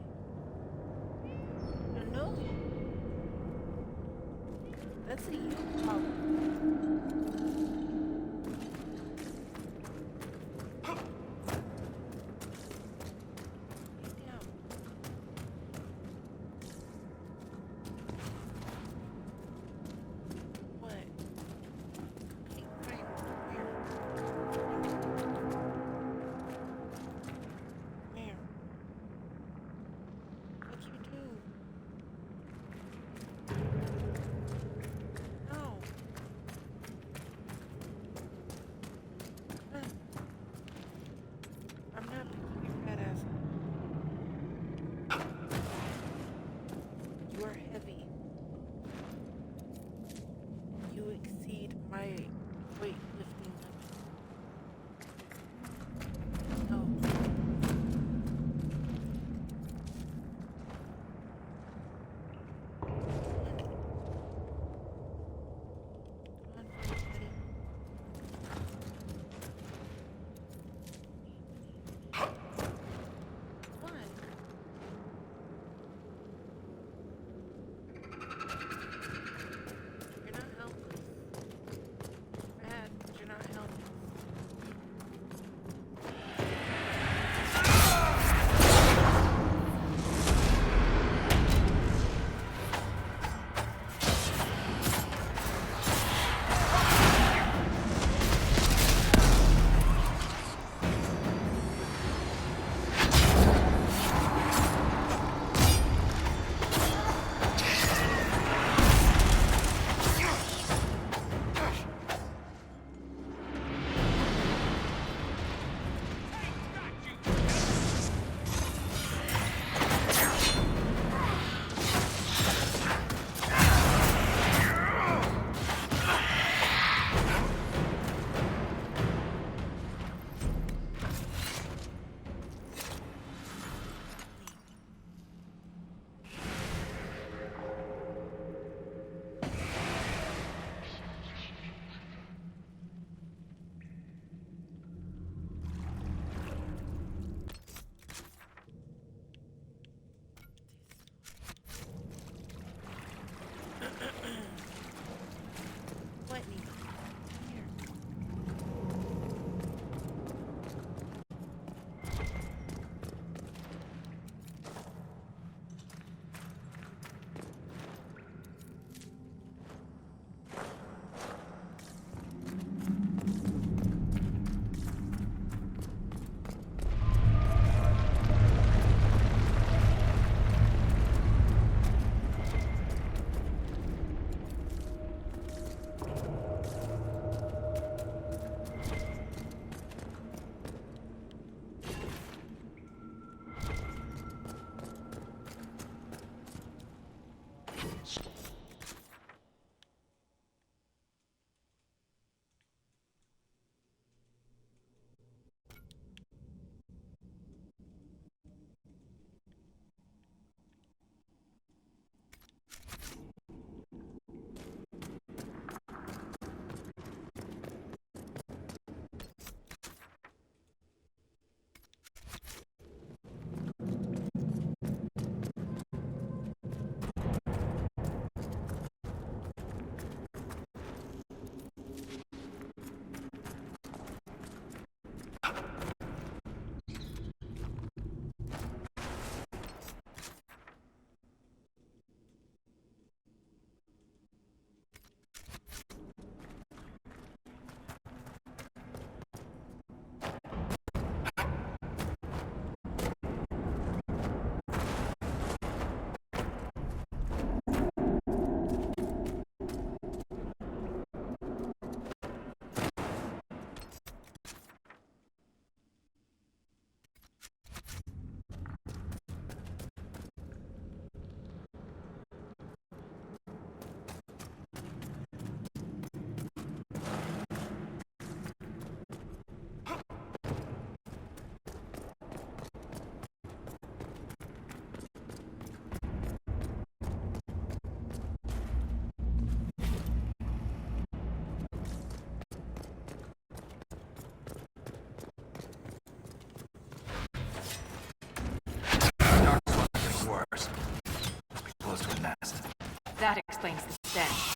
No. That's a you problem. Worse. Be close to a nest. That explains the stench.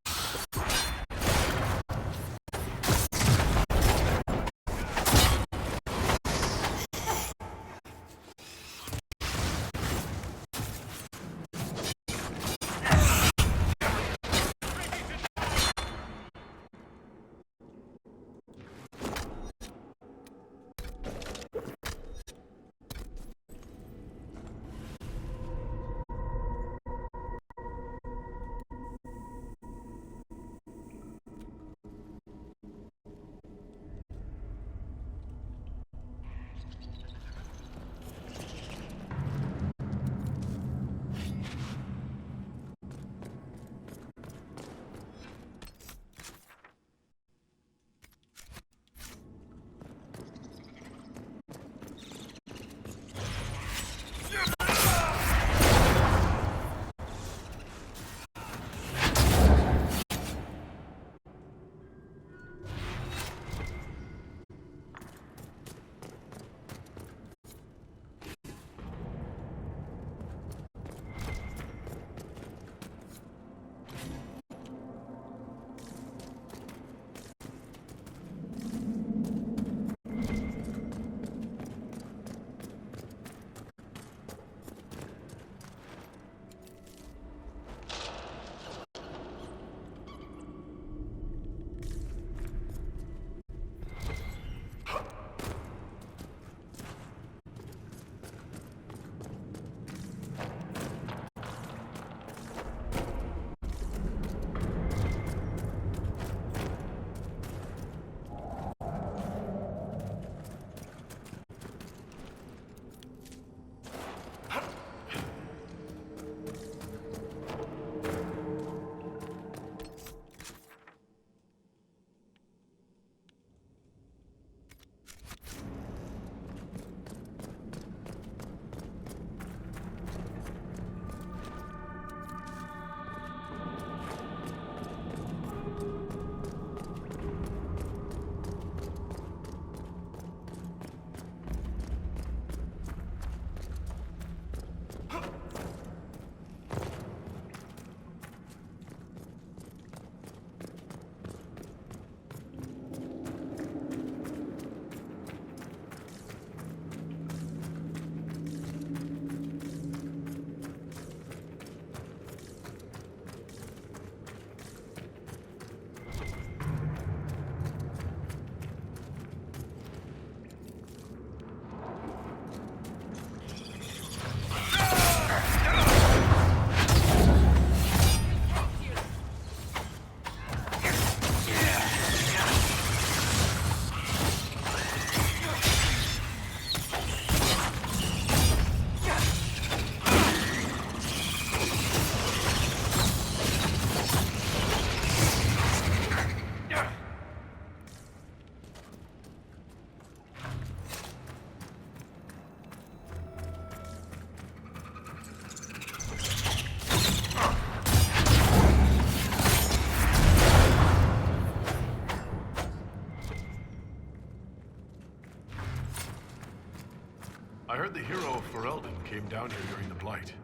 down here during the Blight.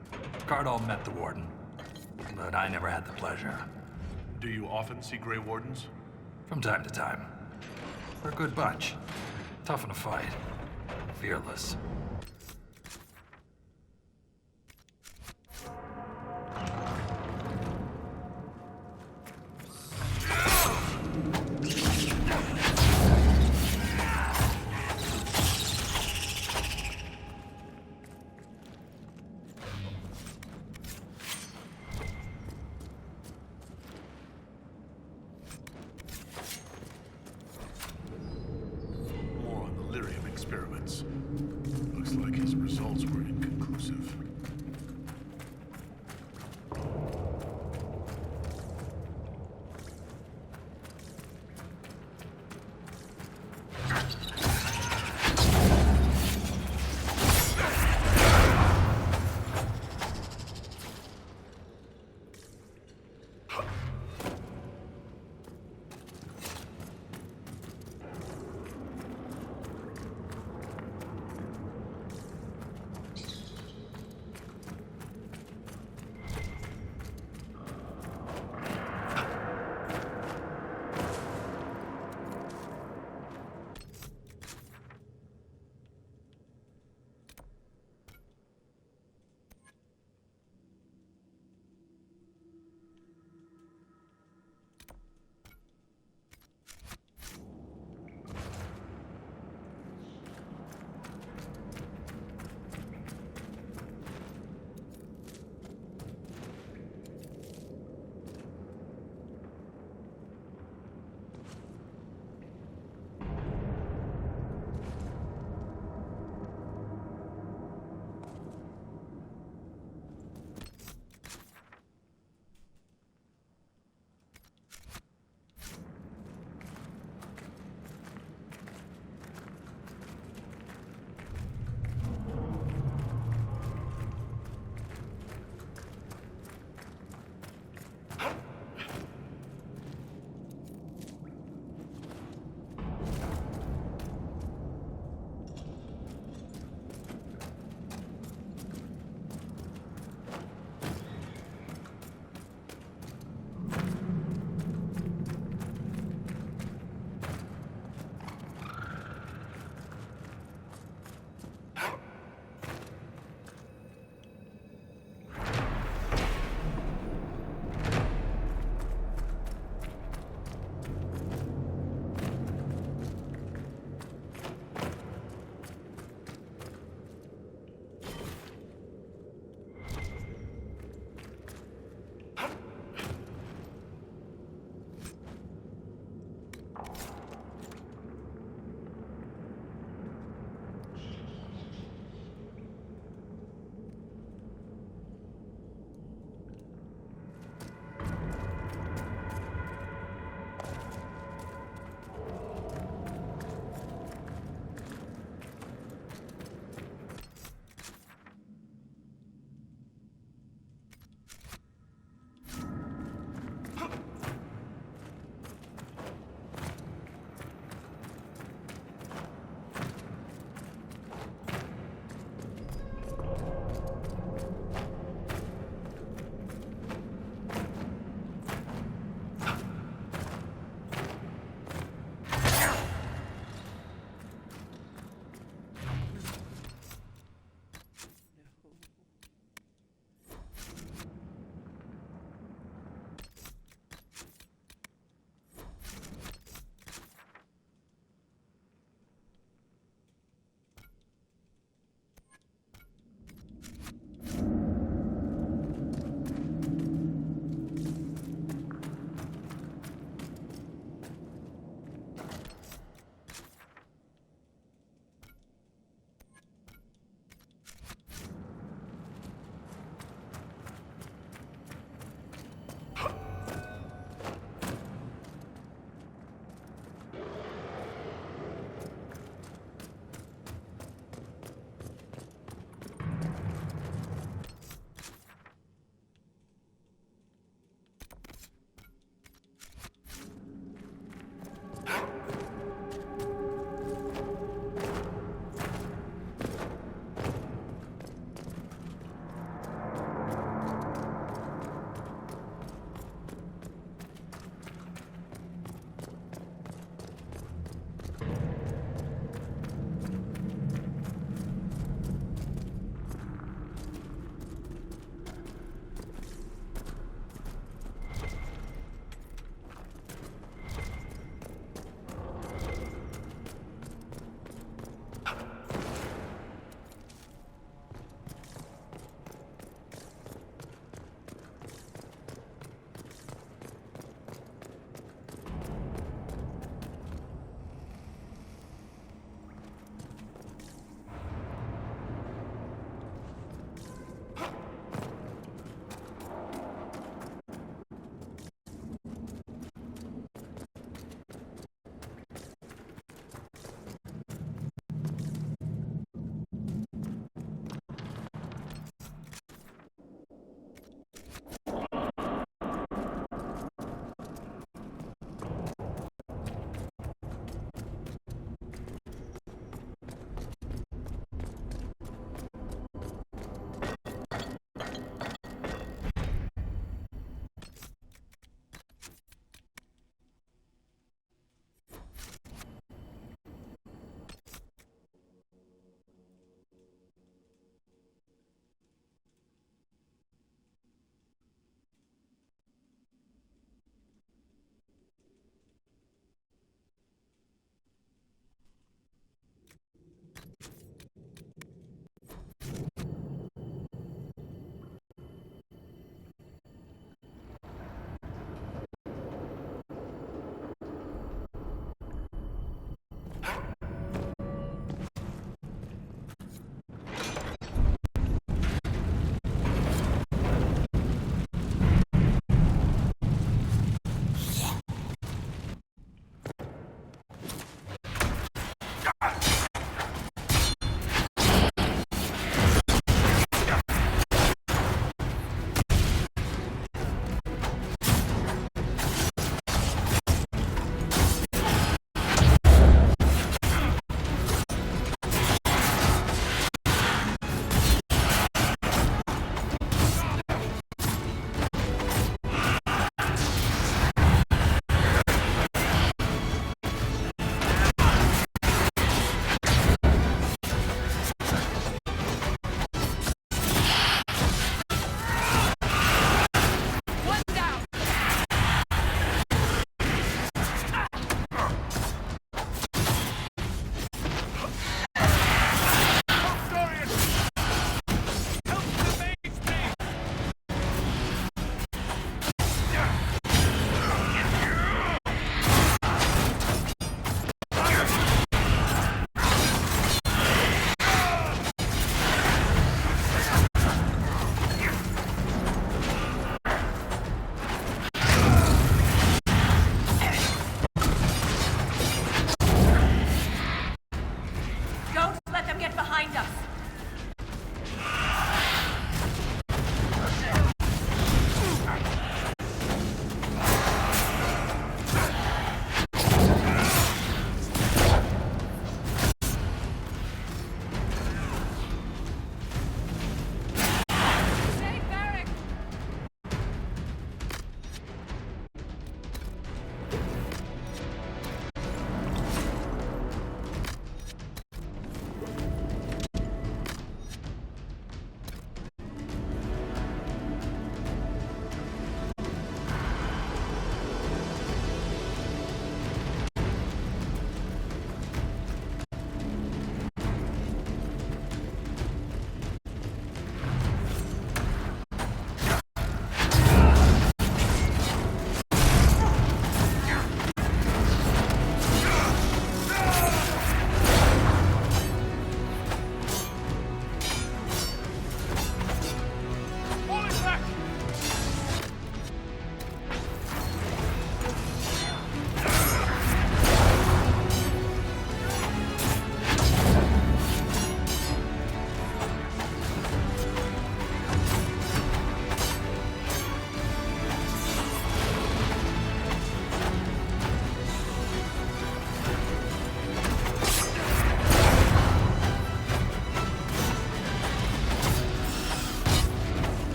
Cardall met the Warden, but I never had the pleasure. Do you often see Grey Wardens? From time to time. They're a good bunch. Tough in a fight. Fearless. More on the lyrium experiments.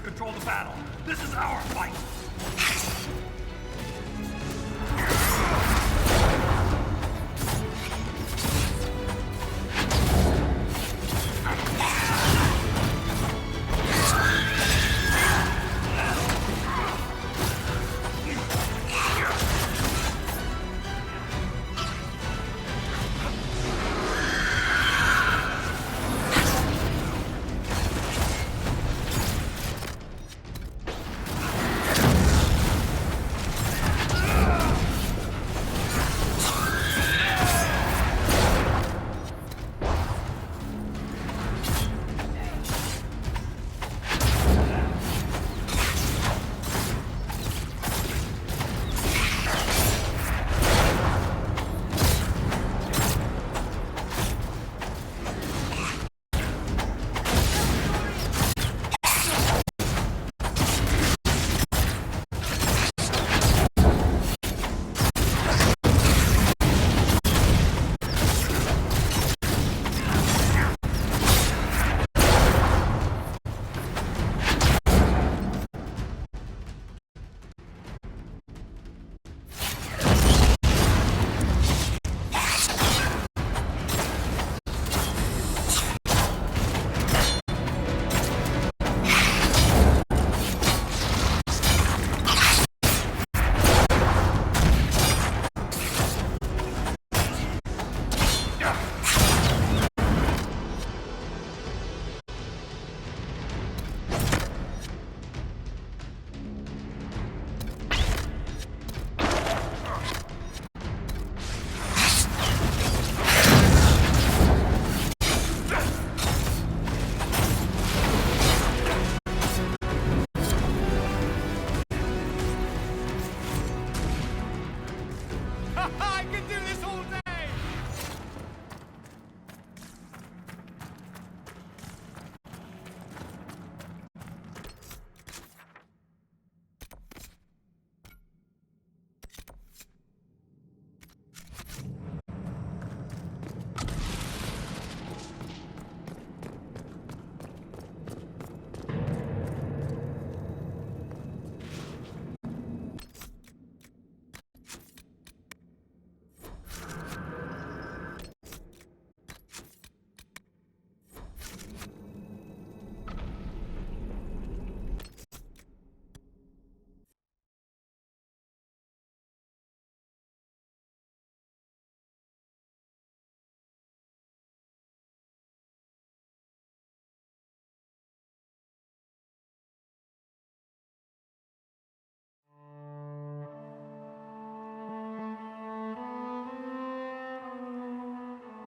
control the battle. This is our fight.